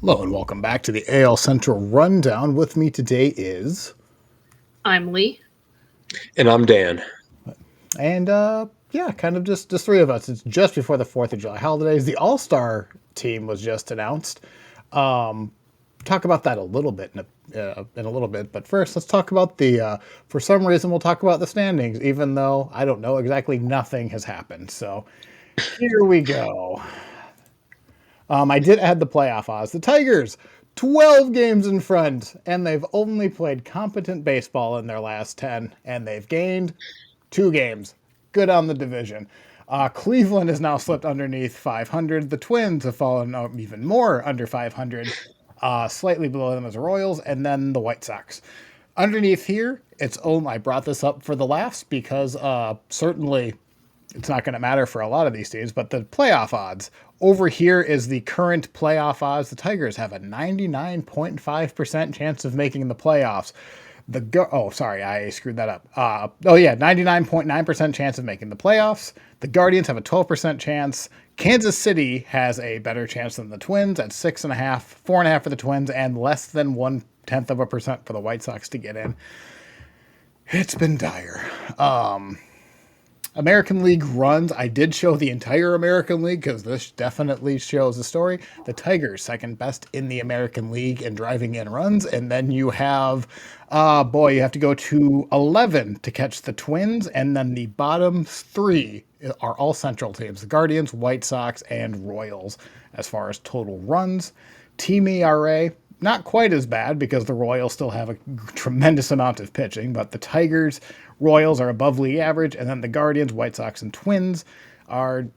Hello and welcome back to the AL Central Rundown. With me today is, I'm Lee. And I'm Dan. and kind of just three of us. It's just before the 4th of July holidays. The All-Star team was just announced. Talk about that a little bit in a little bit, but first let's talk about for some reason we'll talk about the standings, even though I don't know exactly nothing has happened. So here we go. I did add the playoff odds. The Tigers, 12 games in front, and they've only played competent baseball in their last 10, and they've gained 2 games. Good on the division. Cleveland has now slipped underneath 500. The Twins have fallen even more under 500. Slightly below them as the Royals, and then the White Sox. Underneath here, I brought this up for the laughs because certainly it's not going to matter for a lot of these teams, but the playoff odds. Over here is the current playoff odds. The Tigers have a 99.5% chance of making the playoffs. Sorry, I screwed that up. 99.9% chance of making the playoffs. The Guardians have a 12% chance. Kansas City has a better chance than the Twins at 6.5, 4.5 for the Twins, and less than 0.1% for the White Sox to get in. It's been dire. American League runs. I did show the entire American League because this definitely shows the story. The Tigers, second best in the American League in driving in runs. And then you have, you have to go to 11 to catch the Twins. And then the bottom three are all Central teams, the Guardians, White Sox, and Royals as far as total runs. Team ERA, not quite as bad because the Royals still have a tremendous amount of pitching, but the Tigers, Royals are above league average, and then the Guardians, White Sox, and Twins are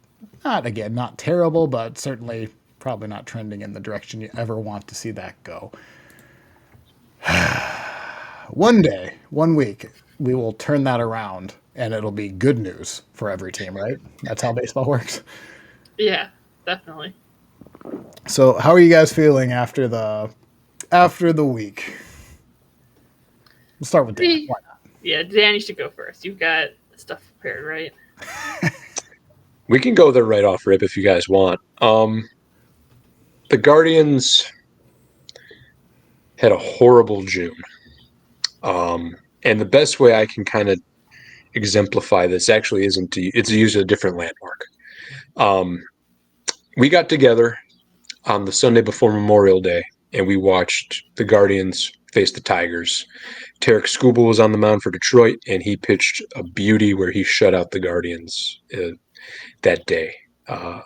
not terrible, but certainly probably not trending in the direction you ever want to see that go. One day, 1 week, we will turn that around, and it'll be good news for every team, right? That's how baseball works. Yeah, definitely. So, how are you guys feeling after the week? We'll start with Dan. Why not? Yeah, Dan, you should go first. You've got stuff prepared, right? We can go there right off rip if you guys want. The Guardians had a horrible June. And the best way I can kind of exemplify this actually isn't it's to use a different landmark. We got together on the Sunday before Memorial Day and we watched the Guardians face the Tigers. Tarik Skubal was on the mound for Detroit, and he pitched a beauty where he shut out the Guardians that day.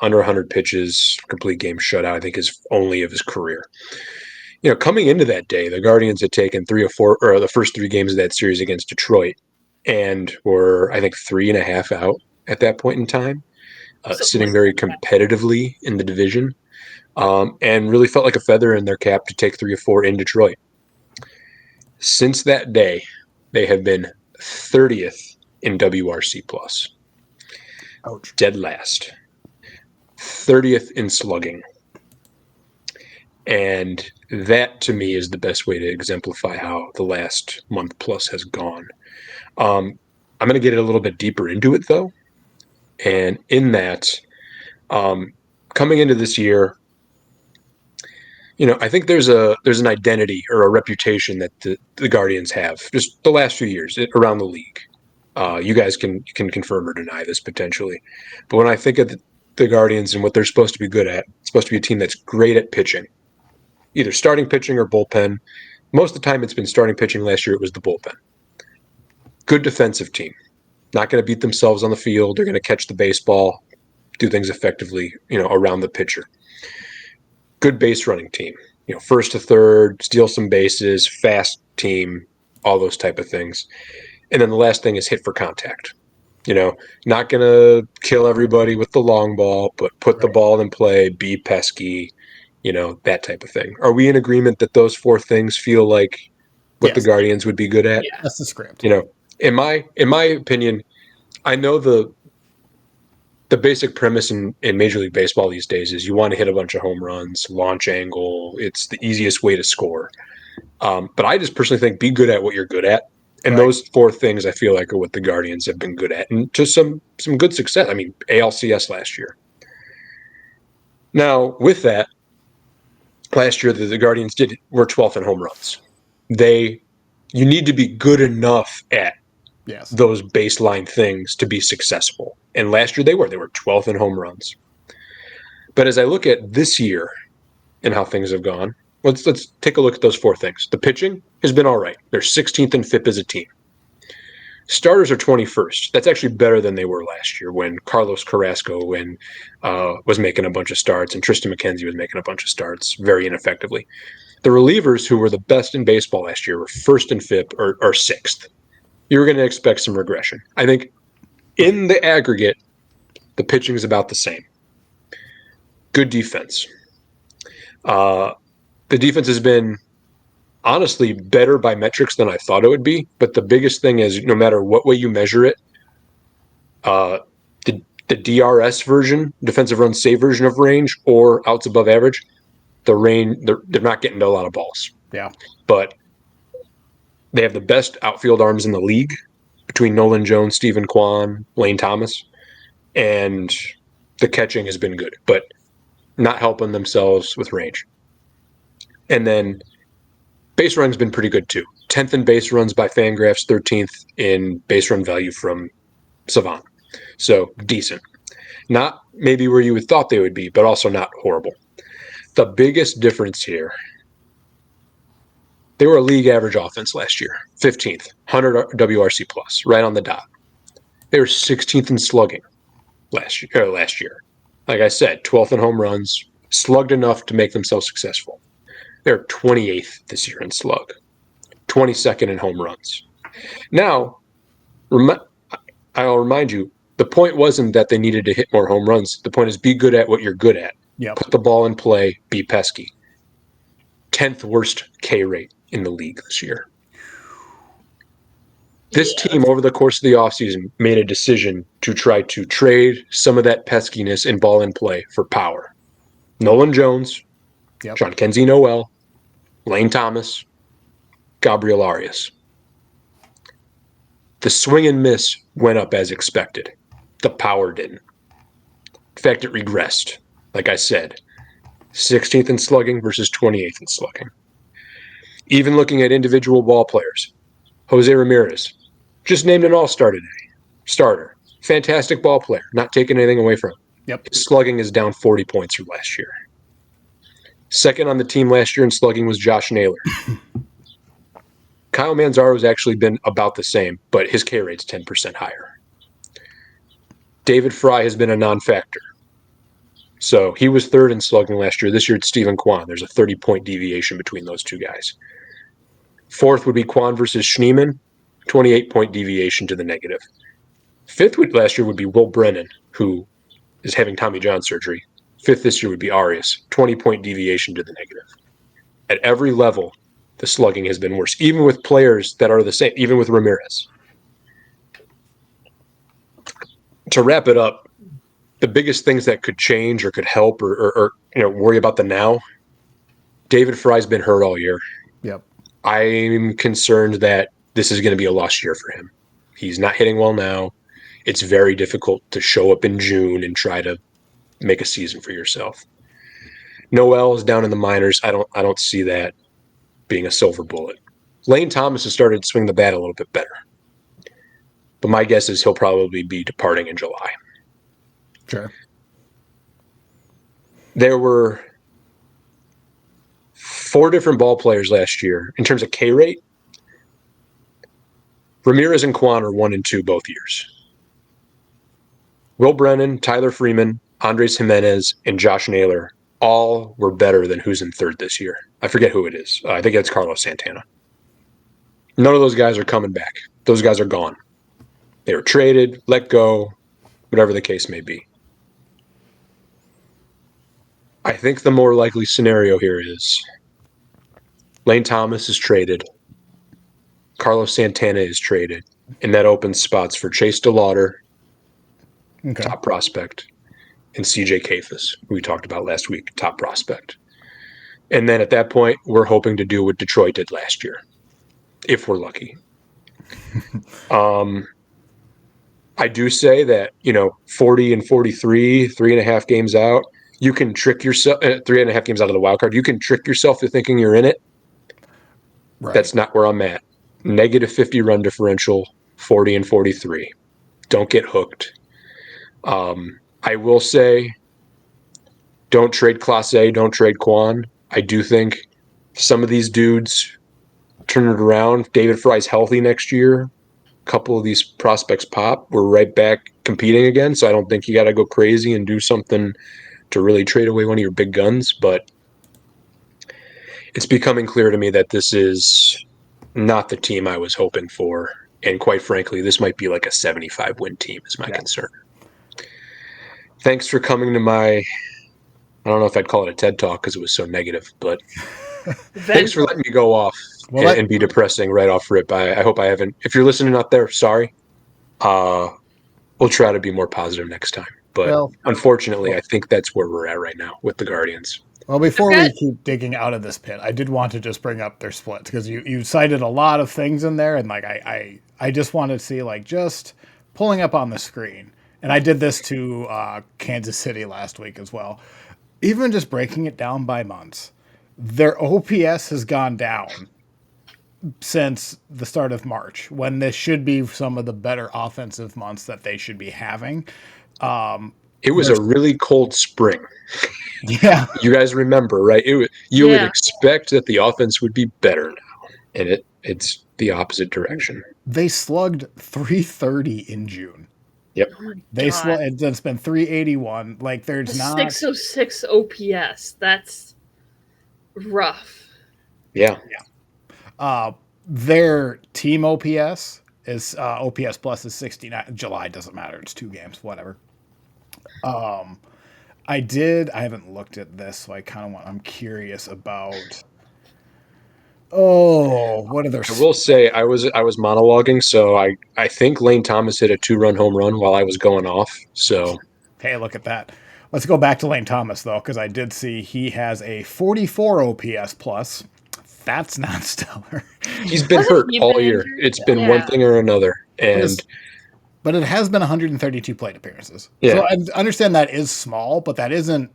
Under 100 pitches, complete game shutout, I think is only of his career. Coming into that day, the Guardians had taken 3 or 4, or the first 3 games of that series against Detroit, and were, I think, 3.5 out at that point in time, sitting very competitively in the division, and really felt like a feather in their cap to take 3 or 4 in Detroit. Since that day, they have been 30th in WRC plus. Ouch. Dead last. 30th in slugging. And that, to me, is the best way to exemplify how the last month plus has gone. I'm going to get a little bit deeper into it, though. And in that, coming into this year, I think there's an identity or a reputation that the Guardians have just the last few years around the league. You guys can confirm or deny this potentially, but when I think of the Guardians and what they're supposed to be good at, it's supposed to be a team that's great at pitching, either starting pitching or bullpen. Most of the time, it's been starting pitching. Last year, it was the bullpen. Good defensive team, not going to beat themselves on the field. They're going to catch the baseball, do things effectively, around the pitcher. Good base running team, first to third, steal some bases, fast team, all those type of things. And then the last thing is hit for contact. Not going to kill everybody with the long ball, but put the ball in play, be pesky, that type of thing. Are we in agreement that those 4 things feel like what the Guardians would be good at? Yeah. That's the script. In my opinion, I know the basic premise in Major League Baseball these days is you want to hit a bunch of home runs, launch angle. It's the easiest way to score. But I just personally think be good at what you're good at. And those 4 things I feel like are what the Guardians have been good at. And just some good success. I mean, ALCS last year. Now, with that, last year the Guardians were 12th in home runs. You need to be good enough at Yes. those baseline things to be successful. And last year they were 12th in home runs. But as I look at this year and how things have gone, let's take a look at those four things. The pitching has been all right. They're 16th and 5th as a team. Starters are 21st. That's actually better than they were last year when Carlos Carrasco was making a bunch of starts and Tristan McKenzie was making a bunch of starts very ineffectively. The relievers, who were the best in baseball last year, were 1st and 5th or 6th. You were going to expect some regression. I think in the aggregate, the pitching is about the same. Good defense. The defense has been honestly better by metrics than I thought it would be. But the biggest thing is, no matter what way you measure it, the DRS version, defensive run save version of range, or outs above average, they're not getting to a lot of balls. Yeah. But they have the best outfield arms in the league between Nolan Jones, Stephen Kwan, Lane Thomas, and the catching has been good, but not helping themselves with range. And then base run's been pretty good too. 10th in base runs by Fangraphs, 13th in base run value from Savant. So decent. Not maybe where you would thought they would be, but also not horrible. The biggest difference here, they were a league average offense last year, 15th, 100 WRC plus, right on the dot. They were 16th in slugging last year. Like I said, 12th in home runs, slugged enough to make themselves successful. They're 28th this year in slug, 22nd in home runs. Now, I'll remind you, the point wasn't that they needed to hit more home runs. The point is be good at what you're good at. Yep. Put the ball in play, be pesky. 10th worst K rate in the league this year. This team, over the course of the offseason, made a decision to try to trade some of that peskiness and ball in play for power. Nolan Jones, Yep. John Kenzie Noel, Lane Thomas, Gabriel Arias. The swing and miss went up as expected. The power didn't. In fact, it regressed. Like I said, 16th in slugging versus 28th in slugging. Even looking at individual ball players, Jose Ramirez, just named an all-star today. Starter. Fantastic ball player. Not taking anything away from him. Yep. His slugging is down 40 points from last year. Second on the team last year in slugging was Josh Naylor. Kyle Manzaro's actually been about the same, but his K rate's 10% higher. David Fry has been a non-factor. So he was third in slugging last year. This year it's Stephen Kwan. There's a 30-point deviation between those two guys. Fourth would be Kwan versus Schneemann, 28-point deviation to the negative. Fifth last year would be Will Brennan, who is having Tommy John surgery. Fifth this year would be Arias, 20-point deviation to the negative. At every level, the slugging has been worse, even with players that are the same, even with Ramirez. To wrap it up, the biggest things that could change or could help or worry about the now, David Fry's been hurt all year. Yep. I'm concerned that this is going to be a lost year for him. He's not hitting well now. It's very difficult to show up in June and try to make a season for yourself. Noel is down in the minors. I don't see that being a silver bullet. Lane Thomas has started to swing the bat a little bit better. But my guess is he'll probably be departing in July. Sure. There were 4 different ball players last year in terms of K rate. Ramirez and Kwan are 1 and 2 both years. Will Brennan, Tyler Freeman, Andres Jimenez, and Josh Naylor all were better than who's in third this year. I forget who it is. I think it's Carlos Santana. None of those guys are coming back. Those guys are gone. They were traded, let go, whatever the case may be. I think the more likely scenario here is Lane Thomas is traded, Carlos Santana is traded, and that opens spots for Chase DeLauder, Okay. top prospect, and CJ Kafis, who we talked about last week, top prospect. And then at that point, we're hoping to do what Detroit did last year, if we're lucky. I do say that, 40 and 43, 3.5 games out, you can trick yourself 3.5 games out of the wild card. You can trick yourself to thinking you're in it. Right. That's not where I'm at. Negative 50 run differential, 40 and 43. Don't get hooked. I will say, don't trade Clase, don't trade Quan. I do think some of these dudes turn it around. David Fry's healthy next year. A couple of these prospects pop. We're right back competing again. So I don't think you got to go crazy and do something to really trade away one of your big guns. But it's becoming clear to me that this is not the team I was hoping for. And quite frankly, this might be like a 75 win team, is my concern. Thanks for coming to my, I don't know if I'd call it a TED Talk because it was so negative, but thanks for letting me go off and be depressing right off rip. I hope I haven't, if you're listening out there, sorry. We'll try to be more positive next time. But unfortunately, I think that's where we're at right now with the Guardians. Well, before we keep digging out of this pit, I did want to just bring up their splits because you cited a lot of things in there, and like I just wanted to see like just pulling up on the screen, and I did this to Kansas City last week as well. Even just breaking it down by months, their OPS has gone down since the start of March, when this should be some of the better offensive months that they should be having. It was a really cold spring. Yeah. You guys remember, right? You would expect that the offense would be better now, and it's the opposite direction. They slugged 330 in June. Yep. Oh it's been 381. Like there's not 606 OPS. That's rough. Yeah. Their team OPS is OPS plus is 69. July doesn't matter. It's 2 games, whatever. I haven't looked at this, so I'm curious about. Oh, what are their? I will say I was monologuing, so I think Lane Thomas hit a 2-run home run while I was going off. So hey, look at that. Let's go back to Lane Thomas though, because I did see he has a 44 OPS plus. That's not stellar. He's been hurt all year. It's been one thing or another, but it has been 132 plate appearances. Yeah. So I understand that is small, but that isn't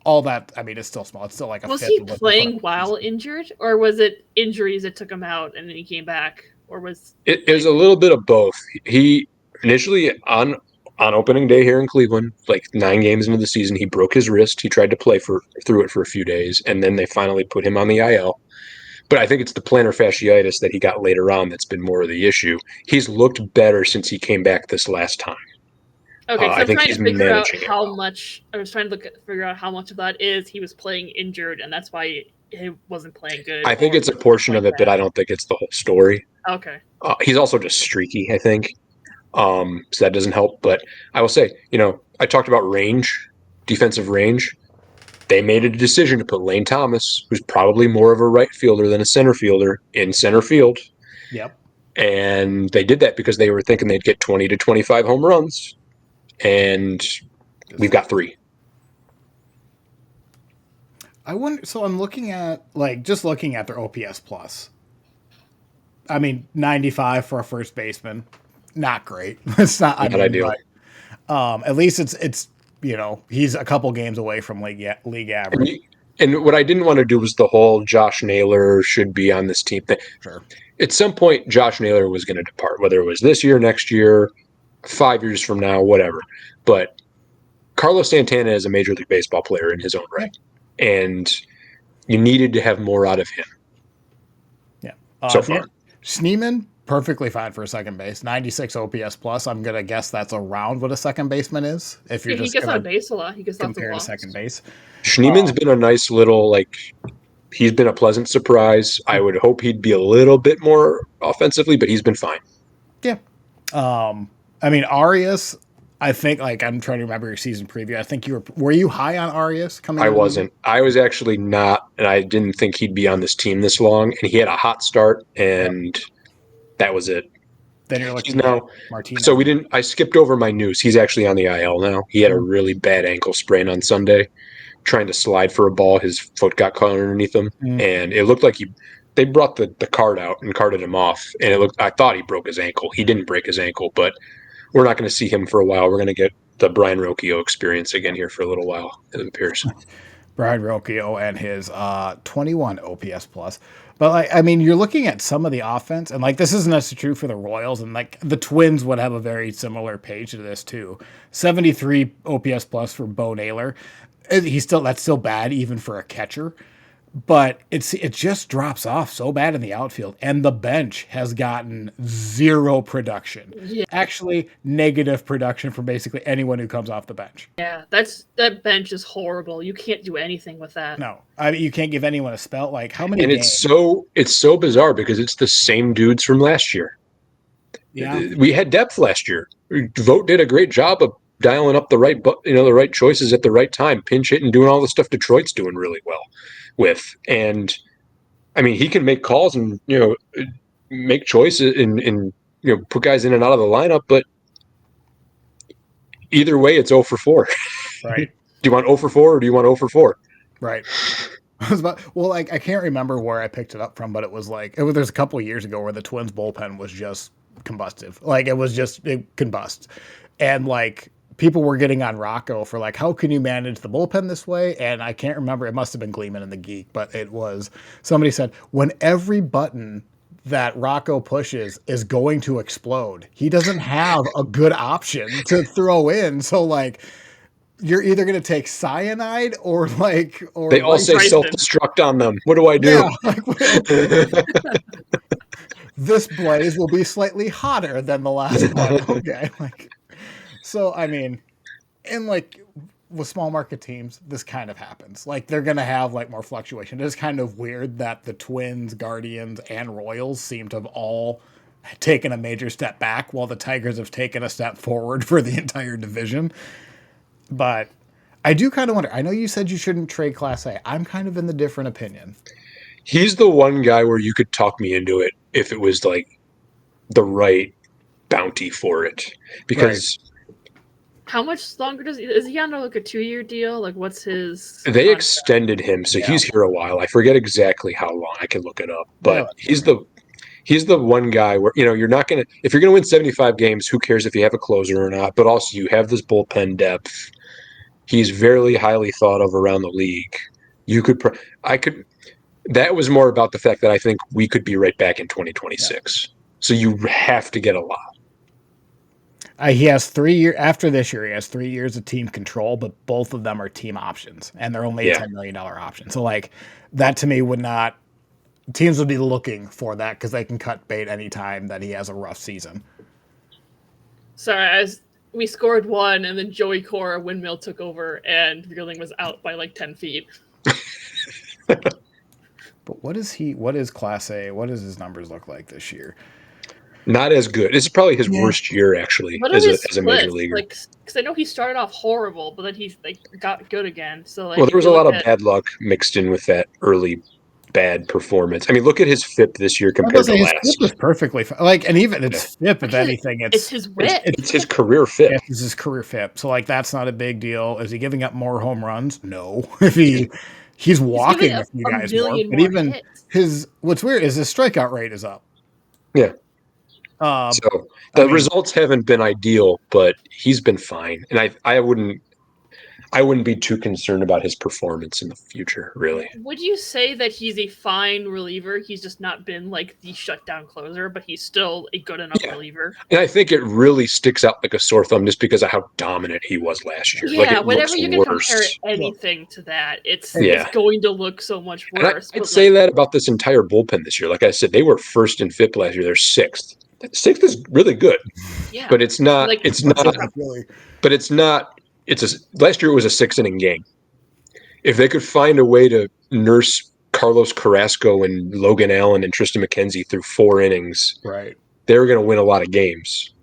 all that. I mean, it's still small. It's still like a. Was he playing while injured, or was it injuries that took him out and then he came back, or was it was a little bit of both. He initially on opening day here in Cleveland, like 9 games into the season, he broke his wrist. He tried to play through it for a few days, and then they finally put him on the IL. But I think it's the plantar fasciitis that he got later on that's been more of the issue. He's looked better since he came back this last time. Okay, so I'm trying to figure out how much. I was trying to figure out how much of that is he was playing injured, and that's why he wasn't playing good. I think it's a portion of it, but I don't think it's the whole story. Okay. He's also just streaky, I think. So that doesn't help. But I will say, I talked about range, defensive range. They made a decision to put Lane Thomas, who's probably more of a right fielder than a center fielder, in center field. Yep. And they did that because they were thinking they'd get 20 to 25 home runs. And we've got 3. I wonder. So I'm looking at their OPS plus. I mean, 95 for a first baseman, not great. It's not ideal. But, at least it's he's a couple games away from league average. And what I didn't want to do was the whole Josh Naylor should be on this team thing. Sure. At some point, Josh Naylor was going to depart, whether it was this year, next year, 5 years from now, whatever. But Carlos Santana is a Major League Baseball player in his own right. And you needed to have more out of him. Yeah. So far. Schneemann, perfectly fine for a second base. 96 OPS plus. I'm going to guess that's around what a second baseman is. If you're just he gets on base a lot. He gets compared to second base. Schneemann's been a nice little, he's been a pleasant surprise. I would hope he'd be a little bit more offensively, but he's been fine. Yeah. I mean, Arias, I think, I'm trying to remember your season preview. I think were you high on Arias coming in? I wasn't. I was actually not, and I didn't think he'd be on this team this long. And he had a hot start, and that was it. Then you're looking at Martinez. So I skipped over my news. He's actually on the IL now. He had a really bad ankle sprain on Sunday. Trying to slide for a ball, his foot got caught underneath him, and it looked like they brought the card out and carted him off, and I thought he broke his ankle. He didn't break his ankle, but we're not going to see him for a while. We're going to get the Brian Rocchio experience again here for a little while in Pierce. Brian Rocchio and his 21 OPS plus. But like, I mean, you're looking at some of the offense, and like this isn't necessarily true for the Royals, and like the Twins would have a very similar page to this too. 73 OPS plus for Bo Naylor. That's still bad even for a catcher. But it just drops off so bad in the outfield, and the bench has gotten zero production. Yeah. Actually, negative production from basically anyone who comes off the bench. Yeah, that bench is horrible. You can't do anything with that. No, I mean, you can't give anyone a spell. Like how many? And games? it's so bizarre because it's the same dudes from last year. Yeah, we had depth last year. Vogt did a great job of dialing up the right choices at the right time, pinch hitting, doing all the stuff Detroit's doing really well with. And I mean, he can make calls and make choices and put guys in and out of the lineup, but either way, it's 0 for 4. Right. Do you want 0 for 4 or do you want 0 for 4? Right. I can't remember where I picked it up from, but it was there's a couple of years ago where the Twins bullpen was just combustive. Like it combust. And like people were getting on Rocco for like, how can you manage the bullpen this way? And I can't remember. It must have been Gleeman and the Geek, but somebody said when every button that Rocco pushes is going to explode, he doesn't have a good option to throw in. So like, you're either going to take cyanide or they all say self-destruct on them. What do I do? Yeah, this blaze will be slightly hotter than the last one. Okay. So, I mean, and with small market teams, this kind of happens. Like they're going to have more fluctuation. It's kind of weird that the Twins, Guardians, and Royals seem to have all taken a major step back while the Tigers have taken a step forward for the entire division. But I do kind of wonder. I know you said you shouldn't trade Class A. I'm kind of in the different opinion. He's the one guy where you could talk me into it if it was like the right bounty for it. Because how much longer is he on a 2-year deal? Like what's his They contract? Extended him, so he's here a while. I forget exactly how long. I can look it up. But he's the one guy where you're not gonna, if you're gonna win 75 games, who cares if you have a closer or not? But also you have this bullpen depth. He's very highly thought of around the league. That was more about the fact that I think we could be right back in 2026. Yeah. So you have to get a lot. He has 3 years after this year. He has 3 years of team control, but both of them are team options, and they're only $10 million options. So that to me teams would be looking for that because they can cut bait anytime that he has a rough season. Sorry, as we scored 1, and then Joey Cora windmill took over, and Vierling was out by 10 feet. But what is Class A? What does his numbers look like this year? Not as good. This is probably his worst year, actually, as a major leaguer. Because I know he started off horrible, but then he got good again. So there was a lot of bad luck mixed in with that early bad performance. I mean, look at his FIP this year compared to last. His FIP is perfectly fine. And even its FIP, if anything, it's his WHIP. It's his career FIP. Yeah, it's his career FIP. So that's not a big deal. Is he giving up more home runs? No. If he's walking a few guys more. But even what's weird is his strikeout rate is up. Yeah. So the results haven't been ideal, but he's been fine, and I wouldn't be too concerned about his performance in the future, really. Would you say that he's a fine reliever? He's just not been the shutdown closer, but he's still a good enough reliever. And I think it really sticks out like a sore thumb just because of how dominant he was last year. Yeah, whenever you can compare anything to that, it's going to look so much worse. I'd say that about this entire bullpen this year. Like I said, they were first in FIP last year. They're sixth. Sixth is really good, but it's not. It's not. But it's not. Last year it was a 6-inning game. If they could find a way to nurse Carlos Carrasco and Logan Allen and Tristan McKenzie through 4 innings, right, they were going to win a lot of games.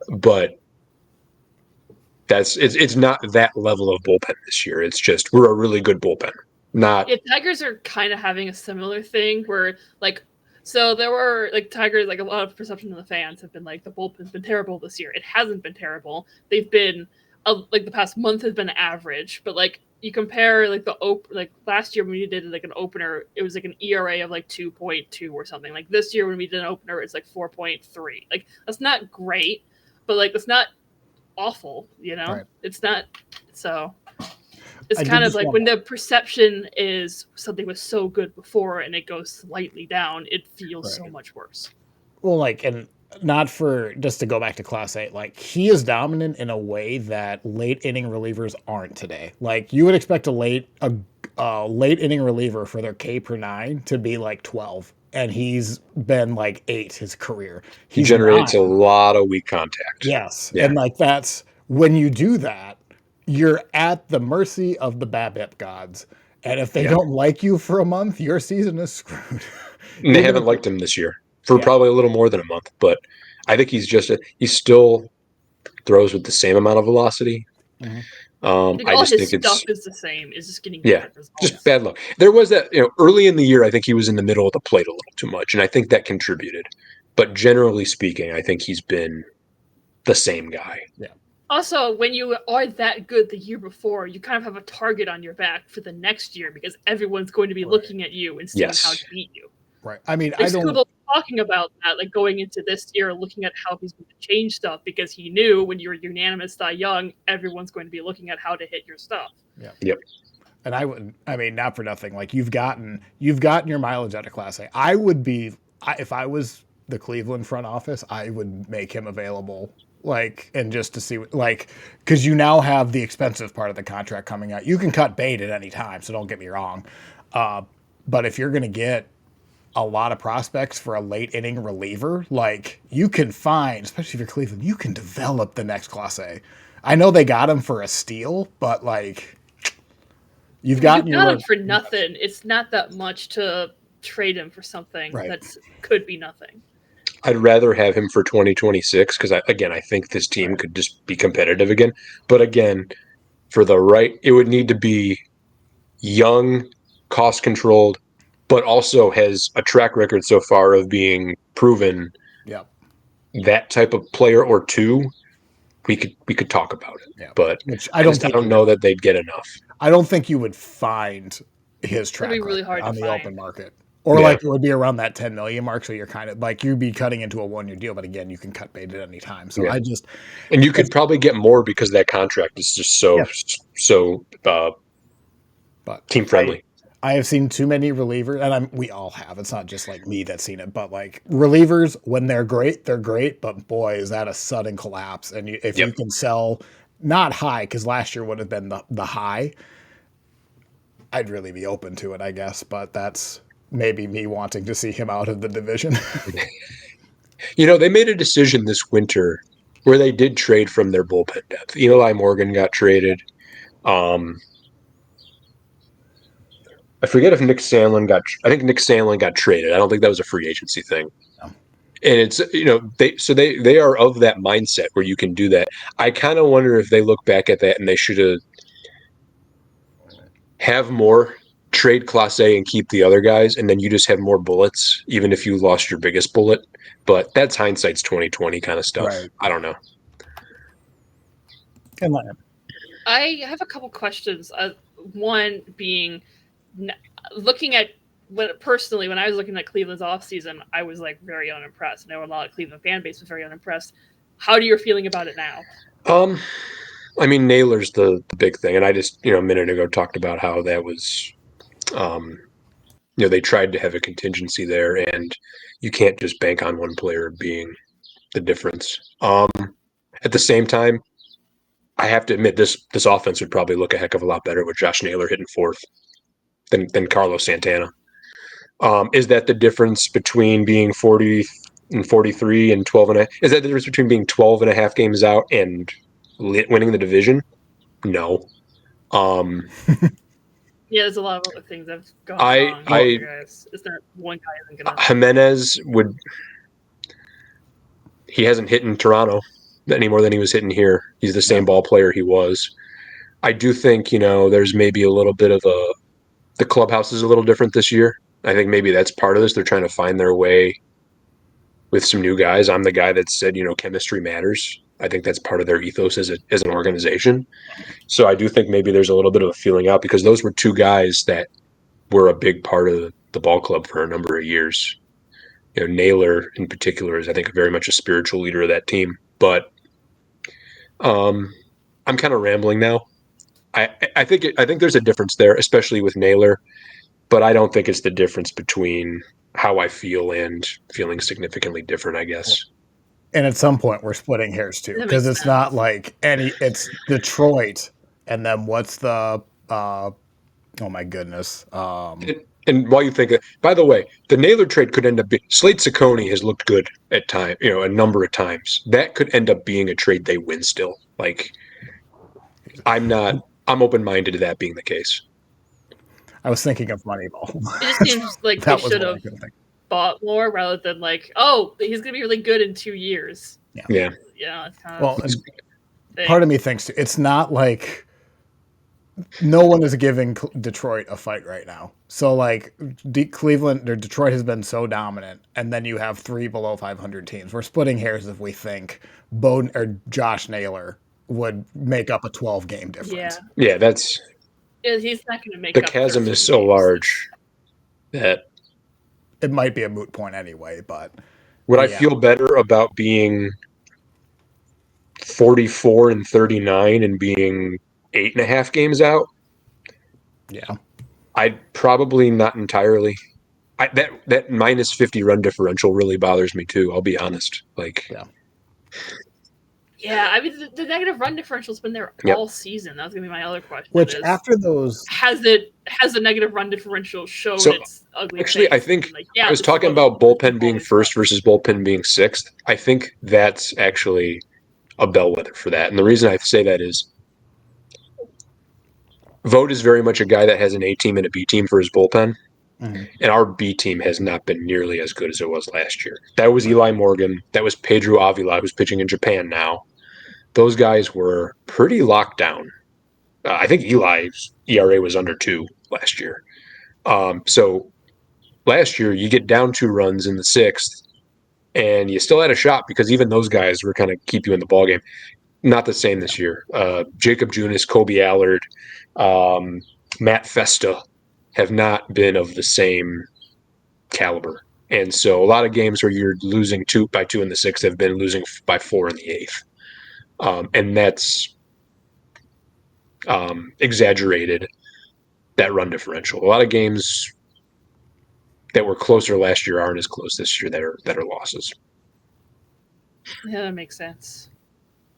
But it's not that level of bullpen this year. It's just we're a really good bullpen. Tigers are kind of having a similar thing where So there were Tigers, a lot of perception of the fans have been the bullpen's been terrible this year. It hasn't been terrible. They've been the past month has been average, but you compare last year when we did an opener, it was an ERA of 2.2 or something. This year when we did an opener, it's 4.3. That's not great, but that's not awful. Right. It's not. So it's I did kind of just like want when the perception is something was so good before and it goes slightly down, it feels so Right. much worse. well, like, and not for just to go back to Class A, like he is dominant in a way that late inning relievers aren't today. Like you would expect a late inning reliever for their K per nine to be like 12, and he's been like 8 his career. He He's generates 9. a lot of weak contact. Yes, Yeah. and like that's when you do that, you're at the mercy of the BABIP gods. And if they Yeah. don't like you for a month, your season is screwed. And they They're haven't gonna, liked him this year for yeah. probably a little more than a month, but I think he still throws with the same amount of velocity. Mhm. Like I all just his think it's stuff is the same. It's just getting yeah, different just results. bad luck. There was that early in the year. I think he was in the middle of the plate a little too much, and I think that contributed. But generally speaking, I think he's been the same guy. Yeah. Also, when you are that good the year before, you kind of have a target on your back for the next year because everyone's going to be Right. looking at you and seeing how Yes. to beat you. Right. I mean, Like I don't. Skubal talking about that, like going into this year, looking at how he's going to change stuff because he knew when you were unanimous Cy Young, everyone's going to be looking at how to hit your stuff. Yeah. Yep. And I would. I mean, not for nothing. Like you've gotten your mileage out of Class A. I would be if I was the Cleveland front office, I would make him available. Like, and just to see, like, because you now have the expensive part of the contract coming out. You can cut bait at any time, so don't get me wrong. But if you're going to get a lot of prospects for a late inning reliever, like you can find, especially if you're Cleveland, you can develop the next Class A. I know they got him for a steal, but like you've Well, you gotten got your him for nothing. It's not that much to trade him for something right. that could be nothing. I'd rather have him for 2026 because I think this team Right. could just be competitive again. But again, for the right, it would need to be young, cost controlled, but also has a track record so far of being proven Yep. that type of player or two. We could talk about it, Yeah. but Which I just I don't know that they'd get enough. I don't think you would find his It'd be track really record hard to on the find. open market. Or Yeah. like it would be around that 10 million mark. So you're kind of like you'd be cutting into a 1 year deal, but again, you can cut bait at any time. So Yeah. I just And you could probably get more because that contract is just yeah. so But team friendly. I have seen too many relievers, and we all have. It's not just like me that's seen it, but like relievers, when they're great, they're great. But boy, is that a sudden collapse! And if Yep. you can sell not high, because last year would have been the high, I'd really be open to it, I guess. But that's maybe me wanting to see him out of the division. They made a decision this winter where they did trade from their bullpen depth. Eli Morgan got traded. I forget if Nick Sandlin got. I think Nick Sandlin got traded. I don't think that was a free agency thing. No. And it's they are of that mindset where you can do that. I kind of wonder if they look back at that and they should have more trade Class A and keep the other guys, and then you just have more bullets, even if you lost your biggest bullet. But that's hindsight's 2020 kind of stuff. Right. I don't know. And like, I have a couple questions. One being, looking at when I was looking at Cleveland's offseason, I was like very unimpressed. I know a lot of Cleveland fan base was very unimpressed. How are you feeling about it now? I mean, Naylor's the big thing, and I just a minute ago talked about how that was, they tried to have a contingency there, and you can't just bank on one player being the difference. At the same time, I have to admit this offense would probably look a heck of a lot better with Josh Naylor hitting fourth than Carlos Santana. Is that the difference between being 40 and 43 and 12 and a half? Is that the difference between being 12 and a half games out and winning the division? No. Yeah, there's a lot of other things that have gone I wrong. I Guys, it's not one guy isn't gonna. Jimenez he hasn't hit in Toronto any more than he was hitting here. He's the same ball player he was. I do think, there's maybe a little bit of the clubhouse is a little different this year. I think maybe that's part of this. They're trying to find their way with some new guys. I'm the guy that said, chemistry matters. I think that's part of their ethos as an organization. So I do think maybe there's a little bit of a feeling out because those were two guys that were a big part of the ball club for a number of years. Naylor in particular is, I think, very much a spiritual leader of that team. But I'm kind of rambling now. I think there's a difference there, especially with Naylor, but I don't think it's the difference between how I feel and feeling significantly different, I guess. And at some point, we're splitting hairs too, That because makes it's not sense. like it's Detroit, and then what's the oh my goodness, And while you think, by the way, the Naylor trade could end up being Slade Ciccone has looked good at time, a number of times. That could end up being a trade they win still. Like, I'm open minded to that being the case. I was thinking of Moneyball. It just seems like they That was should what I have could think. bought more rather than like, oh, he's gonna be really good in 2 years. Yeah. Yeah, it's kind Well, of and thing. part of me thinks it's not like no one is giving Detroit a fight right now. So like Cleveland or Detroit has been so dominant, and then you have 3 below 500 teams. We're splitting hairs if we think Bowden or Josh Naylor would make up a 12-game difference. Yeah, that's He's not going to make the up chasm 13 is so games. large that It might be a moot point anyway, but would I yeah. feel better about being 44 and 39 and being 8.5 games out? Yeah. I'd probably not entirely. That minus 50 run differential really bothers me too. I'll be honest. Like, Yeah, I mean the negative run differential's been there all season. That's gonna be my other question. Which after those has the negative run differential shown its ugly actually, face? I think Like, I was talking about bullpen being first versus bullpen being sixth. I think that's actually a bellwether for that. And the reason I say that is Vogt is very much a guy that has an A team and a B team for his bullpen. mm-hmm. And our B team has not been nearly as good as it was last year. That was Eli Morgan. That was Pedro Avila, who's pitching in Japan now. Those guys were pretty locked down. I think Eli's ERA was under 2 last year. So last year, you get down 2 runs in the 6th, and you still had a shot because even those guys were kind of keep you in the ballgame. Not the same this year. Jacob Junis, Kobe Allard, Matt Festa have not been of the same caliber. And so a lot of games where you're losing 2 by 2 in the 6th have been losing by 4 in the 8th. And that's exaggerated that run differential. A lot of games that were closer last year aren't as close this year that are losses. Yeah, that makes sense.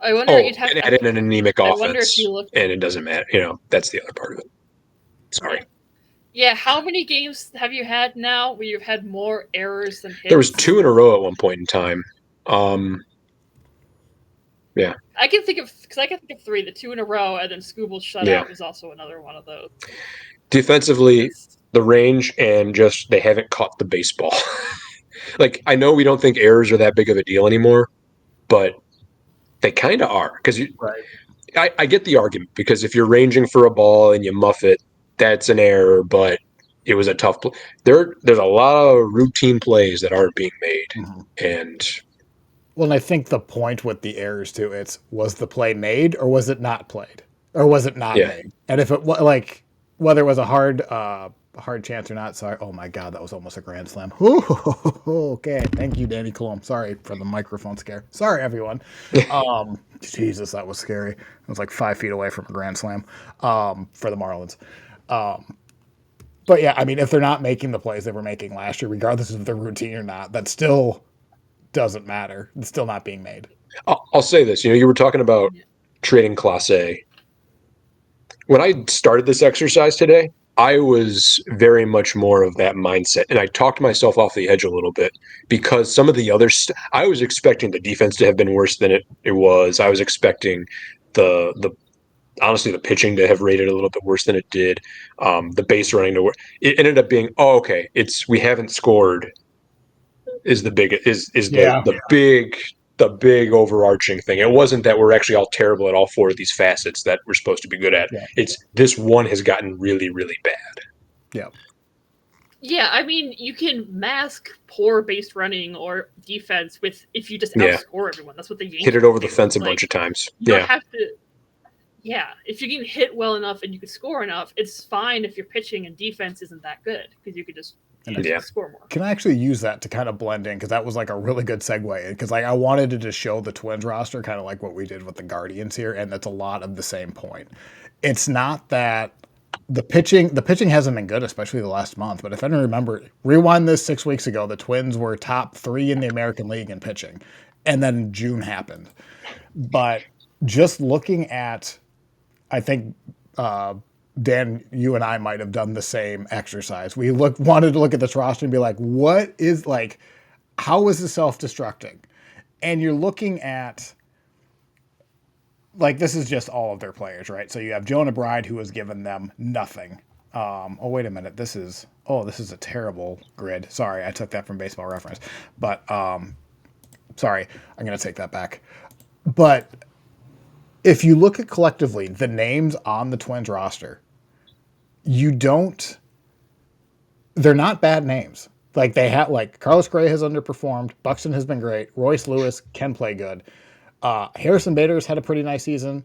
I wonder. You'd have to add in an anemic offense, wonder if you look, and it doesn't matter. That's the other part of it. Sorry. Yeah, how many games have you had now where you've had more errors than hits? There was 2 in a row at one point in time. Yeah. I can think of 3. The 2 in a row, and then Skubal shutout was also another one of those. Defensively, the range and just they haven't caught the baseball. Like, I know we don't think errors are that big of a deal anymore, but they kind of are. Because I get the argument, because if you're ranging for a ball and you muff it, that's an error, but it was a tough play. There's a lot of routine plays that aren't being made. Mm-hmm. And well, and I think the point with the errors too, it's was the play made or was it not played? Or was it not made? And if it was like whether it was a hard chance or not, sorry. Oh my God, that was almost a grand slam. Okay, thank you, Danny Colom. Sorry for the microphone scare. Sorry, everyone. Jesus, that was scary. It was like 5 feet away from a grand slam for the Marlins. But yeah, I mean, if they're not making the plays they were making last year, regardless of their routine or not, that still doesn't matter. It's still not being made. I'll say this. You were talking about trading Class A. When I started this exercise today, I was very much more of that mindset. And I talked myself off the edge a little bit because some of the other I was expecting the defense to have been worse than it was. I was expecting honestly the pitching to have rated a little bit worse than it did. The base running to work. It ended up being, okay, we haven't scored is the big the big overarching thing. It wasn't that we're actually all terrible at all 4 of these facets that we're supposed to be good at. Yeah. It's this one has gotten really, really bad. Yeah. Yeah, I mean, you can mask poor base running or defense if you just outscore everyone. That's what the Yankees hit it over the do. fence a bunch of times. You don't have to. Yeah, if you can hit well enough and you can score enough, it's fine if your pitching and defense isn't that good because you could just Yeah. score more. Can I actually use that to kind of blend in? Because that was like a really good segue. Because like I wanted to just show the Twins roster kind of like what we did with the Guardians here, and that's a lot of the same point. It's not that the pitching hasn't been good, especially the last month. But if I don't remember, rewind this 6 weeks ago, the Twins were top 3 in the American League in pitching, and then June happened. But just looking at, I think Dan, you and I might have done the same exercise. We wanted to look at this roster and be like, what is like, how is this self-destructing? And you're looking at, like, this is just all of their players, right? So you have Jonah Bride, who has given them nothing. Oh, wait a minute. This is a terrible grid. Sorry, I took that from Baseball Reference. But, sorry, I'm going to take that back. But if you look at collectively the names on the Twins roster, they're not bad names. Like they have, like Carlos Gray has underperformed. Buxton has been great. Royce Lewis can play good. Harrison Bader's had a pretty nice season.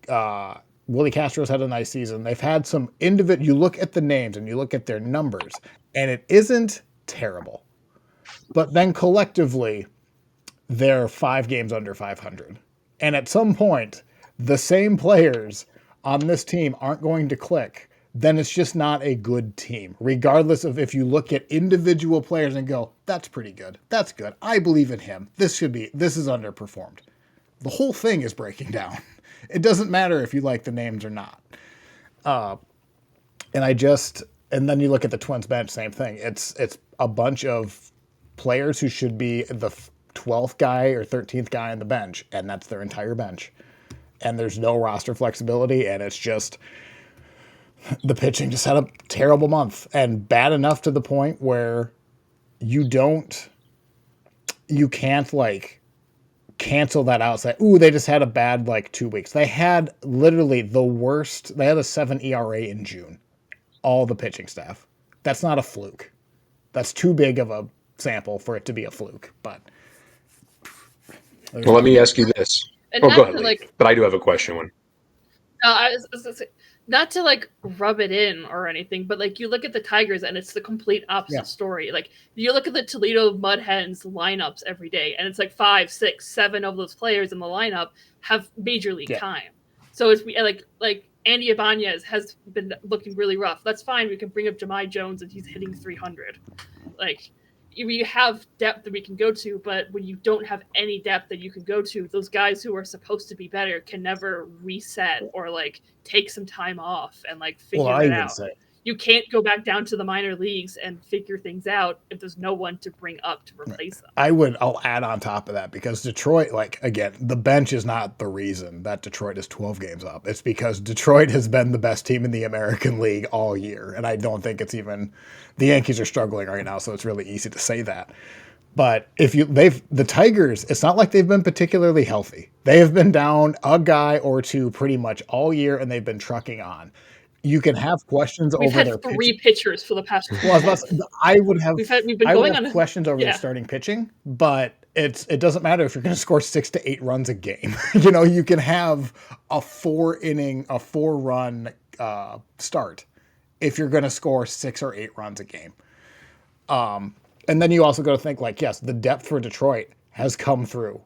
Willie Castro's had a nice season. They've had some individual. You look at the names and you look at their numbers, and it isn't terrible. But then collectively, they're 5 games under 500. And at some point, the same players on this team aren't going to click. Then it's just not a good team, regardless of if you look at individual players and go, that's pretty good. That's good. I believe in him. This is underperformed. The whole thing is breaking down. It doesn't matter if you like the names or not. And then you look at the Twins bench, same thing. It's a bunch of players who should be the 12th guy or 13th guy on the bench, and that's their entire bench. And there's no roster flexibility, and it's just the pitching just had a terrible month, and bad enough to the point where you can't like cancel that out. Say, ooh, they just had a bad like 2 weeks. They had literally the worst. They had a 7 ERA in June. All the pitching staff. That's not a fluke. That's too big of a sample for it to be a fluke. But well, let me ask you this. And Go not ahead, to, Lee. like, But I do have a question. One. I was gonna say, not to like rub it in or anything, but like you look at the Tigers and it's the complete opposite story. Like you look at the Toledo Mud Hens lineups every day, and it's like 5, 6, 7 of those players in the lineup have major league time. So it's like Andy Ibanez has been looking really rough. That's fine. We can bring up Jahmai Jones and he's hitting 300. Like we have depth that we can go to, but when you don't have any depth that you can go to, those guys who are supposed to be better can never reset or like take some time off and like figure it out. You can't go back down to the minor leagues and figure things out if there's no one to bring up to replace them. I'll add on top of that, because Detroit, like, again, the bench is not the reason that Detroit is 12 games up. It's because Detroit has been the best team in the American League all year. And I don't think it's even, the Yankees are struggling right now, so it's really easy to say that. But the Tigers, it's not like they've been particularly healthy. They have been down a guy or two pretty much all year, and they've been trucking on. You can have questions over their pitching. We've had 3 pitchers for the past. Well, I would have. We've been going on questions over their starting pitching, but it doesn't matter if you're going to score 6 to 8 runs a game. You can have a 4-run start if you're going to score 6 or 8 runs a game. And then you also got to think like, yes, the depth for Detroit has come through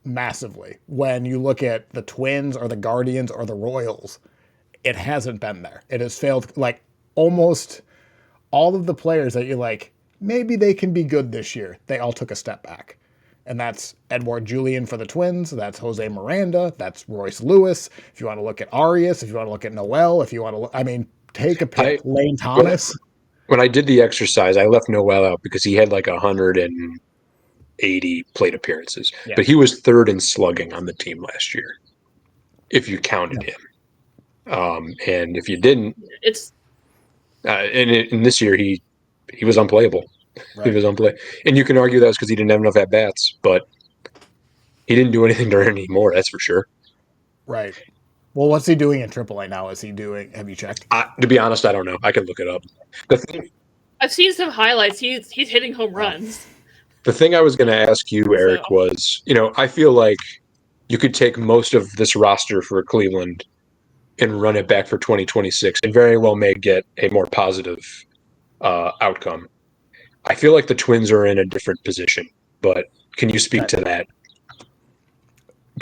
massively. When you look at the Twins or the Guardians or the Royals, it hasn't been there. It has failed. Like almost all of the players that you're like, maybe they can be good this year, they all took a step back. And that's Edouard Julien for the Twins. That's Jose Miranda. That's Royce Lewis. If you want to look at Arias, if you want to look at Noel, if you want to look, take a pick. Lane Thomas. When I did the exercise, I left Noel out because he had like 180 plate appearances. Yeah. But he was 3rd in slugging on the team last year, if you counted him. And if you didn't, it's and this year he was unplayable. Right. He was unplayable, and you can argue that was because he didn't have enough at bats, but he didn't do anything to earn any more. That's for sure. Right. Well, what's he doing in AAA now? Is he doing? Have you checked? To be honest, I don't know. I can look it up. I've seen some highlights. He's hitting home runs. The thing I was going to ask you, Eric, was I feel like you could take most of this roster for Cleveland and run it back for 2026 and very well may get a more positive outcome. I feel like the Twins are in a different position, but can you speak to that?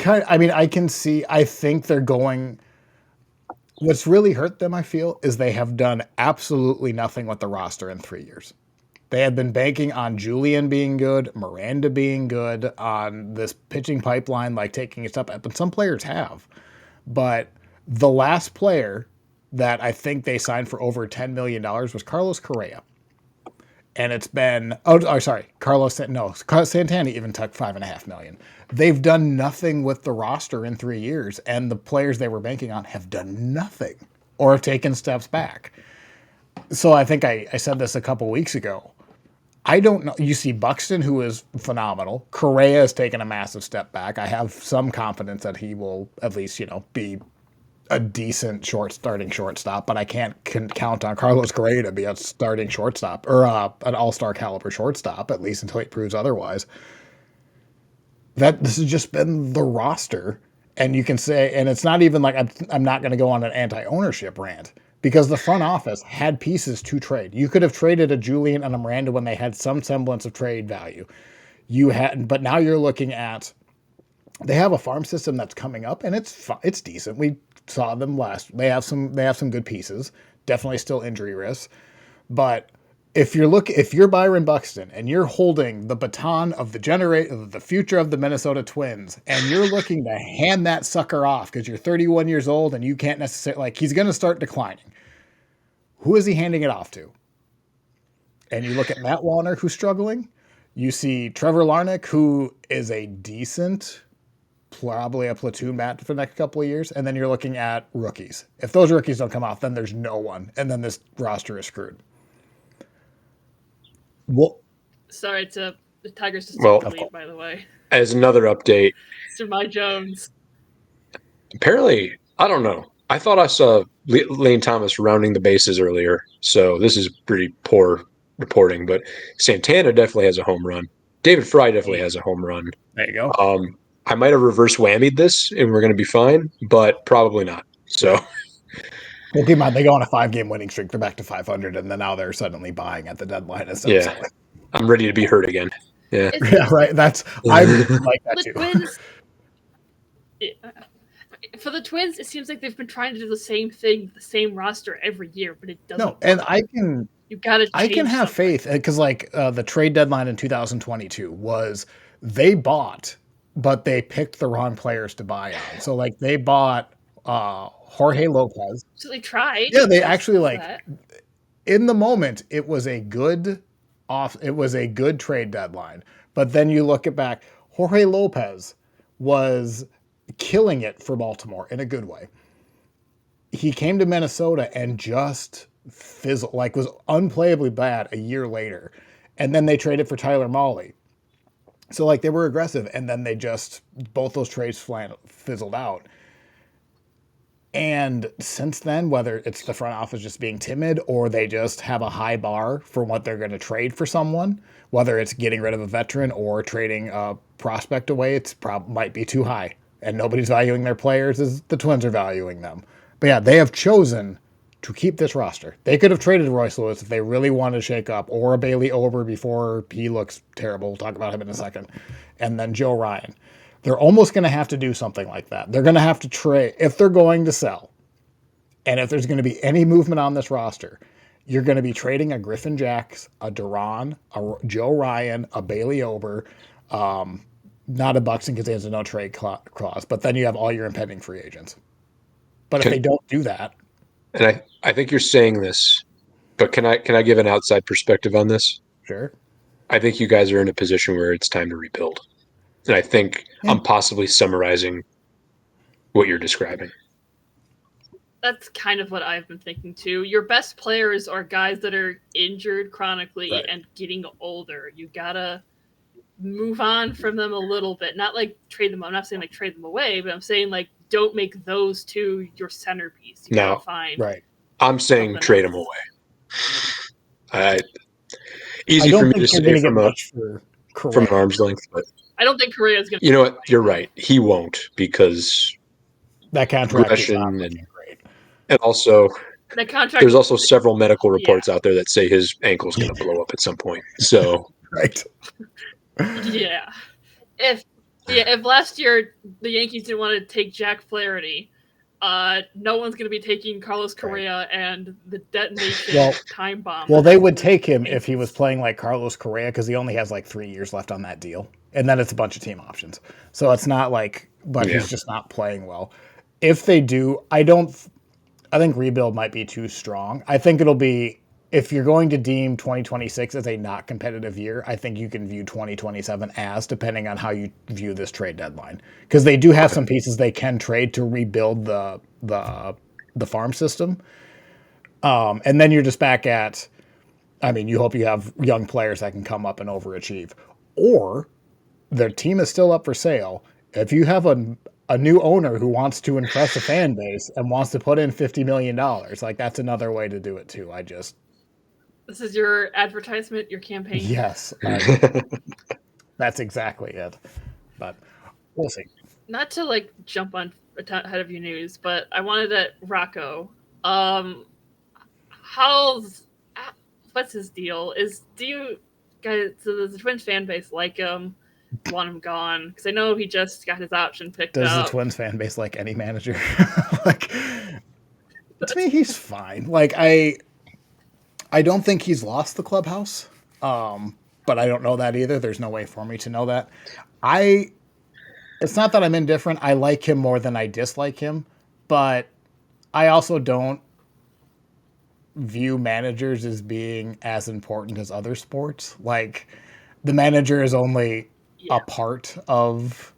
I mean, I can see. I think they're going. What's really hurt them, I feel, is they have done absolutely nothing with the roster in 3 years. They had been banking on Julian being good, Miranda being good, on this pitching pipeline, like taking a step up. And some players have. But the last player that I think they signed for over $10 million was Carlos Correa. And it's been, sorry, Santana even took $5.5 million. They've done nothing with the roster in 3 years, and the players they were banking on have done nothing or have taken steps back. So I think I said this a couple weeks ago. I don't know. You see Buxton, who is phenomenal. Correa has taken a massive step back. I have some confidence that he will at least, be a decent starting shortstop, but I can't count on Carlos Correa to be a starting shortstop or an all-star caliber shortstop, at least until he proves otherwise. This has just been the roster. And you can say, and it's not even like I'm not going to go on an anti-ownership rant, because the front office had pieces to trade. You could have traded a Julian and a Miranda when they had some semblance of trade value. But now you're looking at, they have a farm system that's coming up, and it's decent. We saw them last. They have some good pieces. Definitely still injury risks, but if you're Byron Buxton and you're holding the baton of the future of the Minnesota Twins, and you're looking to hand that sucker off because you're 31 years old and you can't necessarily, he's going to start declining. Who is he handing it off to? And you look at Matt Wallner, who's struggling. You see Trevor Larnach, who is a decent, probably a platoon bat for the next couple of years. And then you're looking at rookies. If those rookies don't come off, then there's no one. And then this roster is screwed. Well, sorry to the Tigers just took the lead, by the way. As another update, Jermai Jones. Apparently, I don't know. I thought I saw Lane Thomas rounding the bases earlier, so this is pretty poor reporting. But Santana definitely has a home run. David Fry definitely has a home run. There you go. I might have reverse whammied this, and we're going to be fine, but probably not. So. Well, keep in mind, they go on a 5-game winning streak. They're back to 500, and then now they're suddenly buying at the deadline. Yeah, I'm ready to be hurt again. Yeah, yeah, right. I like that too. Twins, for the Twins, it seems like they've been trying to do the same thing, the same roster every year, but it doesn't. No, and work. You gotta. I can have something. faith because, the trade deadline in 2022 was they bought, but they picked the wrong players to buy on. So, they bought Jorge Lopez. So they tried. Yeah, they actually in the moment it was a good trade deadline. But then you look it back, Jorge Lopez was killing it for Baltimore in a good way. He came to Minnesota and just fizzled, was unplayably bad a year later. And then they traded for Tyler Mahle. So they were aggressive, and then they just both those trades fizzled out. And since then, whether it's the front office just being timid or they just have a high bar for what they're going to trade for someone, whether it's getting rid of a veteran or trading a prospect away, might be too high. And nobody's valuing their players as the Twins are valuing them. But yeah, they have chosen to keep this roster. They could have traded Royce Lewis if they really wanted to shake up, or a Bailey Ober before he looks terrible. We'll talk about him in a second. And then Joe Ryan. They're almost going to have to do something like that. They're going to have to trade if they're going to sell. And if there's going to be any movement on this roster, you're going to be trading a Griffin Jacks, a Duran, a Joe Ryan, a Bailey Ober, not a Buxton because he has a no trade clause, but then you have all your impending free agents. But if they don't do that. And I think you're saying this, but can I give an outside perspective on this? Sure. I think you guys are in a position where it's time to rebuild. And I think I'm possibly summarizing what you're describing. That's kind of what I've been thinking too. Your best players are guys that are injured chronically and getting older. You gotta move on from them a little bit. Not trade them. I'm not saying trade them away, but I'm saying don't make those two your centerpiece. You gotta find I'm saying trade them away. Easy for me to say from an arm's length, but I don't think Correa's going to. You know what? You're right. He won't, because that contract is not great. And also, That contract. There's also several medical reports out there that say his ankle's going to blow up at some point. So Right. Yeah. If last year the Yankees didn't want to take Jack Flaherty, no one's going to be taking Carlos Correa and the detonation time bomb. Well, they would take him if he was playing like Carlos Correa because he only has like 3 years left on that deal, and then it's a bunch of team options. So it's not like, but he's just not playing well. If they do, I think rebuild might be too strong. I think it'll be, if you're going to deem 2026 as a not competitive year, I think you can view 2027 as, depending on how you view this trade deadline, because they do have some pieces they can trade to rebuild the farm system. And then you're just back at, I mean, you hope you have young players that can come up and overachieve, or their team is still up for sale. If you have a new owner who wants to impress the fan base and wants to put in $50 million, like that's another way to do it too. This is your advertisement, your campaign. Yes, that's exactly it. But we'll see. Not to like jump on ahead of your news, but I wanted to Rocco. What's his deal? Do you guys, so does the Twins fan base like him? Want him gone? Because I know he just got his option picked up. Does the Twins fan base like any manager? Like, to me, he's fine. Like, I don't think he's lost the clubhouse, but I don't know that either. There's no way for me to know that. It's not that I'm indifferent. I like him more than I dislike him, but I also don't view managers as being as important as other sports. Like, the manager is only a part of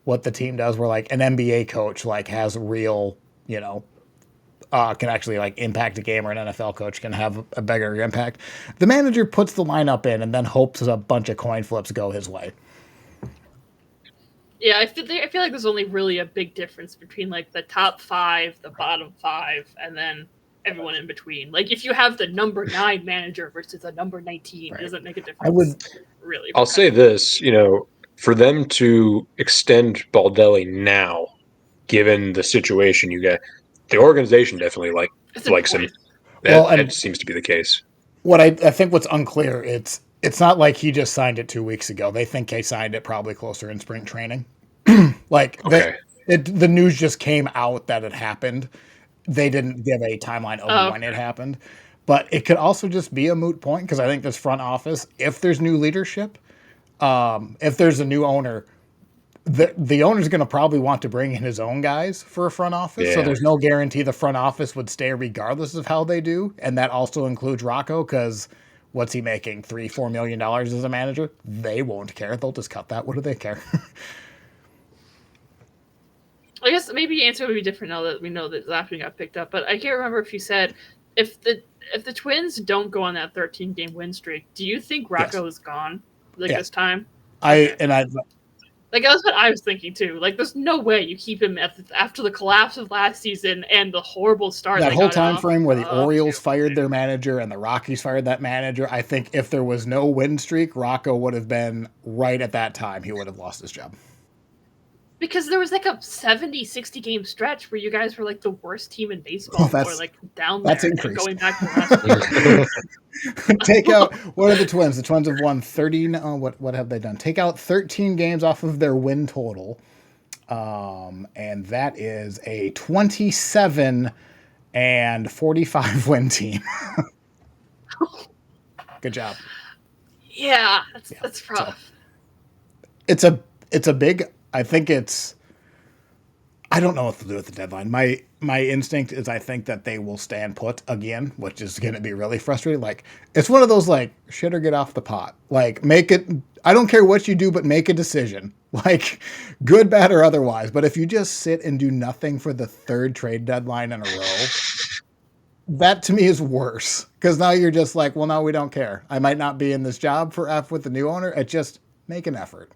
what the team does, where like an NBA coach like has real, can actually like impact a game, or an NFL coach can have a bigger impact. The manager puts the lineup in and then hopes a bunch of coin flips go his way. Yeah, I feel like there's only really a big difference between like the top 5, the bottom 5, and then everyone in between. Like if you have the number 9 manager versus a number 19, it doesn't make a difference. I'll say this, for them to extend Baldelli now, given the situation you get, the organization definitely likes him. That seems to be the case. What I think what's unclear, it's not like he just signed it 2 weeks ago. They think he signed it probably closer in spring training. The news just came out that it happened. They didn't give a timeline of when it happened. But it could also just be a moot point, because I think this front office, if there's new leadership, if there's a new owner, the owner's going to probably want to bring in his own guys for a front office. Yeah. So there's no guarantee the front office would stay regardless of how they do. And that also includes Rocco, because what's he making? $3-4 million as a manager? They won't care. They'll just cut that. What do they care? I guess maybe the answer would be different now that we know that Zapping got picked up. But I can't remember if you said, if the Twins don't go on that 13-game win streak, do you think Rocco is gone this time? Like, that's what I was thinking, too. Like, there's no way you keep him after the collapse of last season and the horrible start. That whole time frame where the Orioles fired their manager and the Rockies fired that manager, I think if there was no win streak, Rocco would have been, right at that time, he would have lost his job. Because there was like a 70, 60-game stretch where you guys were like the worst team in baseball. Or like down there. That's increased. Going back to last year. Take out, what are the Twins? The Twins have won 30. What have they done? Take out 13 games off of their win total. And that is a 27 and 45 win team. Good job. Yeah, that's rough. So, it's a big, I think I don't know what to do with the deadline. My instinct is I think that they will stand put again, which is going to be really frustrating. Like, it's one of those, like, shit or get off the pot. Like, make it, I don't care what you do, but make a decision. Like, good, bad, or otherwise. But if you just sit and do nothing for the 3rd trade deadline in a row, that to me is worse. Because now you're just like, well, no, we don't care. I might not be in this job with the new owner. It just make an effort.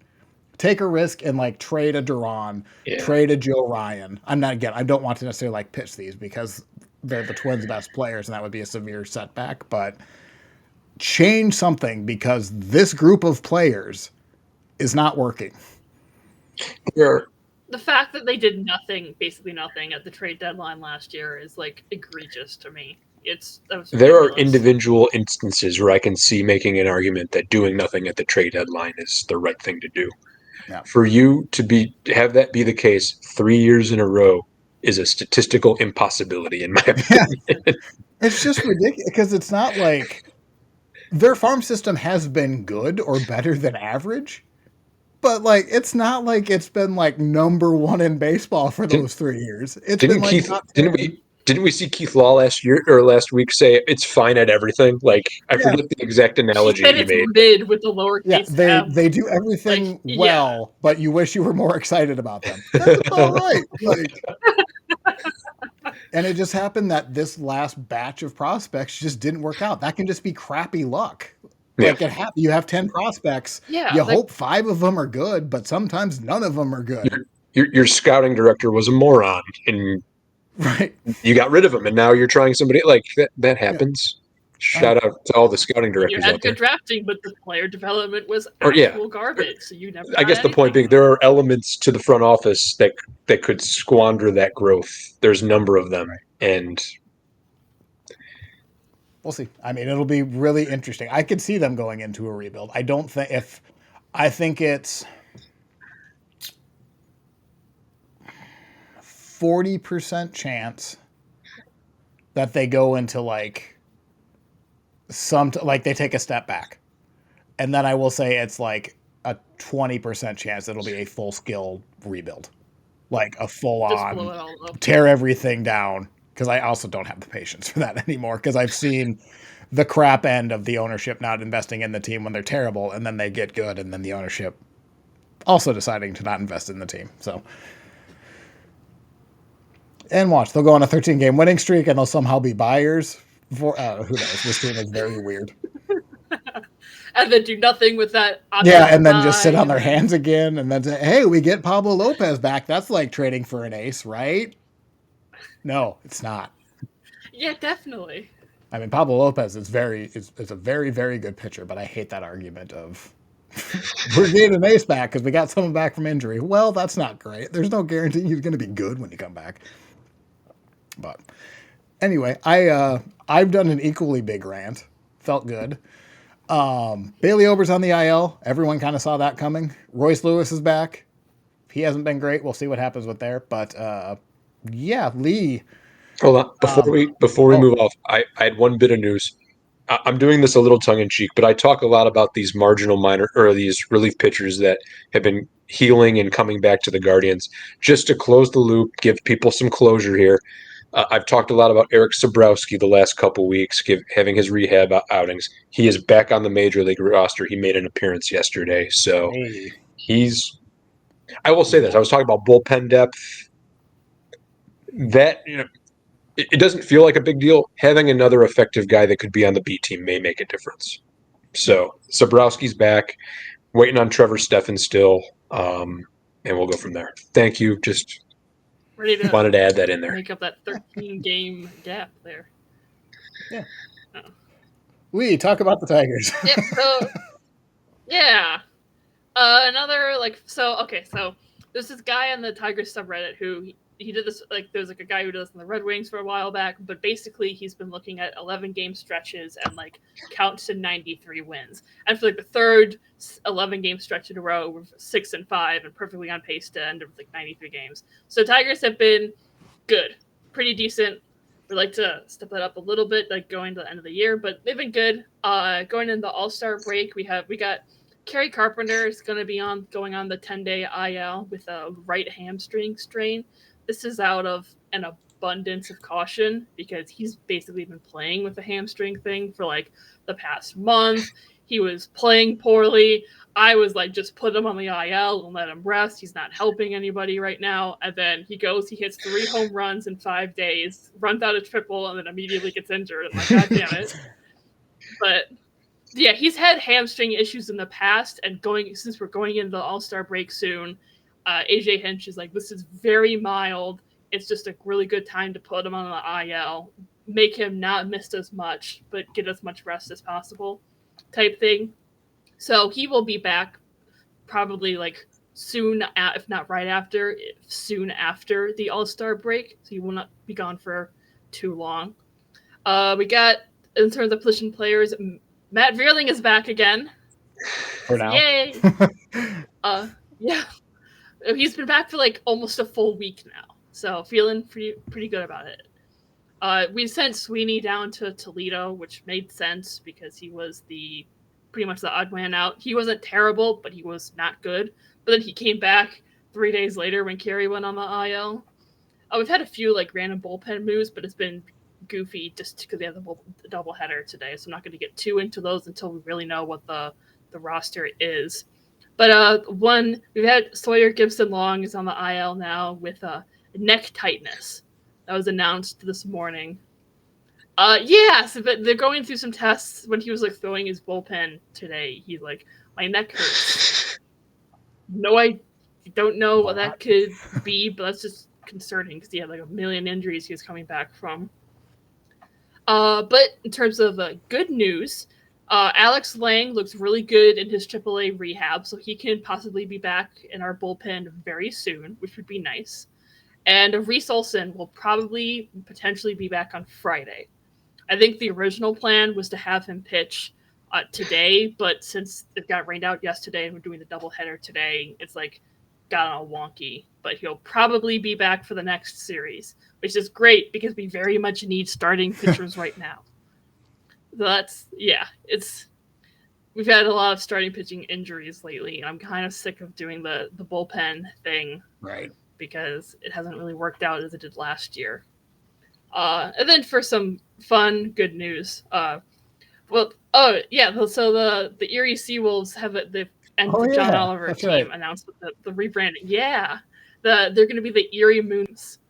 Take a risk and like trade a Duran, trade a Joe Ryan. I don't want to necessarily like pitch these because they're the Twins' best players and that would be a severe setback, but change something because this group of players is not working. There The fact that they did nothing, basically nothing, at the trade deadline last year is like egregious to me. That was There are ridiculous. individual instances where I can see making an argument that doing nothing at the trade deadline is the right thing to do. Yeah. For you to have that be the case 3 years in a row is a statistical impossibility, in my Yeah. opinion. It's just ridiculous because it's not like their farm system has been good or better than average, but like it's not like it's been like number one in baseball for didn't those 3 years. It's been didn't like Keith top didn't 10. we see Keith Law last year or last week say it's fine at everything? Like I Yeah. forget the exact He analogy said he it's made. mid with the Yeah, lowercase they m. they do Like, everything yeah. well, but you wish you were more excited about them. That's all right. Like, and it just happened that this last batch of prospects just didn't work out. That can just be crappy luck. Yeah, Like you have 10 prospects. Yeah, You like hope 5 of them are good, but sometimes none of them are good. your scouting director was a moron, and Right. you got rid of him, and now you're trying somebody like that. That Yeah. happens. I, Shout out to all the scouting and you directors out had good there. drafting, but the player development was Or yeah, actual garbage, so you never I got guess the point anything. being there are elements to the front office that could squander that growth. There's a number of them, right. and We'll see. I mean, it'll be really interesting. I could see them going into a rebuild. I don't think if I think it's 40% chance that they go into like like they take a step back. And then I will say it's like a 20% chance it'll be a full scale rebuild. Like a full Just blow on it all up. tear everything down. Because I also don't have the patience for that anymore. Because I've seen the crap end of the ownership not investing in the team when they're terrible, and then they get good, and then the ownership also deciding to not invest in the team. So, and watch, they'll go on a 13-game winning streak, and they'll somehow be buyers. For who knows? This team is very weird. And then do nothing with that Yeah, option to and then just buy, sit on and their then hands again, and then say, "Hey, we get Pablo Lopez back. That's like trading for an ace, right?" No, it's not. yeah, definitely. I mean, Pablo Lopez is a very very good pitcher, but I hate that argument of we're getting an ace back because we got someone back from injury. Well, that's not great. There's no guarantee he's going to be good when you come back. But anyway, I've done an equally big rant. Felt good. Bailey Ober's on the IL. Everyone kind of saw that coming. Royce Lewis is back. He hasn't been great. We'll see what happens with there. But yeah, Lee. hold on Um, before we oh, move off. I had one bit of news. I'm doing this a little tongue in cheek, but I talk a lot about these marginal minor or these relief pitchers that have been healing and coming back to the Guardians. Just to close the loop, give people some closure here. I've talked a lot about Eric Sabrowski the last couple weeks, having his rehab outings. He is back on the major league roster. He made an appearance yesterday, so hey, he's. I will say this: I yeah, was talking about bullpen depth. That it doesn't feel like a big deal. Having another effective guy that could be on the B team may make a difference. yeah. So Sabrowski's back, waiting on Trevor Steffen still, and we'll go from there. Thank you. Just Ready to wanted to add that in there. make up that 13-game gap there. Yeah. Oh. Lee, talk about the Tigers. Yep. So yeah, another like so. Okay, so there's this guy on the Tigers subreddit who he did this like there's like a guy who does in the Red Wings for a while back, but basically he's been looking at 11-game stretches and like counts to 93 wins, and for like the third 11-game stretch in a row, we're 6-5 and perfectly on pace to end with like 93 games. So Tigers have been good, pretty decent. We like to step that up a little bit, like going to the end of the year, but they've been good. Going into the All-Star break, we got Kerry Carpenter is going to be going on the 10-day IL with a right hamstring strain. This is out of an abundance of caution because he's basically been playing with the hamstring thing for like the past month. He was playing poorly. I was like, just put him on the IL and let him rest. He's not helping anybody right now. And then he hits 3 home runs in 5 days, runs out a triple, and then immediately gets injured. I'm like, God damn it. But yeah, he's had hamstring issues in the past, and since we're going into the All-Star break soon, AJ Hinch is like, this is very mild. It's just a really good time to put him on the IL, make him not miss as much, but get as much rest as possible, type thing. So he will be back probably like soon, if not right after, soon after the All-Star break, so he will not be gone for too long. We got, in terms of position players, Matt Vierling is back again. For now. Yay! Yeah, he's been back for like almost a full week now, so feeling pretty good about it. We sent Sweeney down to Toledo, which made sense because he was pretty much the odd man out. He wasn't terrible, but he was not good. But then he came back 3 days later when Carey went on the IL. We've had a few like random bullpen moves, but it's been goofy just because we have the doubleheader today. So I'm not going to get too into those until we really know what the roster is. But we've had Sawyer Gibson Long is on the IL now with neck tightness. That was announced this morning. But they're going through some tests. When he was like throwing his bullpen today, he's like, my neck hurts. No, I don't know what that could be, but that's just concerning because he had like a million injuries he was coming back from. But in terms of good news, Alex Lang looks really good in his AAA rehab, so he can possibly be back in our bullpen very soon, which would be nice. And Reese Olson will potentially be back on Friday. I think the original plan was to have him pitch today, but since it got rained out yesterday and we're doing the doubleheader today, it's like got all wonky. But he'll probably be back for the next series, which is great because we very much need starting pitchers right now. So we've had a lot of starting pitching injuries lately, and I'm kind of sick of doing the bullpen thing. Right. Because it hasn't really worked out as it did last year. And then for some fun, good news. So the Erie Seawolves have the John Oliver team announced the rebranding. Yeah, they're going to be the Erie Moons,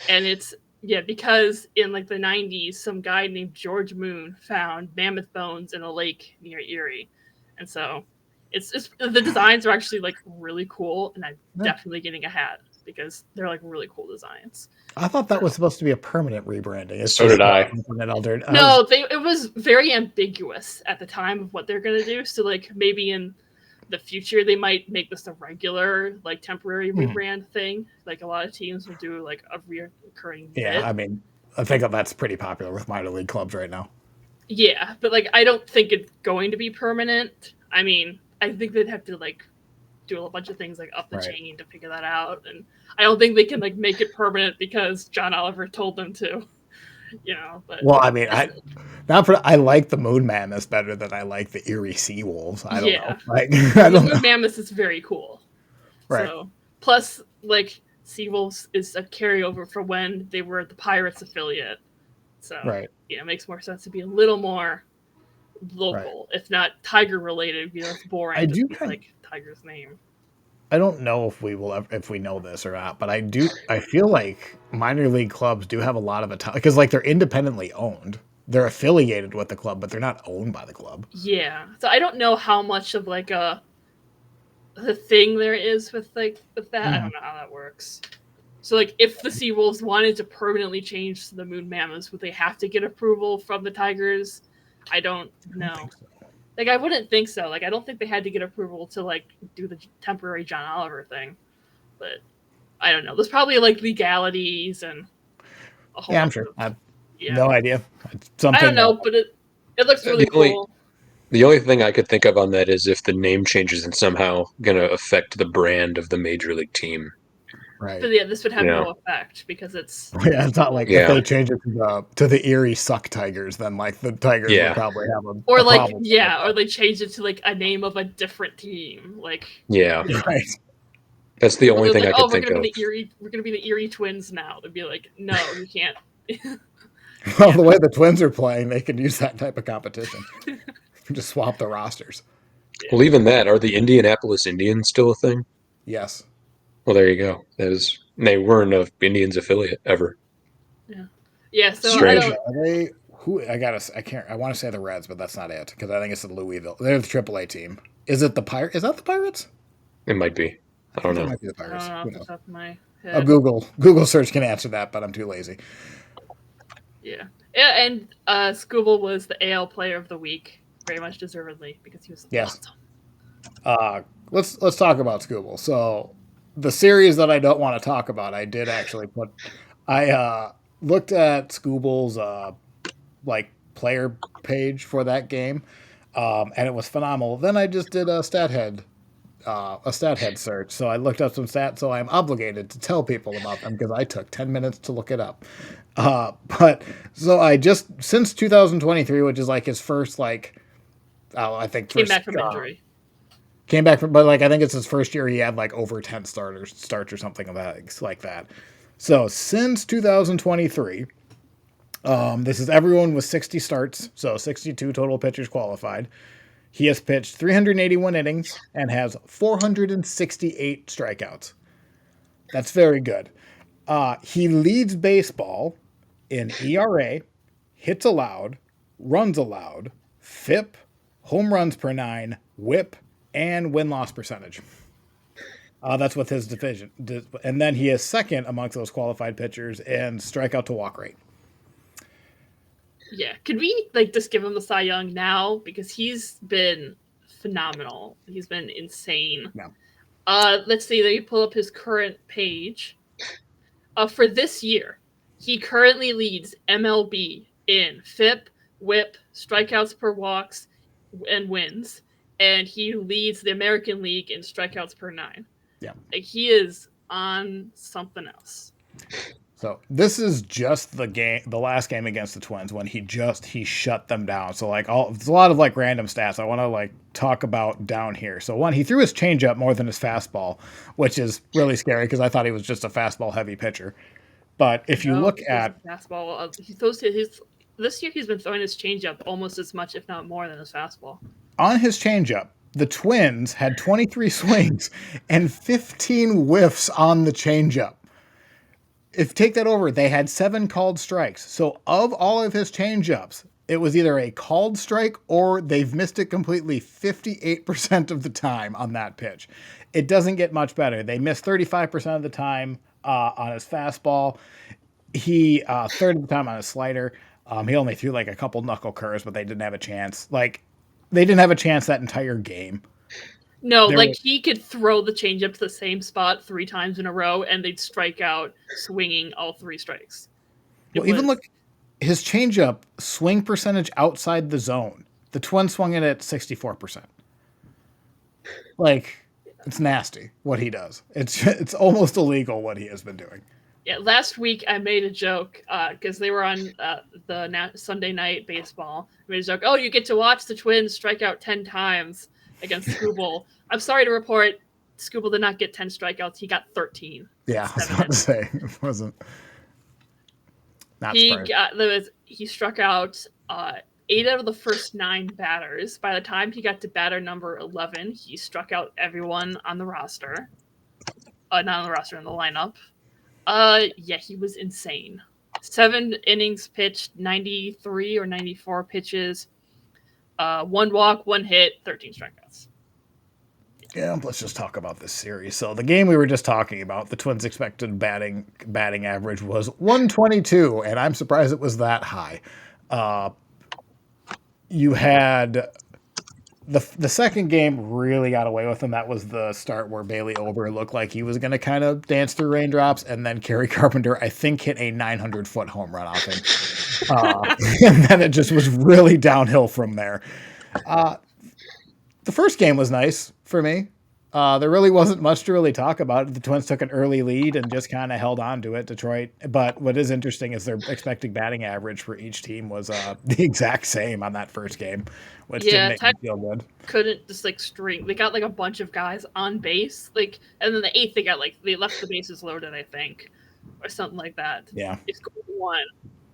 and it's because in like the 90s, some guy named George Moon found mammoth bones in a lake near Erie, and so it's the designs are actually like really cool, and I'm definitely getting a hat because they're like really cool designs. I thought that was supposed to be a permanent rebranding. So did I. No, it was very ambiguous at the time of what they're going to do. So like maybe in the future they might make this a regular like temporary rebrand thing. Like a lot of teams will do like a reoccurring bit. I mean, I think that's pretty popular with minor league clubs right now. Yeah, but like I don't think it's going to be permanent. I mean, I think they'd have to like do a bunch of things like up the chain to figure that out, and I don't think they can like make it permanent because John Oliver told them to. But well, I mean, I like the Moon Mammoths better than I like the Erie Seawolves. I don't know. Like, the Moon Mammoths is very cool. Right. So plus, like Seawolves is a carryover for when they were the Pirates affiliate. So it makes more sense to be a little more local, if not Tiger related. It's boring. I do like Tiger's name. I don't know if we know this or not, but I feel like minor league clubs do have a lot of autonomy because like they're independently owned. They're affiliated with the club, but they're not owned by the club. Yeah. So I don't know how much of like the thing there is with that. I don't know how that works. So like if the Seawolves wanted to permanently change to the Moon Mammoths, would they have to get approval from the Tigers? I don't know. Like, I wouldn't think so. Like, I don't think they had to get approval to, like, do the temporary John Oliver thing. But, I don't know. There's probably, like, legalities and a whole I'm sure. I have no idea. I don't know, but it looks really cool. The only thing I could think of on that is if the name changes and somehow going to affect the brand of the major league team. Right. But yeah, this would have no effect because it's... Yeah, it's not like if they change it to the Erie Suck Tigers, then like the Tigers would probably have a or like problem or they change it to like a name of a different team. Like right. That's the only thing I could think of. We're gonna be the Erie Twins now. They'd be like, no, you can't. Well, the way the Twins are playing, they could use that type of competition. Just swap the rosters. Well, even that, are the Indianapolis Indians still a thing? Yes. Well, there you go. They weren't an Indians affiliate ever. Yeah. Yeah. So strange. I want to say the Reds, but that's not it because I think it's the Louisville. They're the AAA team. Is it the Pirates? Is that the Pirates? It might be. I don't know. It might be the Pirates. I don't know off the top of my head. A Google search can answer that, but I'm too lazy. Yeah. Yeah, and Skubal was the AL Player of the Week, very much deservedly because he was awesome. let's talk about Skubal. So the series that I don't want to talk about, I did actually put. I looked at Skubal's like player page for that game, and it was phenomenal. Then I just did a stat head search. So I looked up some stats. So I'm obligated to tell people about them because I took 10 minutes to look it up. But so I just since 2023, which is like his first I think Came first back from injury. came back from, but like I think it's his first year he had like over 10 starts or something like that. So since 2023, this is everyone with 60 starts, so 62 total pitchers qualified. He has pitched 381 innings and has 468 strikeouts. That's very good. He leads baseball in ERA, hits allowed, runs allowed, FIP, home runs per nine, WHIP, and win loss percentage. That's with his division. And then he is second amongst those qualified pitchers in strikeout to walk rate. Yeah. Could we like just give him the Cy Young now? Because he's been phenomenal. He's been insane. No. Let's see, let me pull up his current page. For this year, he currently leads MLB in FIP, WHIP, strikeouts per walks, and wins. And he leads the American League in strikeouts per nine. Yeah. Like, he is on something else. So this is just the last game against the Twins when he shut them down. So like there's a lot of like random stats I want to like talk about down here. So one, he threw his changeup more than his fastball, which is really scary because I thought he was just a fastball heavy pitcher. But if you look at fastball, he throws his this year he's been throwing his changeup almost as much, if not more, than his fastball. On his changeup, the Twins had 23 swings and 15 whiffs on the changeup. If take that over, they had 7 called strikes. So of all of his changeups, it was either a called strike or they've missed it completely 58% of the time on that pitch. It doesn't get much better. They missed 35% of the time on his fastball. He third of the time on his slider. He only threw like a couple knuckle curves, but they didn't have a chance. Like they didn't have a chance that entire game. No, like he could throw the changeup to the same spot 3 times in a row, and they'd strike out swinging all 3 strikes. Even look, his changeup swing percentage outside the zone. The Twins swung it at 64%. Like it's nasty what he does. It's almost illegal what he has been doing. Yeah, last week I made a joke because they were on the Sunday night baseball. I made a joke. Oh, you get to watch the Twins strike out 10 times against Skubal. I'm sorry to report, Skubal did not get 10 strikeouts. He got 13. Yeah, I was about to say it wasn't. Not he struck out 8 out of the first 9 batters. By the time he got to batter number 11, he struck out everyone on the roster. Not on the roster, in the lineup. Yeah, he was insane. 7 innings pitched, 93 or 94 pitches, 1 walk, 1 hit, 13 strikeouts. Yeah, let's just talk about this series. So the game we were just talking about, the Twins' expected batting average was 122, and I'm surprised it was that high. You had the second game really got away with them. That was the start where Bailey Ober looked like he was going to kind of dance through raindrops, and then Kerry Carpenter, I think, hit a 900-foot home run off him. And then it just was really downhill from there. The first game was nice for me. There really wasn't much to really talk about. The Twins took an early lead and just kind of held on to it, Detroit. But what is interesting is their expected batting average for each team was the exact same on that first game, which didn't make me feel good. Couldn't just like string. They got like a bunch of guys on base, like, and then the 8th they left the bases loaded, I think, or something like that. Yeah, they scored 1,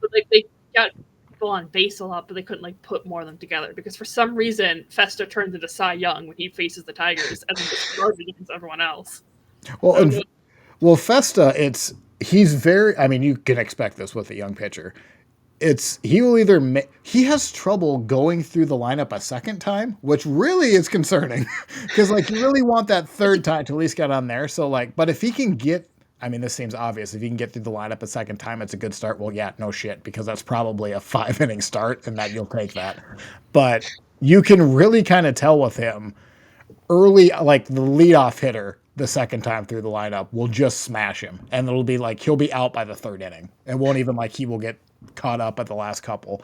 but like they got people on base a lot, but they couldn't like put more of them together because for some reason Festa turns into Cy Young when he faces the Tigers and then just guards against everyone else. Well, Festa, he's very. I mean, you can expect this with a young pitcher. He has trouble going through the lineup a second time, which really is concerning because like you really want that third time to at least get on there. So like, but if he can get. I mean, this seems obvious. If you can get through the lineup a second time, it's a good start. Well, yeah, no shit, because that's probably a 5-inning start, and that you'll take that. But you can really kind of tell with him early, like the leadoff hitter, the second time through the lineup will just smash him, and it'll be like he'll be out by the third inning. It won't even like he will get caught up at the last couple.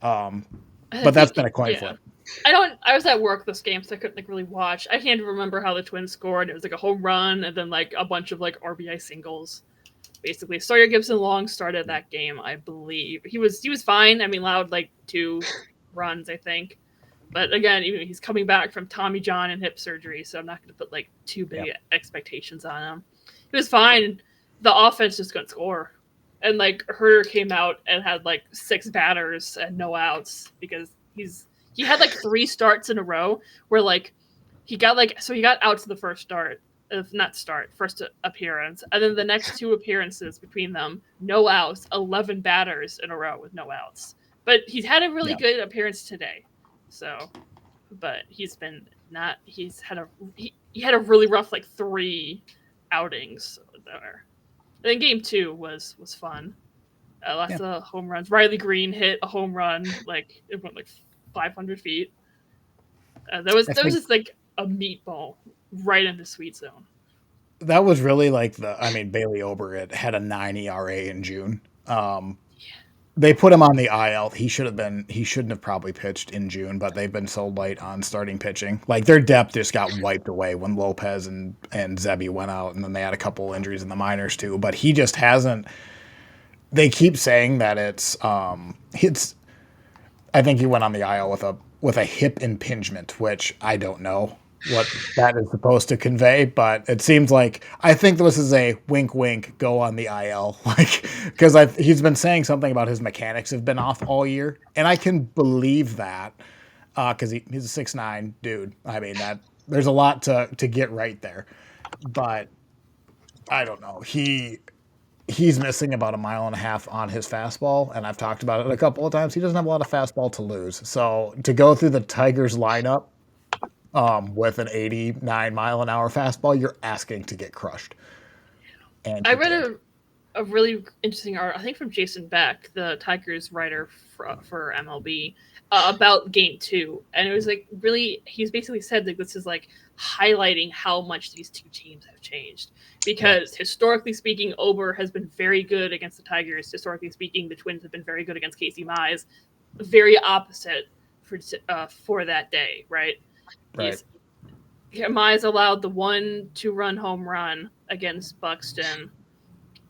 But that's been a coin flip. I was at work this game, so I couldn't like really watch. I can't even remember how the Twins scored. It was like a home run and then like a bunch of like RBI singles. Basically, Sawyer Gibson Long started that game, I believe. He was fine. I mean, allowed like 2 runs, I think. But again, even he's coming back from Tommy John and hip surgery, so I'm not going to put like too big expectations on him. He was fine. The offense just couldn't score, and like Herder came out and had like 6 batters and no outs because he had like 3 starts in a row where like he got out to the first start, first appearance, and then the next 2 appearances between them, no outs, 11 batters in a row with no outs. But he's had a really good appearance today. So, but he had a really rough like 3 outings there. And then game 2 was fun. Lots of home runs. Riley Green hit a home run, like it went like 500 feet. That was just like a meatball right in the sweet zone. That was really like Bailey Ober had a 9 ERA in June. They put him on the IL. He shouldn't have probably pitched in June, but they've been so light on starting pitching. Like their depth just got wiped away when Lopez and Zebby went out, and then they had a couple injuries in the minors too. But he just hasn't. They keep saying that it's. I think he went on the IL with a hip impingement, which I don't know what that is supposed to convey, but it seems like I think this is a wink, wink, go on the IL, like because he's been saying something about his mechanics have been off all year, and I can believe that because he's a 6'9" dude. I mean that there's a lot to get right there, but I don't know. He's missing about 1.5 miles on his fastball, and I've talked about it a couple of times. He doesn't have a lot of fastball to lose, so to go through the Tigers lineup with an 89-mile-an-hour fastball, you're asking to get crushed. And I read a really interesting article, I think from Jason Beck, the Tigers writer for MLB, about Game 2, and it was like really, he's basically said that this is like highlighting how much these 2 teams have changed. Because historically speaking, Ober has been very good against the Tigers. Historically speaking, the Twins have been very good against Casey Mize. Very opposite for that day, right? Right. Mize allowed the 1 2-run home run against Buxton,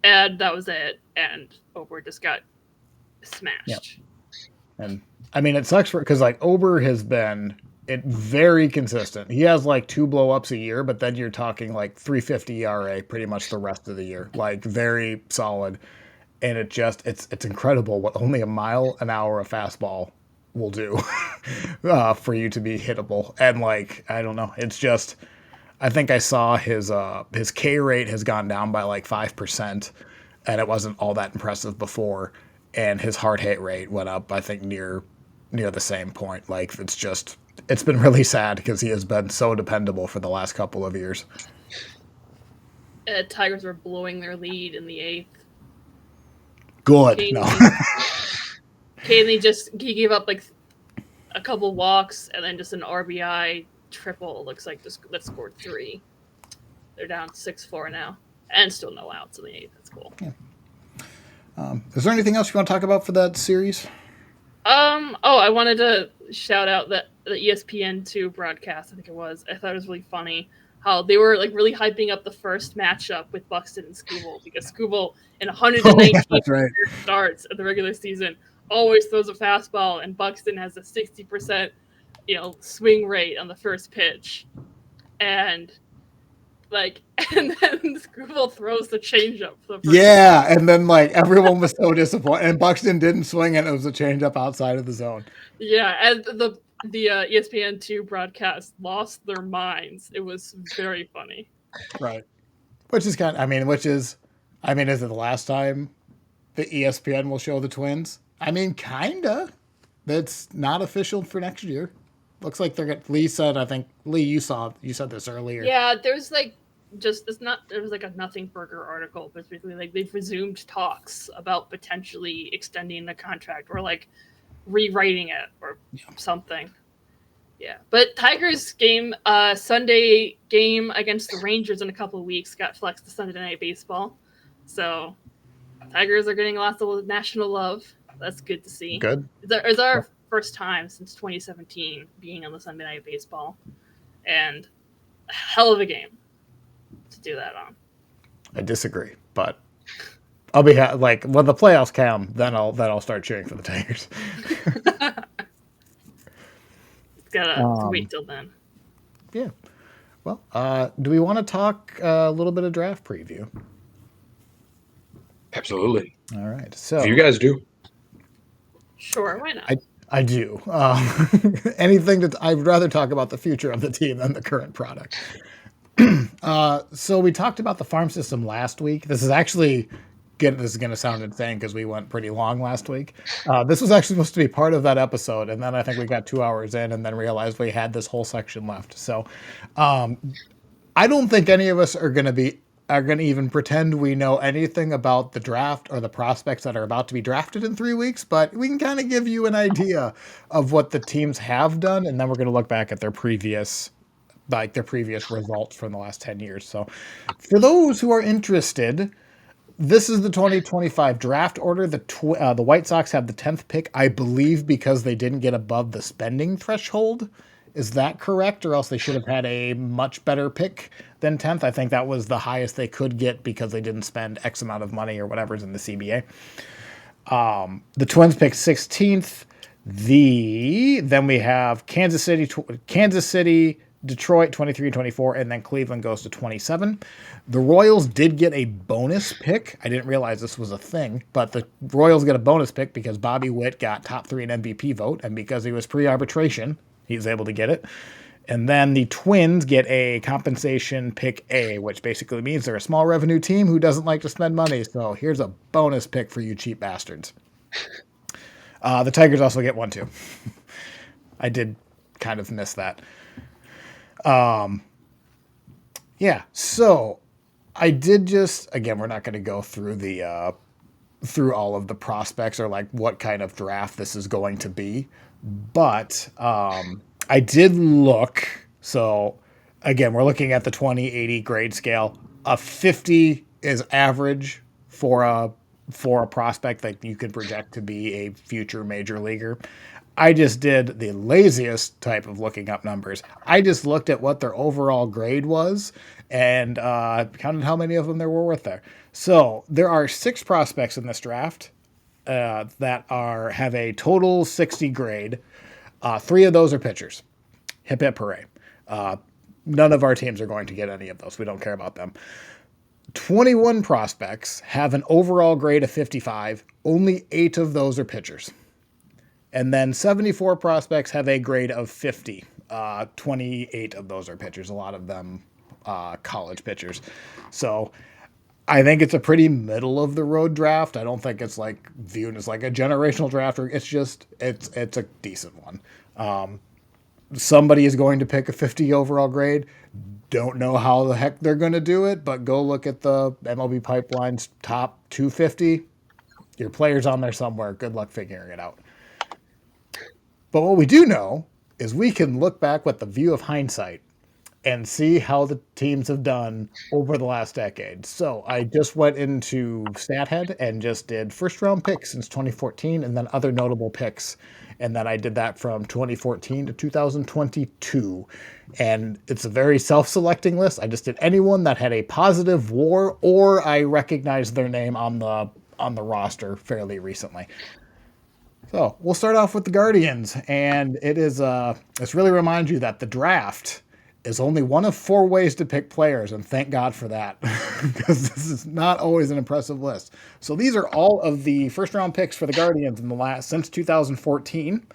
and that was it. And Ober just got smashed. Yep. And I mean, it sucks because like Ober has been very consistent. He has like 2 blow-ups a year, but then you're talking like 3.50 ERA pretty much the rest of the year. Like very solid. And it's incredible what only 1 mile an hour of fastball will do for you to be hittable. And like, I don't know, it's just, I think I saw his K rate has gone down by like 5%, and it wasn't all that impressive before. And his hard hit rate went up, I think near the same point. Like it's been really sad because he has been so dependable for the last couple of years. Tigers were blowing their lead in the 8th. Good. He gave up like a couple walks and then just an RBI triple. Looks like that scored 3. They're down 6-4 now, and still no outs in the 8th. That's cool. Yeah. Is there anything else you want to talk about for that series? I wanted to shout out the ESPN2 broadcast. I think it was. I thought it was really funny how they were like really hyping up the first matchup with Buxton and Skubal, because Skubal in 119 starts at the regular season always throws a fastball, and Buxton has a 60% swing rate on the first pitch, and then Skubal throws the changeup. And then like everyone was so disappointed, and Buxton didn't swing it. It was a changeup outside of the zone. Yeah, and the ESPN2 broadcast lost their minds. It was very funny. Right. Which is is it the last time the ESPN will show the Twins? I mean, kinda. That's not official for next year. Looks like they're going to, Lee said, I think, Lee, you said this earlier. Yeah, there's like, there was like a Nothing Burger article, but basically like they've resumed talks about potentially extending the contract or like rewriting it or something. Yeah, but Tigers game, Sunday game against the Rangers in a couple of weeks got flexed to Sunday Night Baseball. So Tigers are getting lots of national love. That's good to see. Good. It's our first time since 2017 being on the Sunday Night Baseball, and a hell of a game to do that on. I disagree, but I'll be like when the playoffs come, then I'll start cheering for the Tigers. Gotta wait till then. Yeah. Well, do we want to talk a little bit of draft preview? Absolutely. All right. So if you guys do. Sure, why not? I do. Anything that I'd rather talk about the future of the team than the current product. So we talked about the farm system last week. This is actually this is going to sound insane because we went pretty long last week. This was actually supposed to be part of that episode, and then I think we got 2 hours in and then realized we had this whole section left. So I don't think any of us are going to even pretend we know anything about the draft or the prospects that are about to be drafted in 3 weeks, but we can kind of give you an idea of what the teams have done, and then we're going to look back at their previous results from the last 10 years. So for those who are interested, this is the 2025 draft order. The White Sox have the 10th pick, I believe, because they didn't get above the spending threshold. Is that correct? Or else they should have had a much better pick than 10th. I think that was the highest they could get because they didn't spend X amount of money or whatever's in the CBA. The Twins pick 16th. Then we have Kansas City, Detroit 23 and 24, and then Cleveland goes to 27. The Royals did get a bonus pick. I didn't realize this was a thing, but the Royals get a bonus pick because Bobby Witt got top 3 in MVP vote, and because he was pre-arbitration, he was able to get it. And then the Twins get a compensation pick A, which basically means they're a small revenue team who doesn't like to spend money. So here's a bonus pick for you cheap bastards. The Tigers also get 1 too. I did kind of miss that. Yeah, so I did again, we're not going to go through through all of the prospects or like what kind of draft this is going to be, but I did look. So again, we're looking at the 20/80 grade scale. A 50 is average for a prospect that you could project to be a future major leaguer. I just did the laziest type of looking up numbers. I just looked at what their overall grade was and counted how many of them there were there. So there are 6 prospects in this draft that have a total 60 grade. 3 of those are pitchers. Hip hip hooray. None of our teams are going to get any of those. We don't care about them. 21 prospects have an overall grade of 55. Only 8 of those are pitchers. And then 74 prospects have a grade of 50. 28 of those are pitchers. A lot of them college pitchers. So I think it's a pretty middle of the road draft. I don't think it's like viewed as like a generational draft. It's a decent one. Somebody is going to pick a 50 overall grade. Don't know how the heck they're going to do it, but go look at the MLB Pipeline's top 250. Your player's on there somewhere. Good luck figuring it out. But what we do know is we can look back with the view of hindsight and see how the teams have done over the last decade. So I just went into StatHead and just did first round picks since 2014 and then other notable picks. And then I did that from 2014 to 2022. And it's a very self-selecting list. I just did anyone that had a positive WAR or I recognized their name on the roster fairly recently. So we'll start off with the Guardians, and this really reminds you that the draft is only one of 4 ways to pick players, and thank God for that, because this is not always an impressive list. So these are all of the first-round picks for the Guardians since 2014.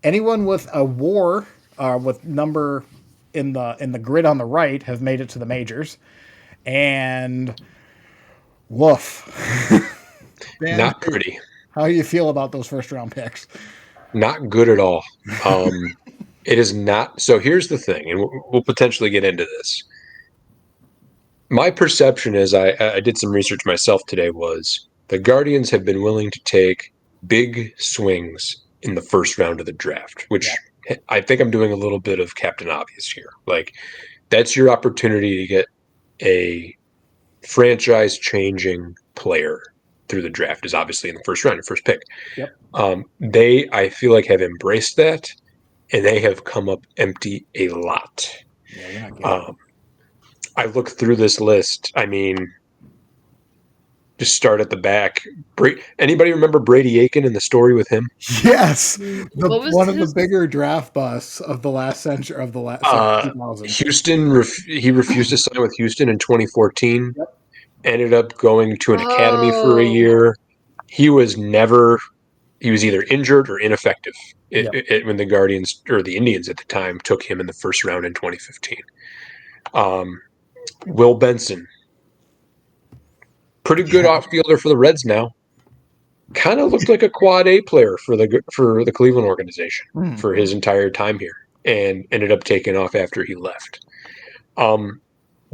Anyone with a WAR with number in the grid on the right have made it to the majors, and woof, Not pretty. How do you feel about those first-round picks? Not good at all. It is not. So here's the thing, and we'll potentially get into this. My perception is I did some research myself today was the Guardians have been willing to take big swings in the first round of the draft, which I think I'm doing a little bit of Captain Obvious here. Like, that's your opportunity to get a franchise changing player through the draft, is obviously in the first round, your first pick. Yep. They, I feel like, have embraced that, and they have come up empty a lot. Yeah, you're not kidding. I looked through this list. I mean, just start at the back. Anybody remember Brady Aiken and the story with him? Yes, What was one of the his? bigger draft busts of the last century of the last 2000s. Houston, he refused to sign with Houston in 2014. Yep. Ended up going to an academy for a Oh, year. He was never. He was either injured or ineffective Yep. when the Guardians or the Indians at the time took him in the first round in 2015. Will Benson, pretty good Yeah. outfielder for the Reds now. Kind of looked like a quad A player for the Cleveland organization Mm. for his entire time here, and ended up taking off after he left.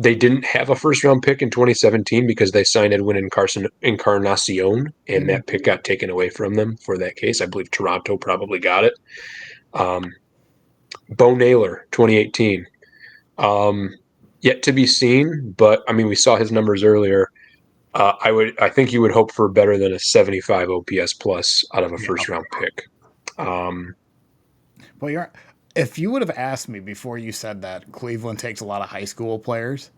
They didn't have a first round pick in 2017 because they signed Edwin Encarnacion, and that pick got taken away from them for that case. I believe Toronto probably got it. Bo Naylor, 2018. Yet to be seen, but I mean, we saw his numbers earlier. I think you would hope for better than a 75 OPS plus out of a Yeah. first round pick. Well, if you would have asked me before you said that Cleveland takes a lot of high school players,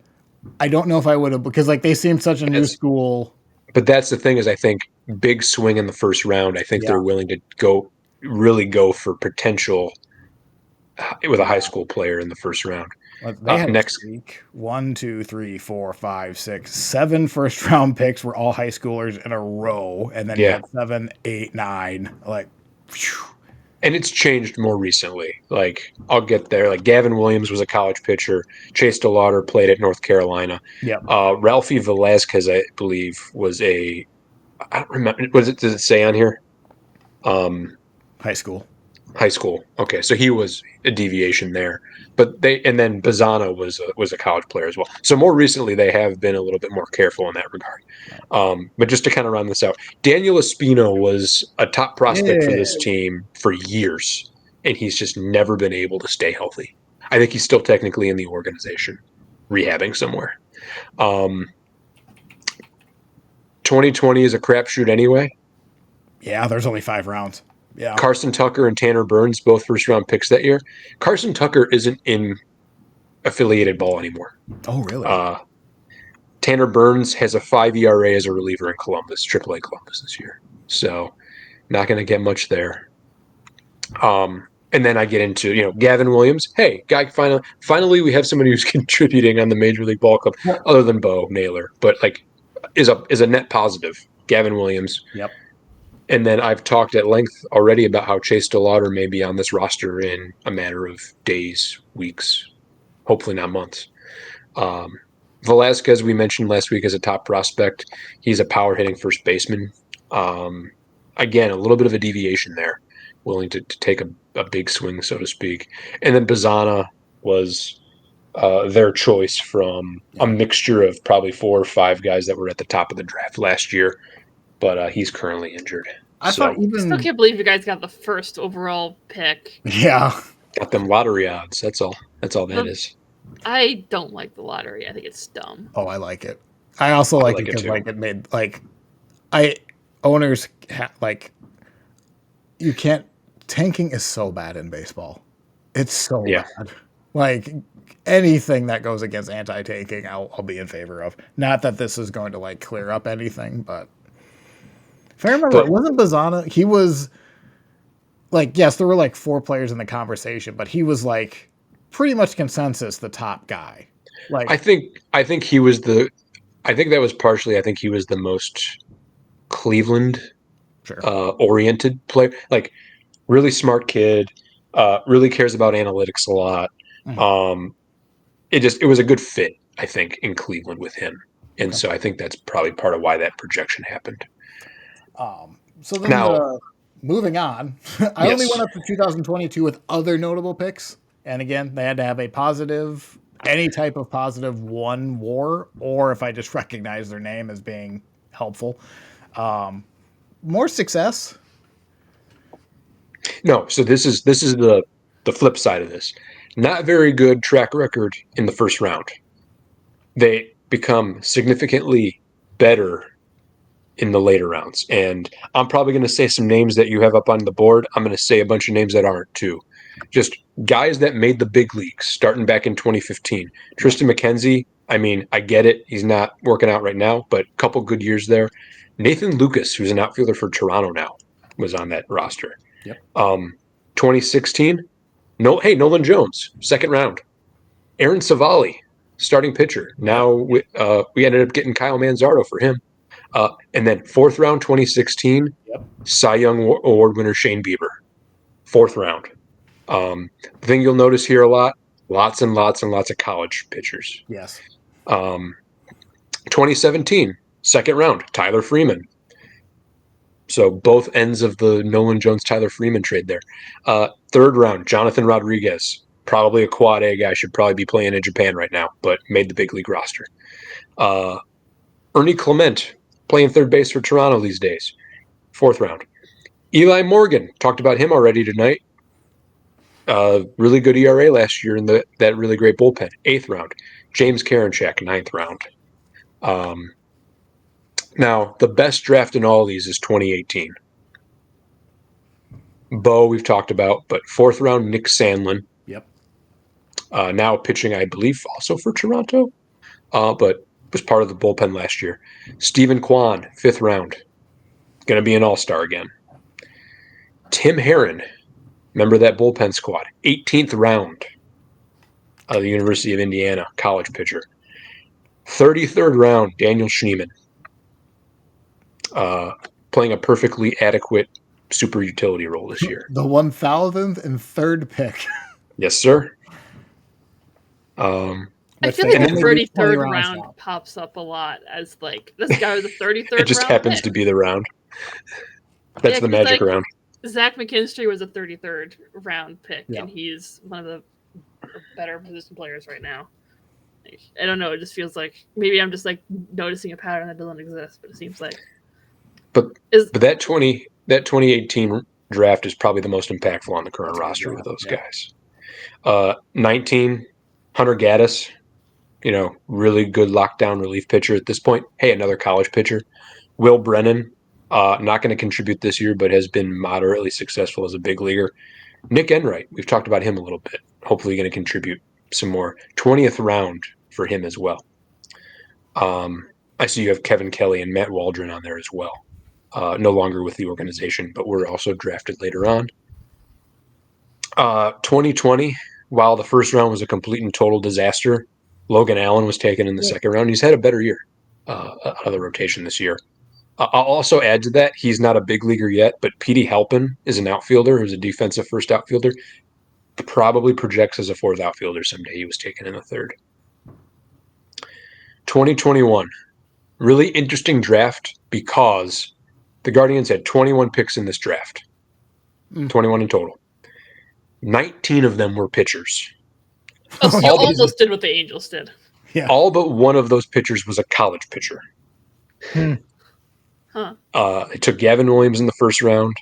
I don't know if I would have, because like they seem such a new school. But that's the thing is, I think big swing in the first round. I think Yeah. they're willing to really go for potential with a high school player in the first round. They had Next, a streak. 1, 2, 3, 4, 5, 6, 7 first round picks were all high schoolers in a row, and then you yeah, had 7, 8, 9. Like, phew. and it's changed more recently. Like, I'll get there. Like, Gavin Williams was a college pitcher. Chase DeLauder played at North Carolina. Yep. Ralphie Velasquez, I believe, was I don't remember. Does it say on here? High school. High school. Okay, so he was a deviation there, and then Bazana was a college player as well. So more recently, they have been a little bit more careful in that regard. But just to kind of round this out, Daniel Espino was a top prospect for this team for years, and he's just never been able to stay healthy. I think he's still technically in the organization, rehabbing somewhere. 2020 is a crapshoot anyway. Yeah, there's only 5 rounds. Yeah. Carson Tucker and Tanner Burns, both first round picks that year. Carson Tucker isn't in affiliated ball anymore. Oh, really? Tanner Burns has a 5 ERA as a reliever in Columbus, AAA Columbus this year. So not going to get much there. And then I get into, Gavin Williams. Hey, guy, finally we have somebody who's contributing on the Major League Ball Club, other than Bo Naylor, but like is a net positive. Gavin Williams. Yep. And then I've talked at length already about how Chase DeLauder may be on this roster in a matter of days, weeks, hopefully not months. Velasquez, we mentioned last week as a top prospect. He's a power hitting first baseman. Again, a little bit of a deviation there, willing to take a big swing, so to speak. And then Bazana was their choice from a mixture of probably 4 or 5 guys that were at the top of the draft last year. But he's currently injured. I thought I still can't believe you guys got the first overall pick. Yeah. Got them lottery odds. That's all. That's all that is. I don't like the lottery. I think it's dumb. Oh, I like it. I also like it because like it made owners you can't. Tanking is so bad in baseball. It's so bad. Like anything that goes against anti-tanking, I'll be in favor of. Not that this is going to like clear up anything, but if I remember, it wasn't Bazana. He was like, yes, there were like 4 players in the conversation, but he was like pretty much consensus the top guy. Like I think he was I think that was partially. I think he was the most Cleveland oriented player. Like really smart kid. Really cares about analytics a lot. It was a good fit, I think, in Cleveland with him, and so I think that's probably part of why that projection happened. So then now, moving on, I only went up to 2022 with other notable picks. And again, they had to have a positive, any type of positive one WAR, or if I just recognize their name as being helpful. More success. No, so this is the the flip side of this. Not very good track record in the first round. They become significantly better in the later rounds. And I'm probably going to say some names that you have up on the board. I'm going to say a bunch of names that aren't too. Just guys that made the big leagues starting back in 2015. Tristan McKenzie, I mean, I get it. He's not working out right now, but a couple good years there. Nathan Lucas, who's an outfielder for Toronto now, was on that roster. Yep. 2016, Nolan Jones, second round. Aaron Savali, starting pitcher. Now we ended up getting Kyle Manzardo for him. And then fourth round, 2016, Yep. Cy Young Award winner Shane Bieber, fourth round. The thing you'll notice here a lot, lots and lots and lots of college pitchers. Yes. 2017, second round, Tyler Freeman. So both ends of the Nolan Jones-Tyler Freeman trade there. Third round, Jonathan Rodriguez, probably a quad A guy, should probably be playing in Japan right now, but made the big league roster. Ernie Clement, playing third base for Toronto these days, fourth round. Eli Morgan, talked about him already tonight. Really good ERA last year in that really great bullpen, eighth round. James Karinchak, ninth round. Now, the best draft in all of these is 2018. Bo, we've talked about, but fourth round, Nick Sandlin. Yep. Now pitching, I believe, also for Toronto, but was part of the bullpen last year. Stephen Kwan, fifth round. Going to be an all-star again. Tim Herron, remember that bullpen squad, 18th round of the University of Indiana, college pitcher. 33rd round, Daniel Schneemann, playing a perfectly adequate super utility role this year. The 1,003rd pick. Yes, sir. I feel like the 33rd round pops up a lot as like this guy was a 33rd round. It just happens pick. to be the round. That's the magic round. Zach McKinstry was a 33rd round pick, and he's one of the better position players right now. I don't know. It just feels like maybe I'm just like noticing a pattern that doesn't exist, but it seems like. But that 2018 draft is probably the most impactful on the current roster with those guys. 19, Hunter Gaddis, really good lockdown relief pitcher at this point. Hey, another college pitcher. Will Brennan, not going to contribute this year, but has been moderately successful as a big leaguer. Nick Enright, we've talked about him a little bit. Hopefully going to contribute some more. 20th round for him as well. I see you have Kevin Kelly and Matt Waldron on there as well. No longer with the organization, but were also drafted later on. 2020, while the first round was a complete and total disaster, Logan Allen was taken in the second round. He's had a better year out of the rotation this year. I'll also add to that, he's not a big leaguer yet, but Petey Halpin is an outfielder who's a defensive first outfielder. Probably projects as a fourth outfielder someday. He was taken in the third. 2021, really interesting draft because the Guardians had 21 picks in this draft. 21 in total. 19 of them were pitchers. Oh, so you almost did what the Angels did. Yeah. All but one of those pitchers was a college pitcher. Huh. They took Gavin Williams in the first round.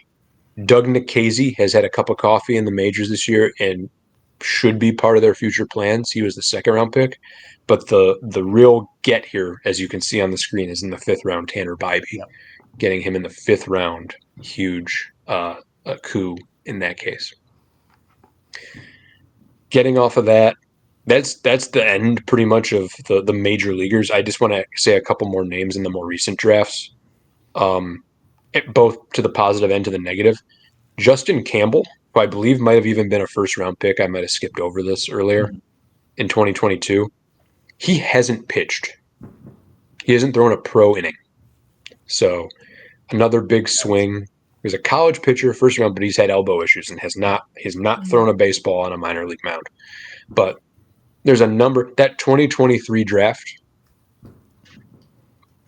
Doug Nikhazy has had a cup of coffee in the majors this year and should be part of their future plans. He was the second round pick. But the real get here, as you can see on the screen, is in the fifth round, Tanner Bybee. Yep. Getting him in the fifth round, huge coup in that case. Getting off of that, that's the end pretty much of the major leaguers. I just want to say a couple more names in the more recent drafts, both to the positive and to the negative. Justin Campbell, who I believe might have even been a first-round pick. I might have skipped over this earlier in 2022. He hasn't pitched. He hasn't thrown a pro inning. So another big swing. He's a college pitcher, first round, but he's had elbow issues and has not thrown a baseball on a minor league mound. But there's a number, that 2023 draft,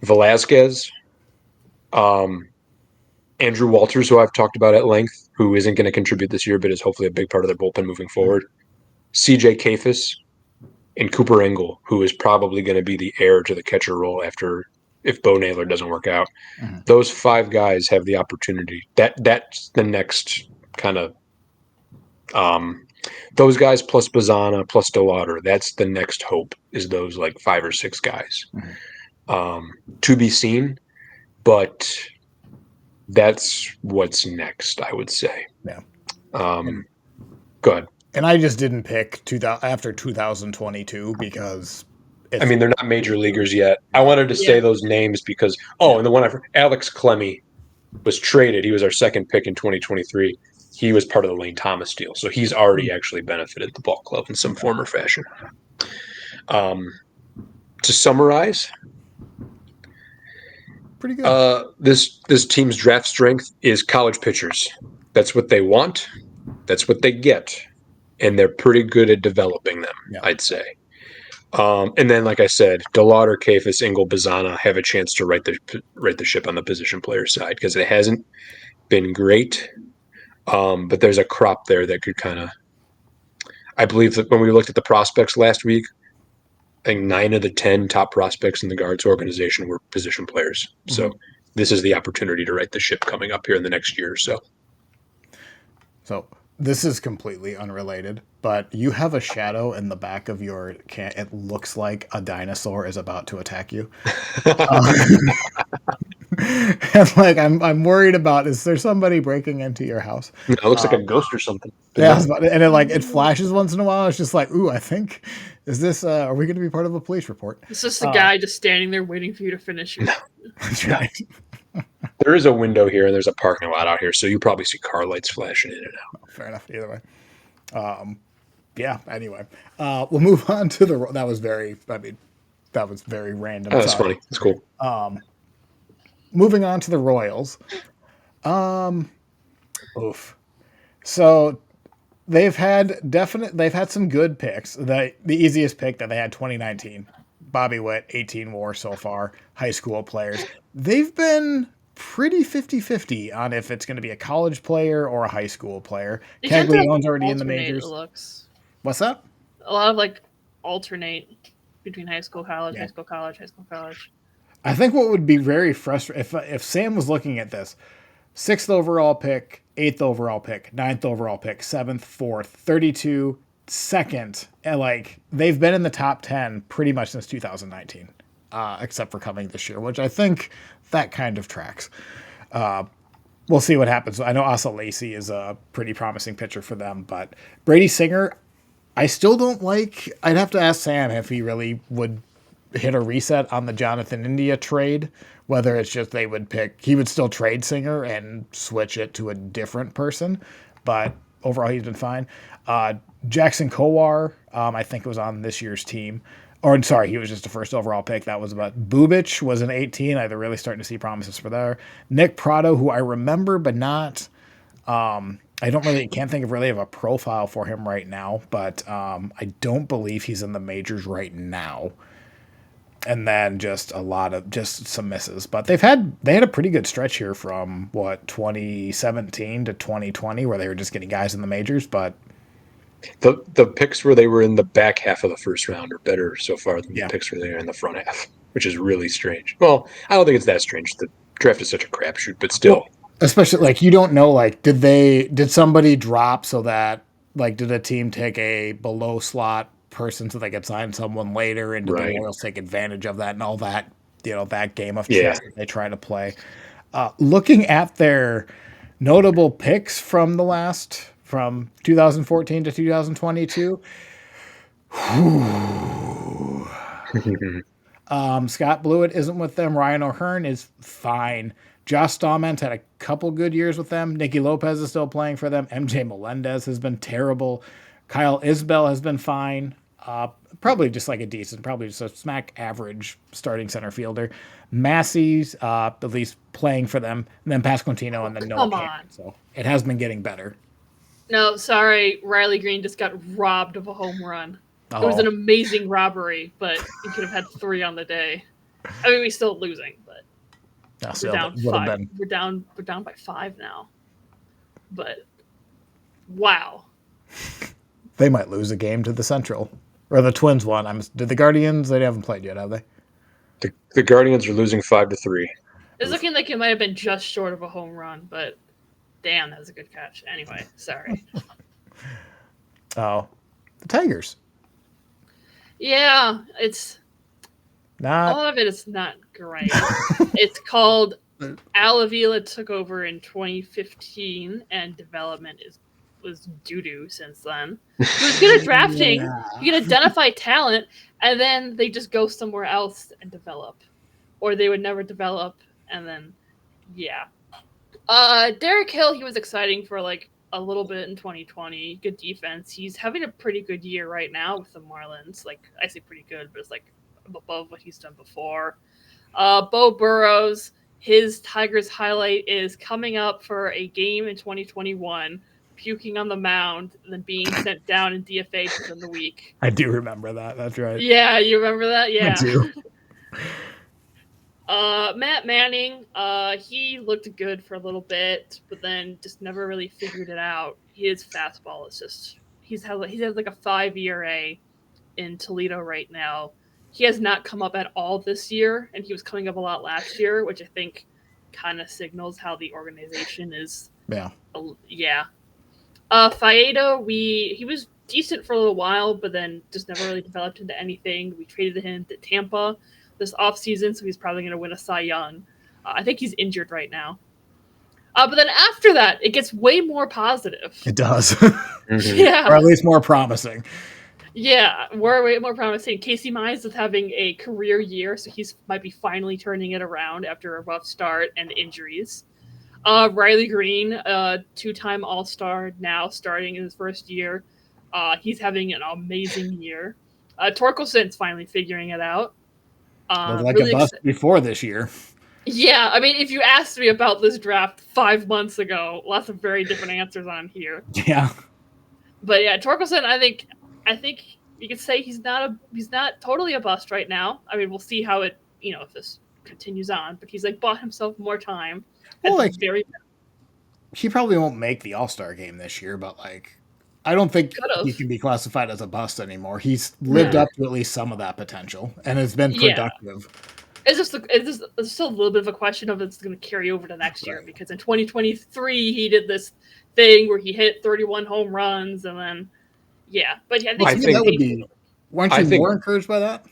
Velasquez, Andrew Walters, who I've talked about at length, who isn't going to contribute this year, but is hopefully a big part of their bullpen moving forward. CJ Kafis and Cooper Engel, who is probably going to be the heir to the catcher role if Bo Naylor doesn't work out. Those five guys have the opportunity. That's the next kind of Those guys plus Bazana plus DeLauder, that's the next hope, is those like 5 or 6 guys. To be seen, but that's what's next, I would say. Yeah. Go ahead. And I just didn't pick after 2022 because I mean, they're not major leaguers yet. I wanted to say those names because, and the one Alex Clemmy was traded. He was our second pick in 2023. He was part of the Lane Thomas deal. So he's already actually benefited the ball club in some form or fashion. To summarize, pretty good. This team's draft strength is college pitchers. That's what they want. That's what they get. And they're pretty good at developing them, I'd say. And then, like I said, DeLauder, Kafis, Engel, Bazana have a chance to right the ship on the position player side because it hasn't been great. But there's a crop there that could kind of. I believe that when we looked at the prospects last week, I think 9 of the 10 top prospects in the Guards organization were position players. Mm-hmm. So this is the opportunity to right the ship coming up here in the next year or so. So this is completely unrelated, but you have a shadow in the back of your can. It looks like a dinosaur is about to attack you. And like I'm worried about, is there somebody breaking into your house? No, it looks like a ghost or something. Yeah, and it flashes once in a while. It's just like, ooh, I think, is this? Are we going to be part of a police report? It's just a guy just standing there waiting for you to finish your. That's right. There is a window here, and there's a parking lot out here, so you probably see car lights flashing in and out. Fair enough. Either way. Yeah. Anyway, we'll move on to the. That was very. I mean, that was very random. That's funny. That's cool. Moving on to the Royals. Oof. So they've had some good picks. The easiest pick that they had 2019, Bobby Witt, 18 WAR so far, high school players. They've been pretty 50-50 on if it's going to be a college player or a high school player. Caglianone's already in the majors. What's that? A lot of like alternate between high school, college, high school, college, high school, college. I think what would be very frustrating if Sam was looking at this, 6th overall pick, 8th overall pick, 9th overall pick, 7th, 4th, 32, 2nd, and like they've been in the top 10 pretty much since 2019, except for coming this year, which I think that kind of tracks. We'll see what happens. I know Asa Lacey is a pretty promising pitcher for them, but Brady Singer, I still don't like. I'd have to ask Sam if he really would hit a reset on the Jonathan India trade, whether it's just he would still trade Singer and switch it to a different person, but overall he's been fine. Jackson Kowar, I think was on this year's team, or sorry, he was just a first overall pick. That was about Bubich was an 18. They're really starting to see promises for there. Nick Prado, who I remember, but not, can't think of really of a profile for him right now, but I don't believe he's in the majors right now. And then just some misses, but they had a pretty good stretch here from 2017 to 2020 where they were just getting guys in the majors. But the picks where they were in the back half of the first round are better so far than the picks where they are in the front half, which is really strange. Well, I don't think it's that strange. The draft is such a crapshoot, but still, especially like you don't know, like did somebody drop so that like did a team take a below slot person so they could sign someone later, and did the Royals take advantage of that and all that, that game of chess that they try to play. Looking at their notable picks from 2014 to 2022, Scott Blewett isn't with them. Ryan O'Hearn is fine. Josh Stallman had a couple good years with them. Nicky Lopez is still playing for them. MJ Melendez has been terrible. Kyle Isbell has been fine. Probably just like probably just a smack average starting center fielder. Massey's at least playing for them, and then Pasquantino, and then Noah Cameron. So it has been getting better. No, sorry, Riley Green just got robbed of a home run. It was an amazing robbery, but he could have had 3 on the day. I mean, we're still losing, but we're down 5. We're down by 5 now. But wow. They might lose a game to the Central. Or the Twins won. Did the Guardians? They haven't played yet, have they? The Guardians are losing 5-3. It's looking like it might have been just short of a home run, but damn, that was a good catch. Anyway, sorry. Oh, the Tigers. Yeah, it's a Not. lot of it is not great. It's called Al Avila took over in 2015, and development was doo doo since then. He was good at drafting. Yeah. He could identify talent, and then they just go somewhere else and develop, or they would never develop, and then yeah. Derek Hill, he was exciting for like a little bit in 2020. Good defense. He's having a pretty good year right now with the Marlins. Like I say, pretty good, but it's like above what he's done before. Bo Burrows, his Tigers highlight is coming up for a game in 2021, puking on the mound, and then being sent down and DFA'd within the week. I do remember that. That's right. Yeah, you remember that? I Yeah. do. Matt Manning, he looked good for a little bit, but then just never really figured it out. His fastball is just he's had like a 5 ERA in Toledo right now. He has not come up at all this year, and he was coming up a lot last year, which I think kind of signals how the organization is. Yeah. Yeah. Faedo, he was decent for a little while, but then just never really developed into anything. We traded him to Tampa this offseason, so he's probably going to win a Cy Young. I think he's injured right now. But then after that, it gets way more positive. It does. Mhm. Yeah. Or at least more promising. Yeah, we're way more promising. Casey Mize is having a career year, so he's might be finally turning it around after a rough start and injuries. Riley Green, two-time All-Star, now starting in his first year. He's having an amazing year. Torkelson's finally figuring it out. Looked like Really a bust before this year. Yeah, I mean, if you asked me about this draft 5 months ago, lots of very different answers on here. Yeah. But yeah, Torkelson, I think you could say he's not totally a bust right now. I mean, we'll see how it if this continues on. But he's like bought himself more time. Well, like very he probably won't make the All-Star game this year, but like I don't think Could've. he can be classified as a bust anymore. He's lived up to at least some of that potential and has been productive. It's still a little bit of a question of it's going to carry over to next year because in 2023 he did this thing where he hit 31 home runs and then but yeah, I think that would be. Weren't you more encouraged by that?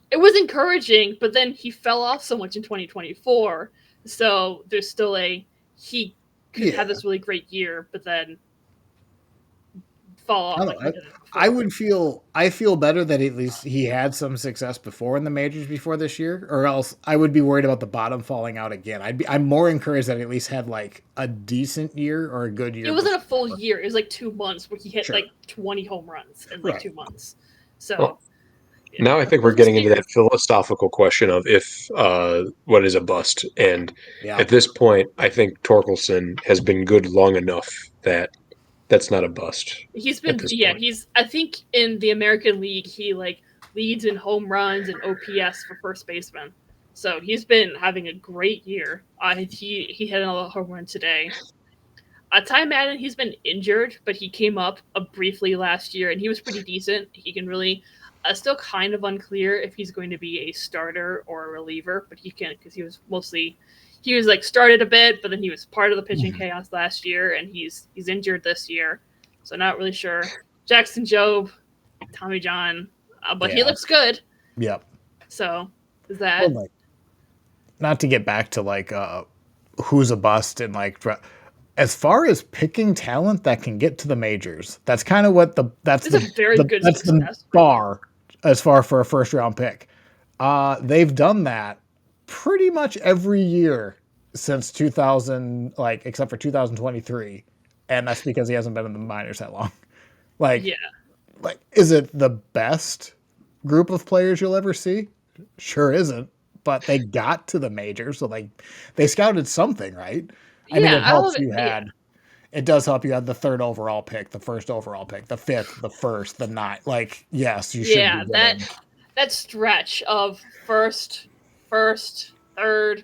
It was encouraging, but then he fell off so much in 2024. So there's still he could have this really great year, but then fall off. I feel better that at least he had some success before in the majors before this year, or else I would be worried about the bottom falling out again. I'm more encouraged that he at least had like a decent year or a good year. It wasn't a full year. It was like 2 months where he hit like 20 home runs in like 2 months. So now I think we're getting into that philosophical question of if what is a bust, and at this point, I think Torkelson has been good long enough that that's not a bust. He's been I think in the American League he like leads in home runs and OPS for first baseman. So he's been having a great year. He hit another home run today. Ty Madden, he's been injured, but he came up briefly last year and he was pretty decent. He can really still kind of unclear if he's going to be a starter or a reliever, but he can because he was like started a bit, but then he was part of the pitching chaos last year, and he's injured this year, so not really sure. Jackson Jobe, Tommy John, but he looks good. Yep. So is that not to get back to like who's a bust and like as far as picking talent that can get to the majors, that's kind of what that's the bar as far for a first round pick. They've done that pretty much every year since 2000, like except for 2023, and that's because he hasn't been in the minors that long. Like is it the best group of players you'll ever see? Sure isn't, but they got to the majors, so they scouted something, right? I mean, it helps it does help you have the 3rd overall pick, the 1st overall pick, the 5th, the 1st, the 9th. Like, yes, you should be getting that stretch of 1st, 3rd,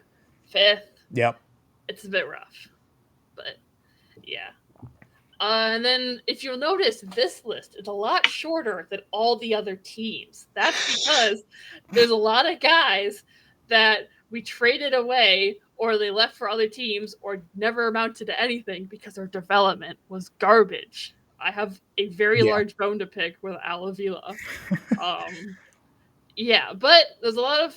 5th. Yep. It's a bit rough. But yeah. And then if you'll notice, this list is a lot shorter than all the other teams. That's because there's a lot of guys that we traded away or they left for other teams or never amounted to anything because their development was garbage. I have a very large bone to pick with Al Avila. Yeah, but there's a lot of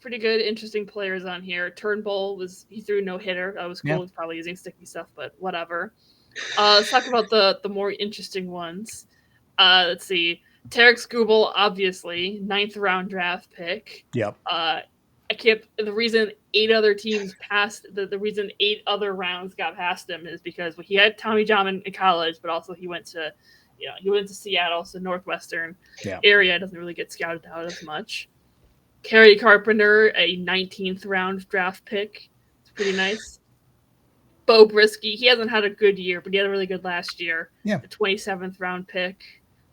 pretty good, interesting players on here. Turnbull he threw no hitter. That was cool. Yeah. He's probably using sticky stuff, but whatever. Let's talk about the more interesting ones. Let's see. Tarik Skubal, obviously, 9th round draft pick. Yep. The reason 8 other teams passed the reason 8 other rounds got past him is because he had Tommy John in college, but also he went to Seattle, so Northwestern area doesn't really get scouted out as much. Kerry Carpenter, a 19th round draft pick. It's pretty nice. Bo Brisky, he hasn't had a good year, but he had a really good last year. Yeah. A 27th round pick.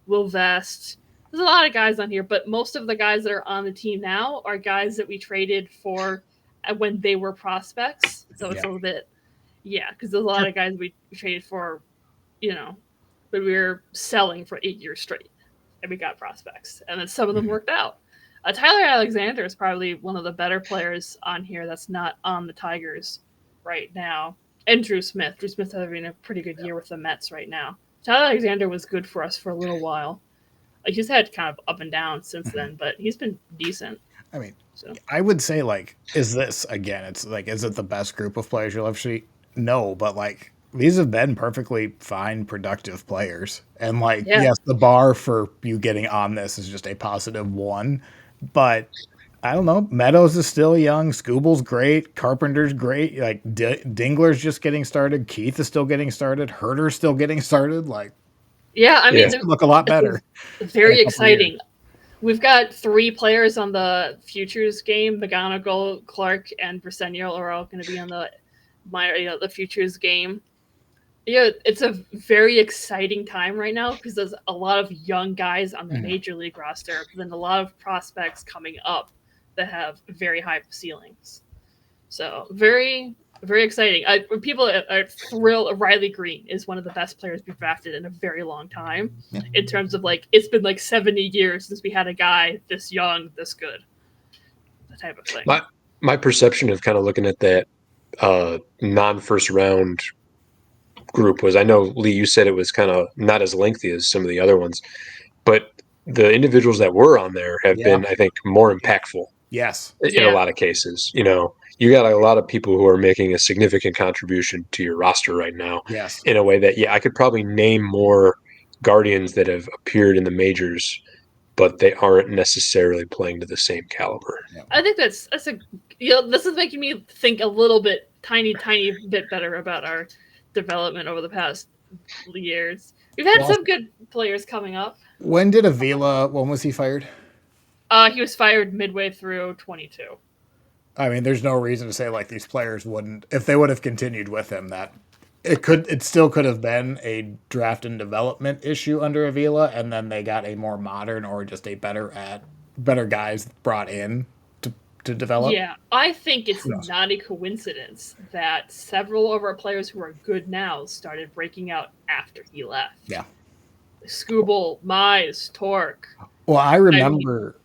Will Vest. There's a lot of guys on here, but most of the guys that are on the team now are guys that we traded for when they were prospects. So it's a little bit, because there's a lot of guys we traded for, but we were selling for 8 years straight, and we got prospects, and then some of them worked out. Tyler Alexander is probably one of the better players on here that's not on the Tigers right now. And Drew Smith. Drew Smith's having a pretty good year with the Mets right now. Tyler Alexander was good for us for a little while. He's had kind of up and down since then, but he's been decent. I mean, I would say, is this, again, it's is it the best group of players you'll ever see? No, but, these have been perfectly fine, productive players. And, yes, the bar for you getting on this is just a positive 1. But, I don't know, Meadows is still young. Skubal's great. Carpenter's great. Dingler's just getting started. Keith is still getting started. Herter's still getting started. They look a lot better. Very exciting. We've got 3 players on the futures game. McGonigal, Clark, and Briseño are all going to be on the futures game. Yeah, it's a very exciting time right now because there's a lot of young guys on the major league roster, but then a lot of prospects coming up that have very high ceilings. So very, very exciting. People are thrilled. Riley Green is one of the best players we've drafted in a very long time. In terms of it's been 70 years since we had a guy this young, this good. That type of thing. My perception of kind of looking at that non-first round group was, I know, Lee, you said it was kind of not as lengthy as some of the other ones, but the individuals that were on there have been, I think, more impactful. Yes. In a lot of cases. You got a lot of people who are making a significant contribution to your roster right now. Yes. In a way that, I could probably name more Guardians that have appeared in the majors, but they aren't necessarily playing to the same caliber. I think that's this is making me think a little bit, tiny bit better about our development over the past years. We've had some good players coming up. When was he fired? He was fired midway through 22. I mean, there's no reason to say these players wouldn't, if they would have continued with him, that it still could have been a draft and development issue under Avila, and then they got a more modern or just a better guys brought in to develop. Yeah, I think it's not a coincidence that several of our players who are good now started breaking out after he left. Yeah. Skubal, Mize, Torque. Well, I remember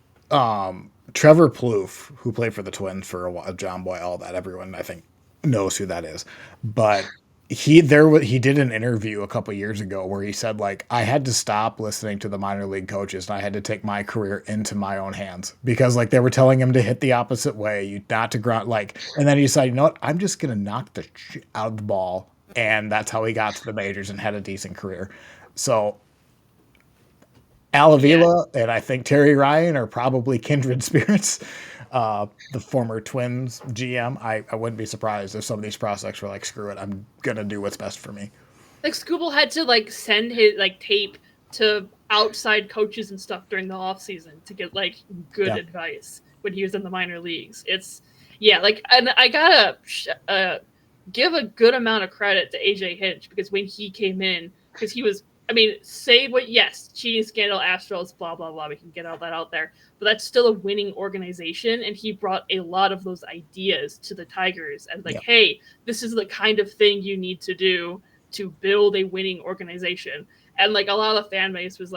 Trevor Plouffe, who played for the Twins for a while, John Boy, all that. Everyone, I think, knows who that is. But he did an interview a couple years ago where he said, I had to stop listening to the minor league coaches and I had to take my career into my own hands because they were telling him to hit the opposite way, not to grunt, and then he decided, you know what, I'm just going to knock the shit out of the ball. And that's how he got to the majors and had a decent career. So Al Avila and I think Terry Ryan are probably kindred spirits. The former Twins GM. I wouldn't be surprised if some of these prospects were screw it, I'm gonna do what's best for me. Skubal had to send his tape to outside coaches and stuff during the off season to get good advice when he was in the minor leagues. It's and I gotta give a good amount of credit to AJ Hinch because when he came in, because he was, cheating scandal, Astros, blah, blah, blah. We can get all that out there. But that's still a winning organization. And he brought a lot of those ideas to the Tigers and hey, this is the kind of thing you need to do to build a winning organization. And a lot of the fan base was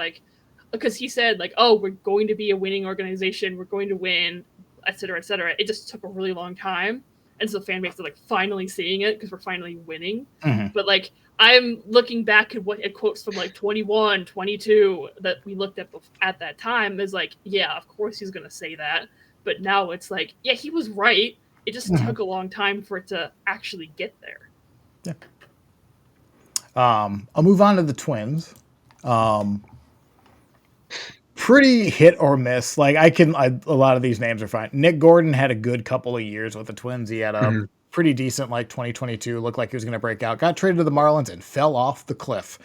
because he said oh, we're going to be a winning organization. We're going to win, et cetera, et cetera. It just took a really long time. and so fan base is like finally seeing it because we're finally winning. Mm-hmm. But like I'm looking back at quotes from like 21, 22 that we looked at that time is like, yeah, of course he's gonna say that. But now it's like, yeah, he was right. It just took a long time for it to actually get there. Yeah. I'll move on to the Twins. Pretty hit or miss. Like a lot of these names are fine. Nick Gordon had a good couple of years with the Twins. He had a pretty decent like 2022. Looked like he was going to break out. Got traded to the Marlins and fell off the cliff.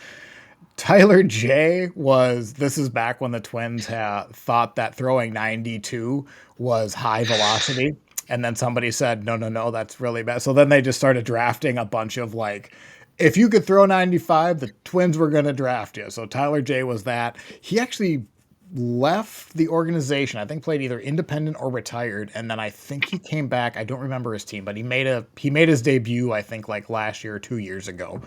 Tyler J this is back when the Twins thought that throwing 92 was high velocity. And then somebody said, no, that's really bad. So then they just started drafting a bunch of like, if you could throw 95, the Twins were going to draft you. So Tyler J was that. He actually left the organization. I think played either independent or retired. And then I think he came back. I don't remember his team, but he made his debut, I think like last year or 2 years ago.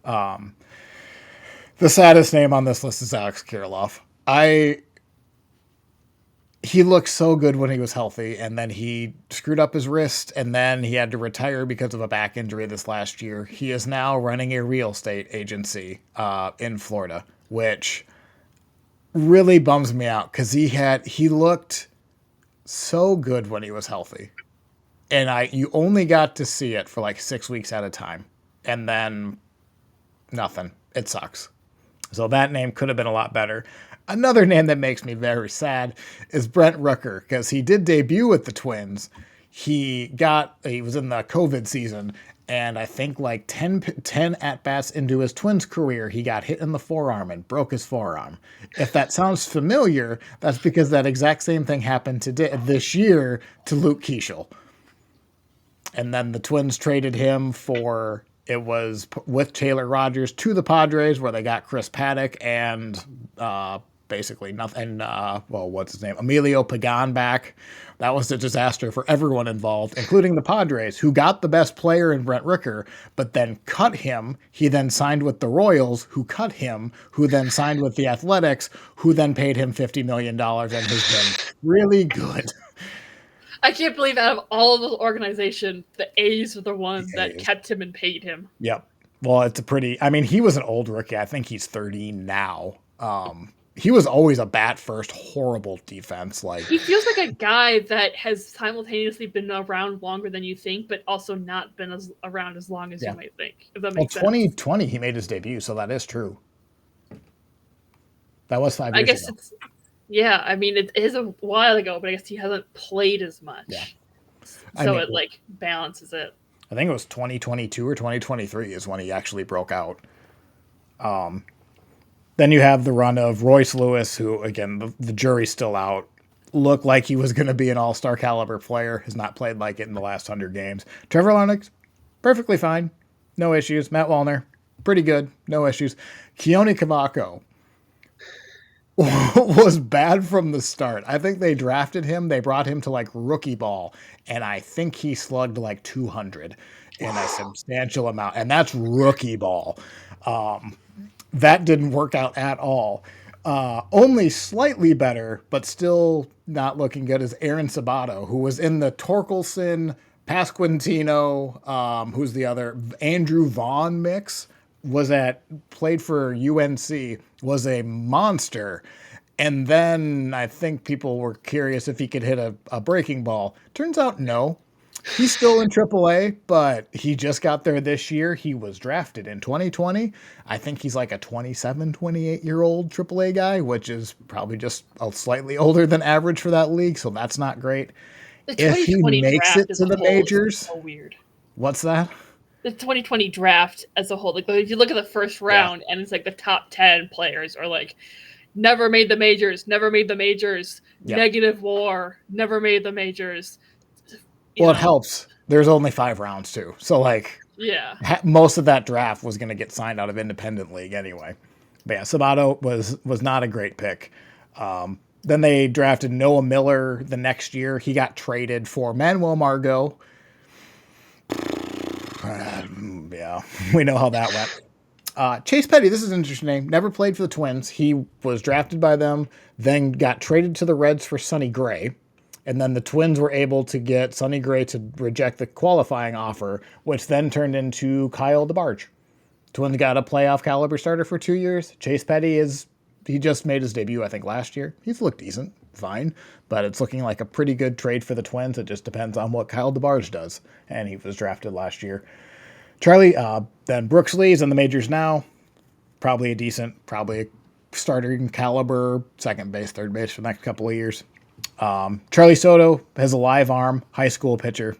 The saddest name on this list is Alex Kirilloff. He looked so good when he was healthy, and then he screwed up his wrist, and then he had to retire because of a back injury this last year. He is now running a real estate agency in Florida, which really bums me out because he looked so good when he was healthy, and you only got to see it for like 6 weeks at a time, and then nothing. It sucks. So that name could have been a lot better. Another name that makes me very sad is Brent Rooker, because he did debut with the Twins. He was in the COVID season, and I think like 10 at-bats into his Twins career, he got hit in the forearm and broke his forearm. If that sounds familiar, that's because that exact same thing happened this year to Luke Keeschel. And then the Twins traded him it was with Taylor Rogers to the Padres, where they got Chris Paddock and basically nothing. What's his name? Emilio Pagan back. That was a disaster for everyone involved, including the Padres, who got the best player in Brent Rooker, but then cut him. He then signed with the Royals, who cut him, who then signed with the Athletics, who then paid him $50 million and has been really good. I can't believe out of all of the organization, the A's were the ones that kept him and paid him. Yep. Well, he was an old rookie. I think he's 30 now. He was always a bat first, horrible defense. Like he feels like a guy that has simultaneously been around longer than you think, but also not been around as long as you might think. If that makes sense. 2020, he made his debut, so that is true. That was 5 years ago. Yeah, I mean, it is a while ago, but I guess he hasn't played as much. Yeah. So it like balances it. I think it was 2022 or 2023 is when he actually broke out. Then you have the run of Royce Lewis, who, again, the jury's still out. Looked like he was going to be an all-star caliber player. Has not played like it in the last 100 games. Trevor Lennox, perfectly fine. No issues. Matt Wallner, pretty good. No issues. Keone Cavaco was bad from the start. I think they drafted him. They brought him to like rookie ball, and I think he slugged like 200 in a substantial amount, and that's rookie ball. That didn't work out at all. Only slightly better, but still not looking good, is Aaron Sabato, who was in the Torkelson, Pasquantino, who's the other, Andrew Vaughn mix. Played for UNC, was a monster. And then I think people were curious if he could hit a breaking ball. Turns out no. He's still in AAA, but he just got there this year. He was drafted in 2020. I think he's like a 27, 28-year-old AAA guy, which is probably just slightly older than average for that league, so that's not great. If he makes it to the majors... So weird. What's that? The 2020 draft as a whole, like if you look at the first round and it's like the top 10 players are like never made the majors, negative WAR, never made the majors. Well, it helps. There's only 5 rounds too. So like most of that draft was going to get signed out of independent league anyway. But yeah, Sabato was not a great pick. Then they drafted Noah Miller the next year. He got traded for Manuel Margot. Yeah, we know how that went. Chase Petty, this is an interesting name. Never played for the Twins. He was drafted by them, then got traded to the Reds for Sonny Gray. And then the Twins were able to get Sonny Gray to reject the qualifying offer, which then turned into Kyle DeBarge. Twins got a playoff caliber starter for 2 years. Chase Petty he just made his debut, I think, last year. He's looked decent, fine, but it's looking like a pretty good trade for the Twins. It just depends on what Kyle DeBarge does, and he was drafted last year. Charlie, then Brooks Lee's in the majors now. Probably a starting caliber, second base, third base for the next couple of years. Charlie Soto has a live arm, high school pitcher.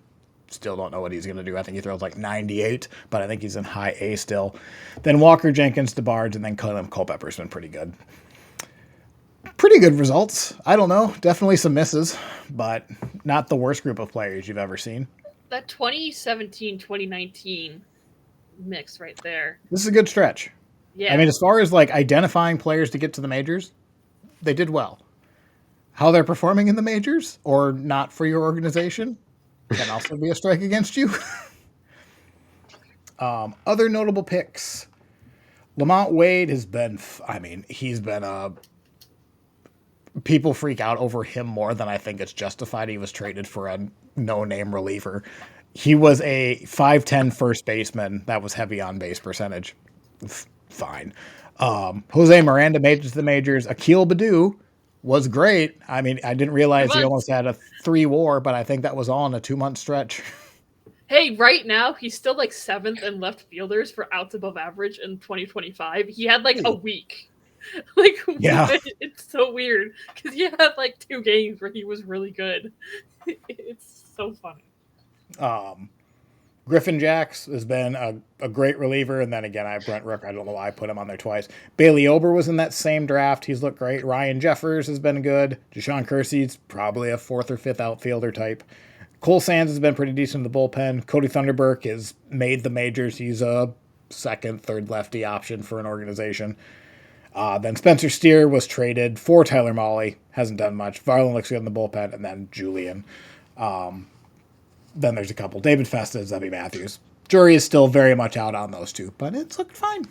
Still don't know what he's going to do. I think he throws like 98, but I think he's in high A still. Then Walker, Jenkins, DeBarge, and then Culpepper's been pretty good. Pretty good results. I don't know. Definitely some misses, but not the worst group of players you've ever seen. That 2017-2019 mix right there. This is a good stretch. Yeah. I mean, as far as like identifying players to get to the majors, they did well. How they're performing in the majors or not for your organization can also be a strike against you. Other notable picks. Lamont Wade has been, he's been people freak out over him more than I think it's justified. He was traded for a no-name reliever. He was a 5'10 first baseman that was heavy on base percentage. Fine. Jose Miranda made it to the majors. Akil Baddoo was great. I mean, I didn't realize he almost had a 3 WAR, but I think that was all in a 2-month stretch. Hey, right now he's still like 7th in left fielders for outs above average in 2025. He had like a week. Like, yeah, it's so weird because he had like 2 games where he was really good. It's so funny. Griffin Jacks has been a great reliever, and then again, I have Brent Rook. I don't know why I put him on there twice. Bailey Ober was in that same draft. He's looked great. Ryan Jeffers has been good. Deshaun Kersey's probably a 4th or 5th outfielder type. Cole Sands has been pretty decent in the bullpen. Cody Thunderberg has made the majors. He's a 2nd, 3rd lefty option for an organization. Then Spencer Steer was traded for Tyler Mahle. Hasn't done much. Varland looks good in the bullpen. And then Julian. Then there's a couple. David Festa, Zebby Matthews. Jury is still very much out on those two, but it's looked fine.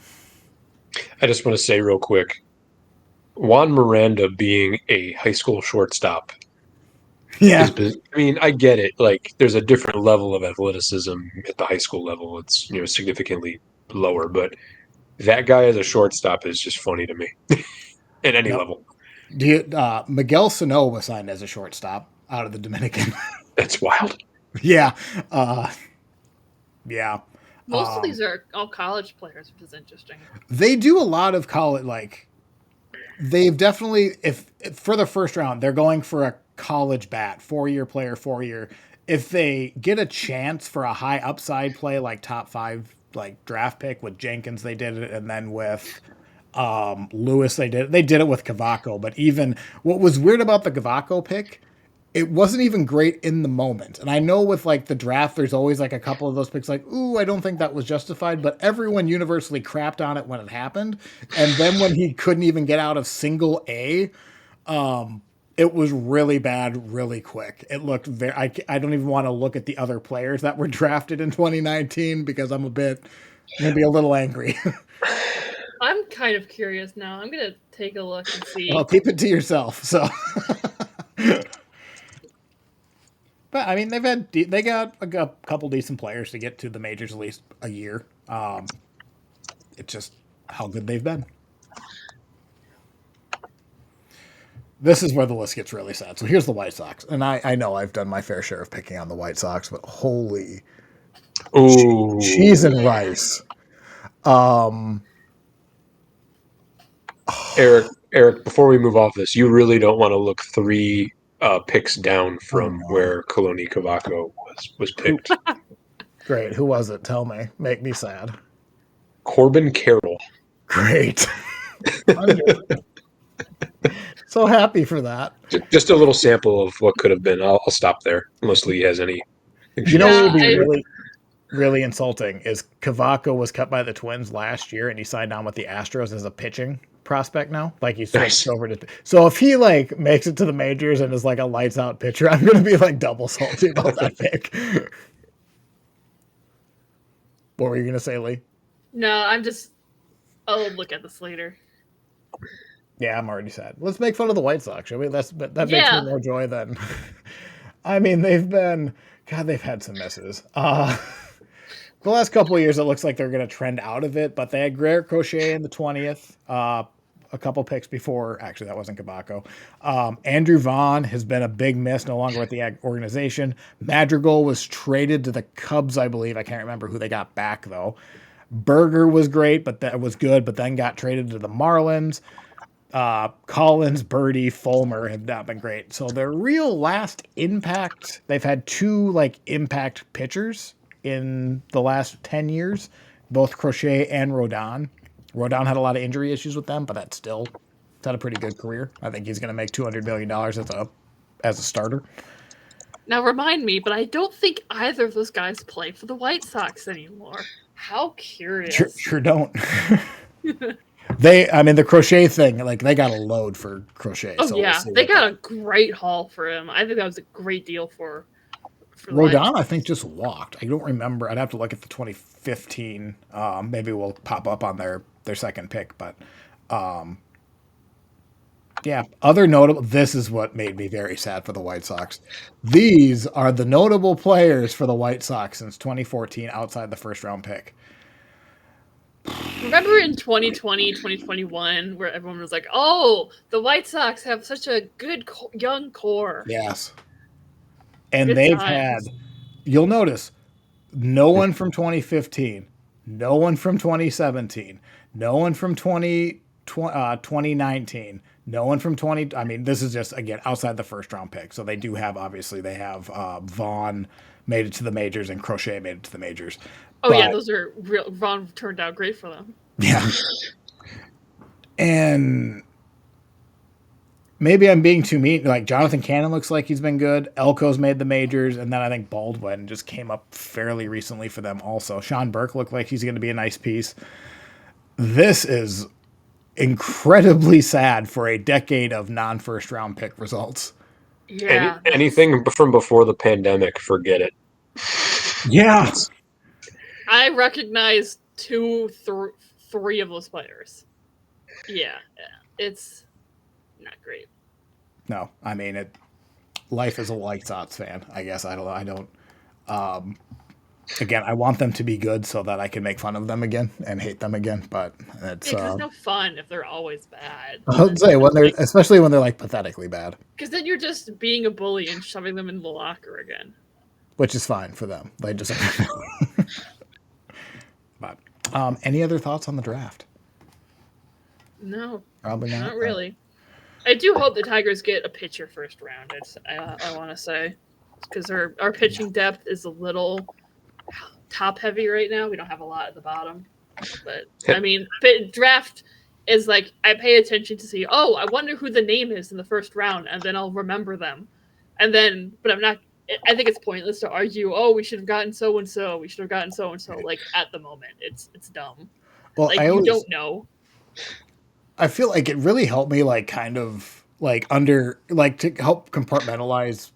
I just want to say real quick, Juan Miranda being a high school shortstop. Yeah. I mean, I get it. Like, there's a different level of athleticism at the high school level. It's, significantly lower, but that guy as a shortstop is just funny to me at any level. Miguel Sano was signed as a shortstop out of the Dominican. That's wild. Yeah. Yeah. Most of these are all college players, which is interesting. They do a lot of college, like, they've definitely, if for the first round, they're going for a college bat, 4-year player, 4-year. If they get a chance for a high upside play, like top 5, like draft pick with Jenkins, they did it. And then with Lewis, they did it with Cavaco. But even what was weird about the Cavaco pick, it wasn't even great in the moment. And I know with like the draft, there's always like a couple of those picks like, ooh, I don't think that was justified, but everyone universally crapped on it when it happened. And then when he couldn't even get out of single A, it was really bad, really quick. It looked I don't even want to look at the other players that were drafted in 2019 because I'm going to be a little angry. I'm kind of curious now. I'm going to take a look and see. Well, keep it to yourself. So But I mean, they got a couple decent players to get to the majors at least a year. It's just how good they've been. This is where the list gets really sad. So here's the White Sox, and I know I've done my fair share of picking on the White Sox, but holy cheese and rice. Eric, before we move off this, you really don't want to look 3 picks down from where Kaloni Cavaco was picked. Great. Who was it? Tell me. Make me sad. Corbin Carroll. Great. So happy for that. Just a little sample of what could have been. I'll stop there, unless Lee has any. You know what would be really, really insulting is Cavaco was cut by the Twins last year, and he signed on with the Astros as a pitching prospect now. Like he switched over to. So if he like makes it to the majors and is like a lights out pitcher, I'm going to be like double salty about that pick. What were you going to say, Lee? No, I'll look at this later. Yeah, I'm already sad. Let's make fun of the White Sox. I mean, that makes me Yeah. more joy than. I mean, they've had some misses. The last couple of years, it looks like they're going to trend out of it, but they had Garrett Crochet in the 20th, a couple picks before. Actually, that wasn't Kabako. Andrew Vaughn has been a big miss, no longer with the organization. Madrigal was traded to the Cubs, I believe. I can't remember who they got back, though. Berger was great, but that was good, but then got traded to the Marlins. Collins, Birdie, Fulmer have not been great. So their real last impact, they've had two like impact pitchers in the last 10 years, both Crochet and Rodon. Rodon had a lot of injury issues with them, but that's still had a pretty good career. I think he's going to make $200 million as a starter. Now remind me, but I don't think either of those guys play for the White Sox anymore. How curious. Sure don't. The Crochet thing, like they got a load for Crochet. Oh so yeah, they got a great haul for him. I think that was a great deal for Rodon, I think, just walked. I don't remember. I'd have to look at the 2015. Maybe we'll pop up on their second pick. But yeah, other notable. This is what made me very sad for the White Sox. These are the notable players for the White Sox since 2014 outside the first round pick. Remember in 2020, 2021, where everyone was like, oh, the White Sox have such a good young core. Yes. And Good they've times. had, you'll notice, no one from 2015, no one from 2017, no one from 2019, no one from 20. I mean, this is just, again, outside the first round pick. So they do have, obviously, they have Vaughn made it to the majors and Crochet made it to the majors. Oh, yeah, those are real. Vaughn turned out great for them. Yeah. And maybe I'm being too mean. Like Jonathan Cannon looks like he's been good. Elko's made the majors, and then I think Baldwin just came up fairly recently for them also. Sean Burke looked like he's going to be a nice piece. This is incredibly sad for a decade of non-first round pick results. Yeah. Anything from before the pandemic, forget it. Yeah. I recognize three of those players. Yeah, it's not great. No, I mean life is a White Sox fan. I guess I don't. Again, I want them to be good so that I can make fun of them again and hate them again. But it's it's no fun if they're always bad. I would say especially when they're like pathetically bad. Because then you're just being a bully and shoving them in the locker again. Which is fine for them. They just. But any other thoughts on the draft? No, Probably not really. I do hope the Tigers get a pitcher first round. I want to say because our pitching depth is a little top heavy right now. We don't have a lot at the bottom, but I mean, draft is like I pay attention to see. Oh, I wonder who the name is in the first round, and then I'll remember them, but I'm not. I think it's pointless to argue. Oh, we should have gotten so and so. We should have gotten so and so. Like at the moment, it's dumb. Well, you don't know. I feel like it really helped me, like kind of like to help compartmentalize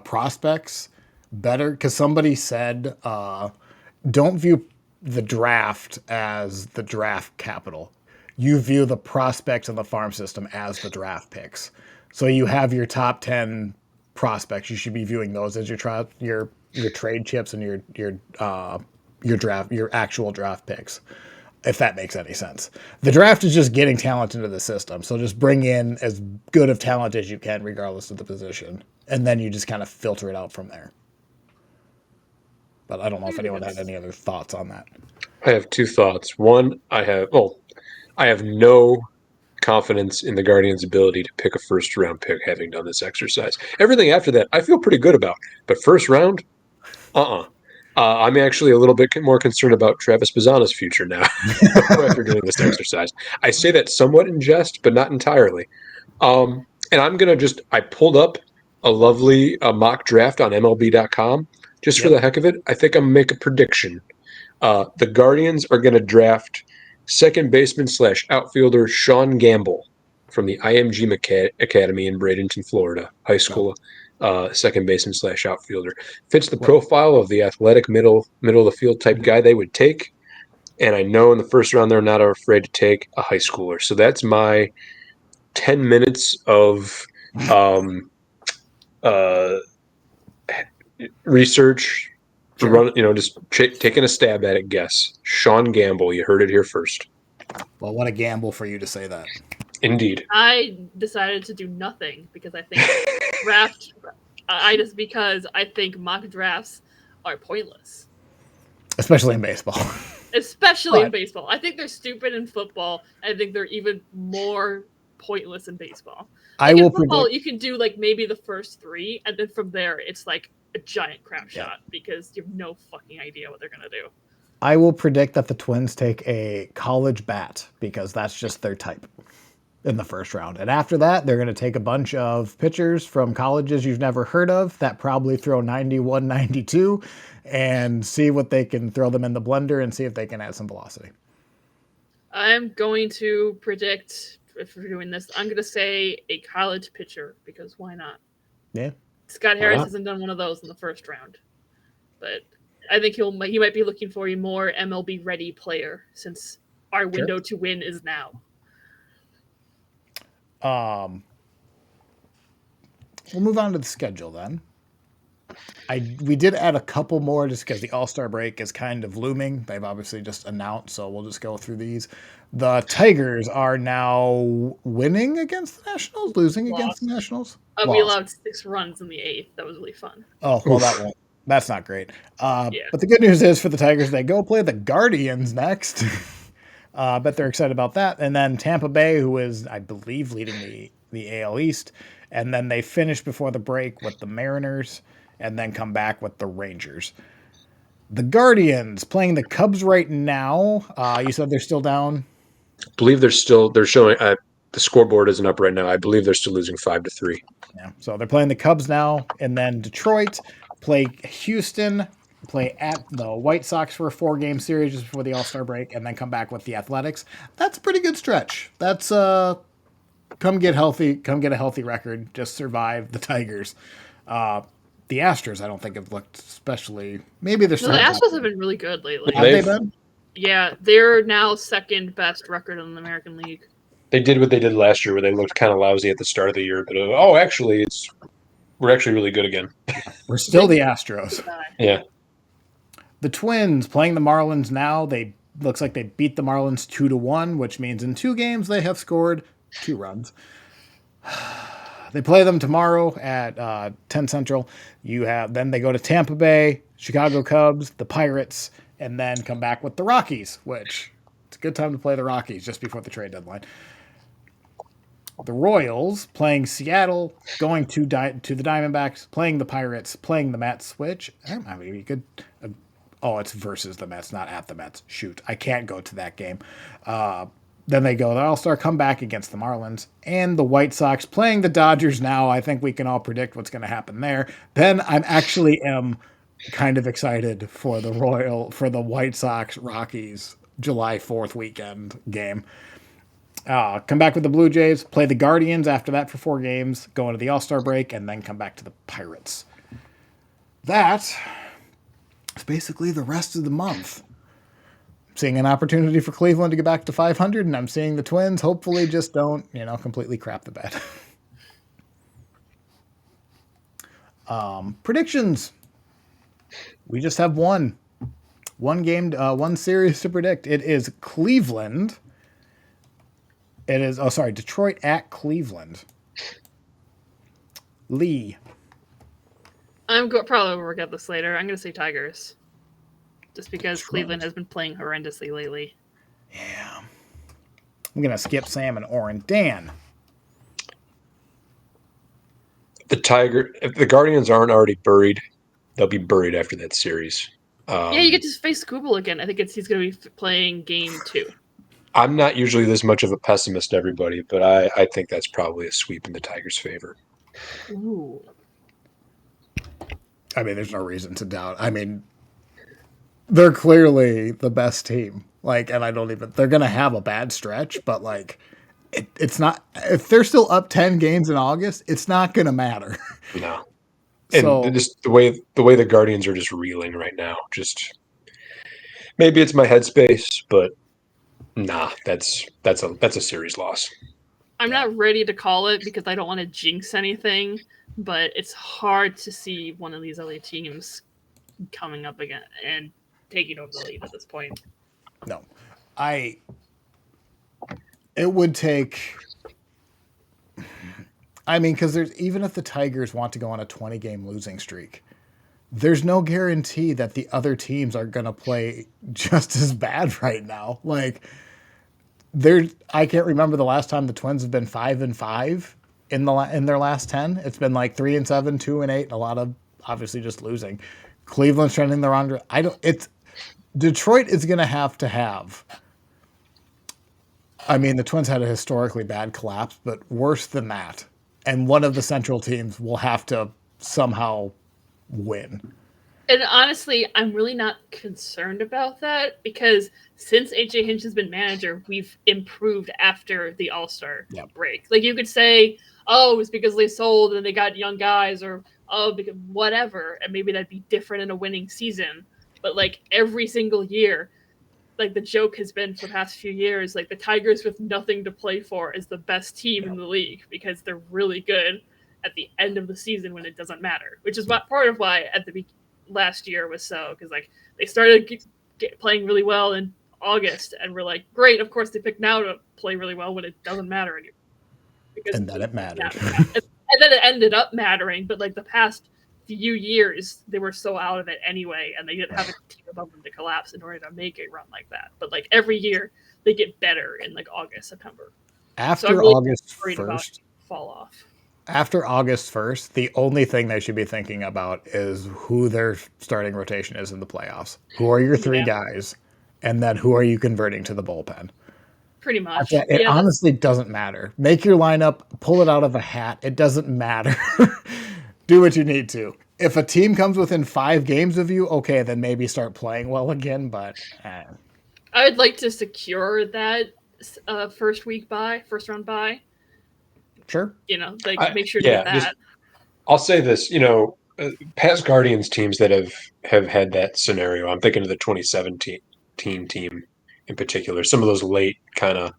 prospects better. Because somebody said, don't view the draft as the draft capital. You view the prospects in the farm system as the draft picks. So you have your top 10 prospects. You should be viewing those as your trade chips and your actual draft picks, if that makes any sense. The draft is just getting talent into the system. So just bring in as good of talent as you can, regardless of the position. And then you just kind of filter it out from there. But I don't know if anyone had any other thoughts on that. I have two thoughts. One, I have no confidence in the Guardians' ability to pick a first round pick having done this exercise. Everything after that, I feel pretty good about. But first round, I'm actually a little bit more concerned about Travis Bazzana's future now after doing this exercise. I say that somewhat in jest, but not entirely. And I'm going to I pulled up a lovely mock draft on MLB.com just for the heck of it. I think I'm going to make a prediction. The Guardians are going to draft second baseman / outfielder Sean Gamble from the IMG Academy in Bradenton, Florida, high school. Second baseman / outfielder. Fits the profile of the athletic middle of the field type guy they would take. And I know in the first round they're not afraid to take a high schooler. So that's my 10 minutes of um, uh, research, Sure. just taking a stab at it. Guess Sean Gamble. You heard it here first. Well, what a gamble for you to say that. Indeed. I decided to do nothing because I think draft. Because I think mock drafts are pointless, Especially in baseball. especially in But baseball. I think they're stupid in football. I think they're even more pointless in baseball. I Like in will football, predict. you can do like maybe the first three, and then from there, it's like a giant crap Yeah. shot because you have no fucking idea what they're gonna do. I will predict that the Twins take a college bat because that's just their type in the first round. And after that, they're going to take a bunch of pitchers from colleges you've never heard of that probably throw 91, 92 and see what they can throw them in the blender and see if they can add some velocity. I'm going to predict if we're doing this. I'm gonna say a college pitcher because why not? Yeah. Scott Harris hasn't done one of those in the first round, but I think he might be looking for a more MLB ready player since our window to win is now. We'll move on to the schedule then. We did add a couple more just because the All-Star break is kind of looming. They've obviously just announced, so we'll just go through these. The Tigers are now winning against the Nationals, losing against the Nationals. We allowed 6 runs in the 8th. That was really fun. Oh, well, that won't. That's not great. Yeah. But the good news is for the Tigers, they go play the Guardians next. Bet they're excited about that. And then Tampa Bay, who is, I believe, leading the AL East. And then they finish before the break with the Mariners and then come back with the Rangers. The Guardians playing the Cubs right now. You said they're still down? I believe they're showing the scoreboard isn't up right now. I believe they're still losing 5-3. Yeah. So they're playing the Cubs now, and then Detroit play Houston, play at the White Sox for a 4-game series just before the All-Star break, and then come back with the Athletics. That's a pretty good stretch. That's come get healthy, come get a healthy record, just survive the Tigers. The Astros, I don't think have looked especially. Maybe they're the Astros have been really good lately. Have they been? Yeah, they're now second best record in the American League. They did what they did last year, where they looked kind of lousy at the start of the year, but actually, we're actually really good again. We're still the Astros. Yeah. The Twins playing the Marlins now. They looks like they beat the Marlins 2-1, which means in 2 games they have scored 2 runs. They play them tomorrow at 10 Central. Then they go to Tampa Bay, Chicago Cubs, the Pirates, and then come back with the Rockies, which it's a good time to play the Rockies just before the trade deadline. The Royals playing Seattle, going to the Diamondbacks, playing the Pirates, playing the Mets, which I mean, you could. It's versus the Mets, not at the Mets. Shoot, I can't go to that game. Then they go the All-Star comeback against the Marlins and the White Sox playing the Dodgers now. I think we can all predict what's going to happen there. Then I'm actually kind of excited for the White Sox Rockies July 4th weekend game. Come back with the Blue Jays, play the Guardians after that for 4 games, go into the All-Star break, and then come back to the Pirates. That is basically the rest of the month. Seeing an opportunity for Cleveland to get back to 500, and I'm seeing the Twins hopefully just don't, completely crap the bed. Predictions. We just have one game, one series to predict. It is Cleveland. It is, Detroit at Cleveland. Lee. I'm probably work out this later. I'm going to say Tigers. Just because Cleveland has been playing horrendously lately. Yeah. I'm going to skip Sam and Oren. Dan. If the Guardians aren't already buried, they'll be buried after that series. You get to face Skubal again. I think he's going to be playing game 2. I'm not usually this much of a pessimist, everybody, but I think that's probably a sweep in the Tigers' favor. Ooh. I mean, there's no reason to doubt. I mean, they're clearly the best team. They're going to have a bad stretch, but it's not, if they're still up 10 games in August, it's not going to matter. No. And just the way the Guardians are just reeling right now, just maybe it's my headspace, but nah, that's a series loss. I'm not ready to call it because I don't want to jinx anything, but it's hard to see one of these other teams coming up again and taking over the lead at this point. No, it would take. I mean, because there's even if the Tigers want to go on a 20-game losing streak, there's no guarantee that the other teams are going to play just as bad right now. Like, I can't remember the last time the Twins have been 5-5 in their last 10. It's been like 3-7, 2-8, and a lot of obviously just losing. Cleveland's trending the wrong direction. Detroit is going to have. I mean, the Twins had a historically bad collapse, but worse than that. And one of the Central teams will have to somehow win. And honestly, I'm really not concerned about that because since AJ Hinch has been manager, we've improved after the All-Star break. Like you could say, oh, it's because they sold and they got young guys, or oh, because whatever, and maybe that'd be different in a winning season. But like every single year, like the joke has been for the past few years, like the Tigers with nothing to play for is the best team in the league because they're really good at the end of the season when it doesn't matter, which is part of why at the last year was so, because like they started playing really well in August and we're like, great, of course they pick now to play really well when it doesn't matter anymore. And then it mattered. And then it ended up mattering, but like the past few years they were so out of it anyway, and they didn't have a team above them to collapse in order to make a run like that. But like every year they get better in like August, September. After so really August 1st, fall off. After August 1st, the only thing they should be thinking about is who their starting rotation is in the playoffs. Who are your three guys? And then who are you converting to the bullpen? Pretty much. It honestly doesn't matter. Make your lineup, pull it out of a hat. It doesn't matter. Do what you need to. If a team comes within 5 games of you, okay, then maybe start playing well again. But I would like to secure that first round bye. Sure. You know, like make sure to get that. I'll say this, past Guardians teams that have had that scenario. I'm thinking of the 2017 team in particular. Some of those late kind of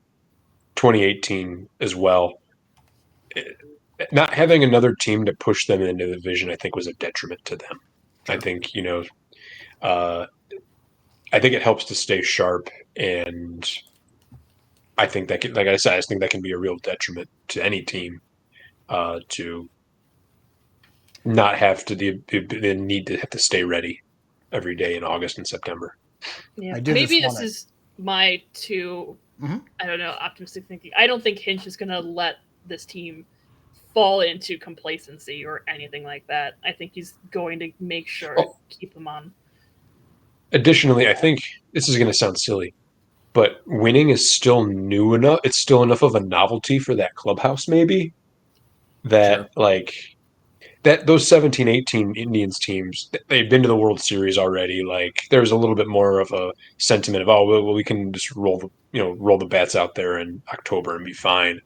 2018 as well. Not having another team to push them into the division, I think, was a detriment to them. Sure. I think, I think it helps to stay sharp, and I think that, like I said, I think that can be a real detriment to any team to not have to the need to have to stay ready every day in August and September. Yeah, maybe this is my I don't know, optimistic thinking. I don't think Hinch is going to let this team fall into complacency or anything like that. I think he's going to make sure to keep them on. Additionally, I think this is going to sound silly, but winning is still new enough. It's still enough of a novelty for that clubhouse, maybe, that that those 17-18 Indians teams, they've been to the World Series already. Like there's a little bit more of a sentiment of, oh, well, we can just roll the bats out there in October and be fine.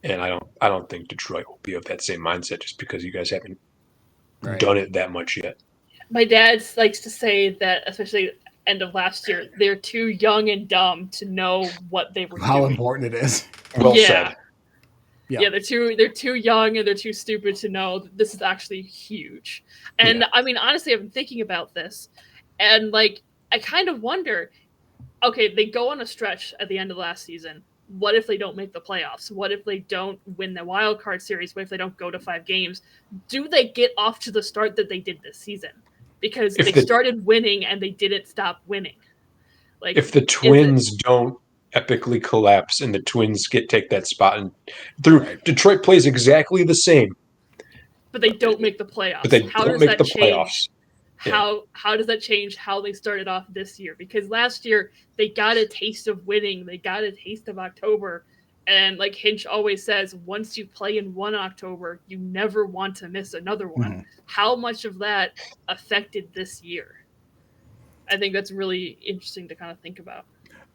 And I don't think Detroit will be of that same mindset just because you guys haven't done it that much yet. My dad likes to say that, especially end of last year, they're too young and dumb to know what they were doing. How important it is. Well said. Yeah, they're too young and they're too stupid to know that this is actually huge. And I mean, honestly, I've been thinking about this, and like I kind of wonder, okay, they go on a stretch at the end of last season. What if they don't make the playoffs? What if they don't win the wild card series? What if they don't go to 5 games? Do they get off to the start that they did this season? Because they started winning and they didn't stop winning. Like if the Twins don't epically collapse and the Twins take that spot and Detroit plays exactly the same, but they don't make the playoffs. But they don't make the playoffs. How does that change how they started off this year? Because last year they got a taste of winning, they got a taste of October, and like Hinch always says, once you play in one October, you never want to miss another one. Mm-hmm. How much of that affected this year? I think that's really interesting to kind of think about.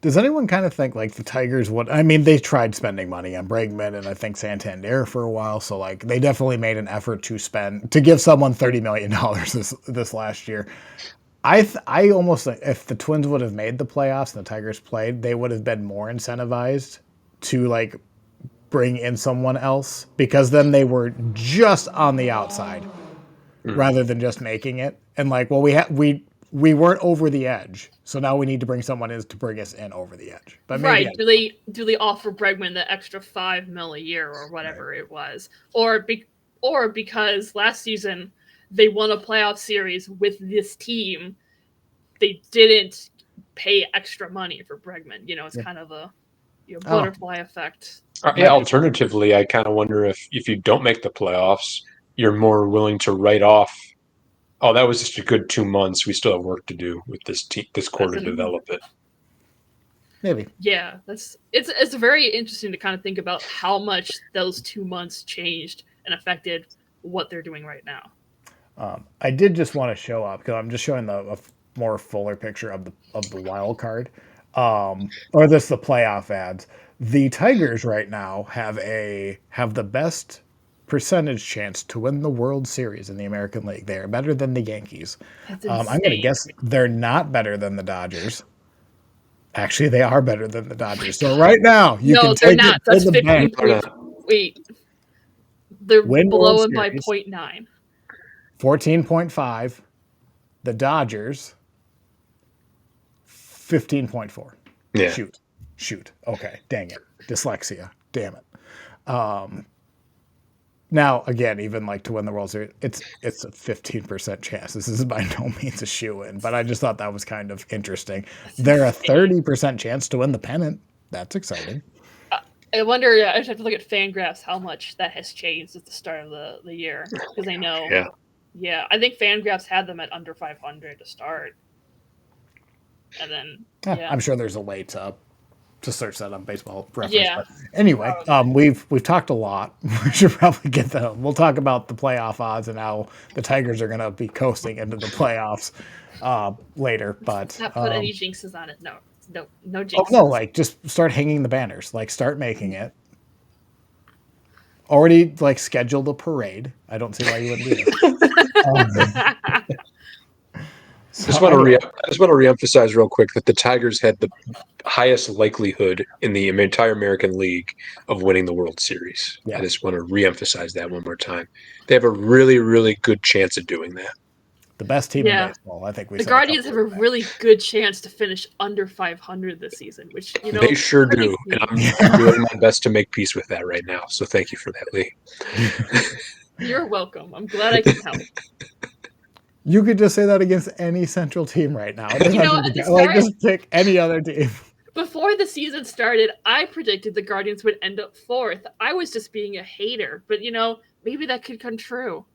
Does anyone kind of think like the Tigers would? I mean, they tried spending money on Bregman and I think Santander for a while, so like they definitely made an effort to give someone $30 million this last year. I almost think if the Twins would have made the playoffs and the Tigers played, they would have been more incentivized to like bring in someone else because then they were just on the outside rather than just making it. And like, well, we weren't over the edge, so now we need to bring someone in to bring us in over the edge. But maybe right? Do they offer Bregman the extra $5 million a year or whatever it was, or because last season they won a playoff series with this team, they didn't pay extra money for Bregman. It's kind of a butterfly effect. Yeah, alternatively, I kind of wonder if you don't make the playoffs, you're more willing to write off. Oh, that was just a good 2 months. We still have work to do with this core to develop it. Maybe. Yeah, it's very interesting to kind of think about how much those 2 months changed and affected what they're doing right now. I did just want to show up because I'm just showing a more fuller picture of the wild card, or the playoff ads. The Tigers right now have the best percentage chance to win the World Series in the American League. They are better than the Yankees. I'm going to guess they're not better than the Dodgers. Actually, they are better than the Dodgers. So right now, they're not. That's 15 points. Wait, they're below them by 0.9. 14.5. The Dodgers, 15.4. Yeah. Shoot. Okay. Dang it. Dyslexia. Damn it. Now, again, even like to win the World Series, it's a 15% chance. This is by no means a shoe-in, but I just thought that was kind of interesting. They're a 30% chance to win the pennant. That's exciting. I wonder, I just have to look at Fangraphs how much that has changed at the start of the year, because I know. Yeah, I think Fangraphs had them at under 500 to start. And then, I'm sure there's a way to search that on Baseball Reference. Yeah. But anyway, we've talked a lot. We should probably get that. We'll talk about the playoff odds and how the Tigers are going to be coasting into the playoffs later. But not put any jinxes on it. No jinxes. Oh no! Like just start hanging the banners. Like start making it. Already like scheduled a parade. I don't see why you wouldn't do this. I just want to reemphasize real quick that the Tigers had the highest likelihood in the entire American League of winning the World Series. Yeah. I just want to reemphasize that one more time. They have a really, really good chance of doing that. The best team in baseball, I think. The Guardians have a really good chance to finish under 500 this season, which they sure do, and I'm doing my best to make peace with that right now. So thank you for that, Lee. You're welcome. I'm glad I can help. You could just say that against any Central team right now. Just pick any other team. Before the season started, I predicted the Guardians would end up 4th. I was just being a hater, but maybe that could come true.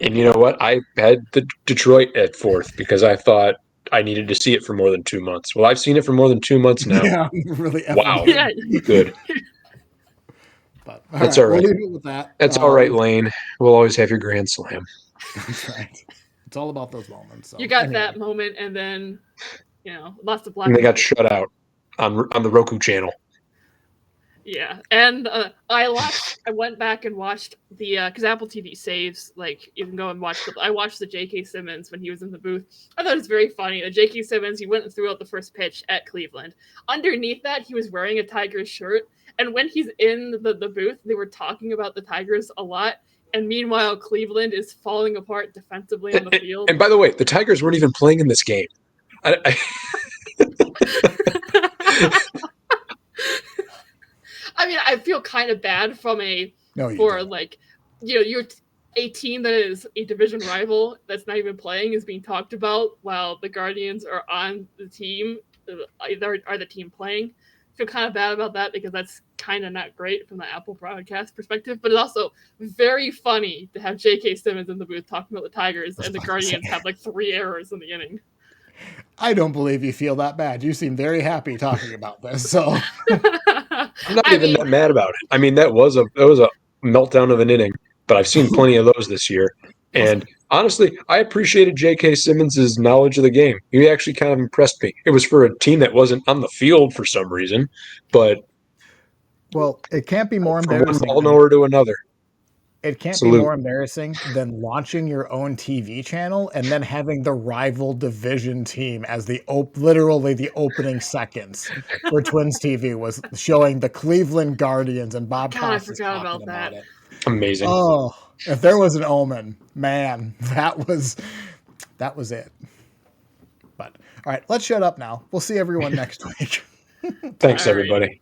And you know what? I had the Detroit at 4th because I thought I needed to see it for more than 2 months. Well, I've seen it for more than 2 months now. Yeah, really. Wow. Yeah. Good. But that's all right. We'll leave it with that. That's all right, Lane. We'll always have your grand slam. That's right. It's all about those moments. So. You got that moment, and then, lots of black. And they got shut out on the Roku channel. Yeah, and I went back and watched the because Apple TV saves, like you can go and watch. I watched the J.K. Simmons when he was in the booth. I thought it was very funny. The J.K. Simmons, he went and threw out the first pitch at Cleveland. Underneath that, he was wearing a Tigers shirt, and when he's in the booth, they were talking about the Tigers a lot. And meanwhile, Cleveland is falling apart defensively on the field. And by the way, the Tigers weren't even playing in this game. I mean, I feel kind of bad you're a team that is a division rival that's not even playing is being talked about while the Guardians are on the team, are the team playing. I feel kind of bad about that because that's kind of not great from the Apple broadcast perspective, but it's also very funny to have J.K. Simmons in the booth talking about the Tigers and the Guardians have like 3 errors in the inning. I don't believe you feel that bad. You seem very happy talking about this. So I'm not even that mad about it. I mean, that was a meltdown of an inning, but I've seen plenty of those this year. And honestly, I appreciated J.K. Simmons' knowledge of the game. He actually kind of impressed me. It was for a team that wasn't on the field for some reason, but it can't be more embarrassing. From one ball nowhere to another. It can't be Salute. more embarrassing than launching your own TV channel and then having the rival division team as literally the opening seconds where Twins TV was showing the Cleveland Guardians and Bob God, I Costas forgot talking about about that. it. Amazing. Oh, if there was an omen, man, that was it. But all right, let's shut up now. We'll see everyone next week. Thanks, All right. everybody.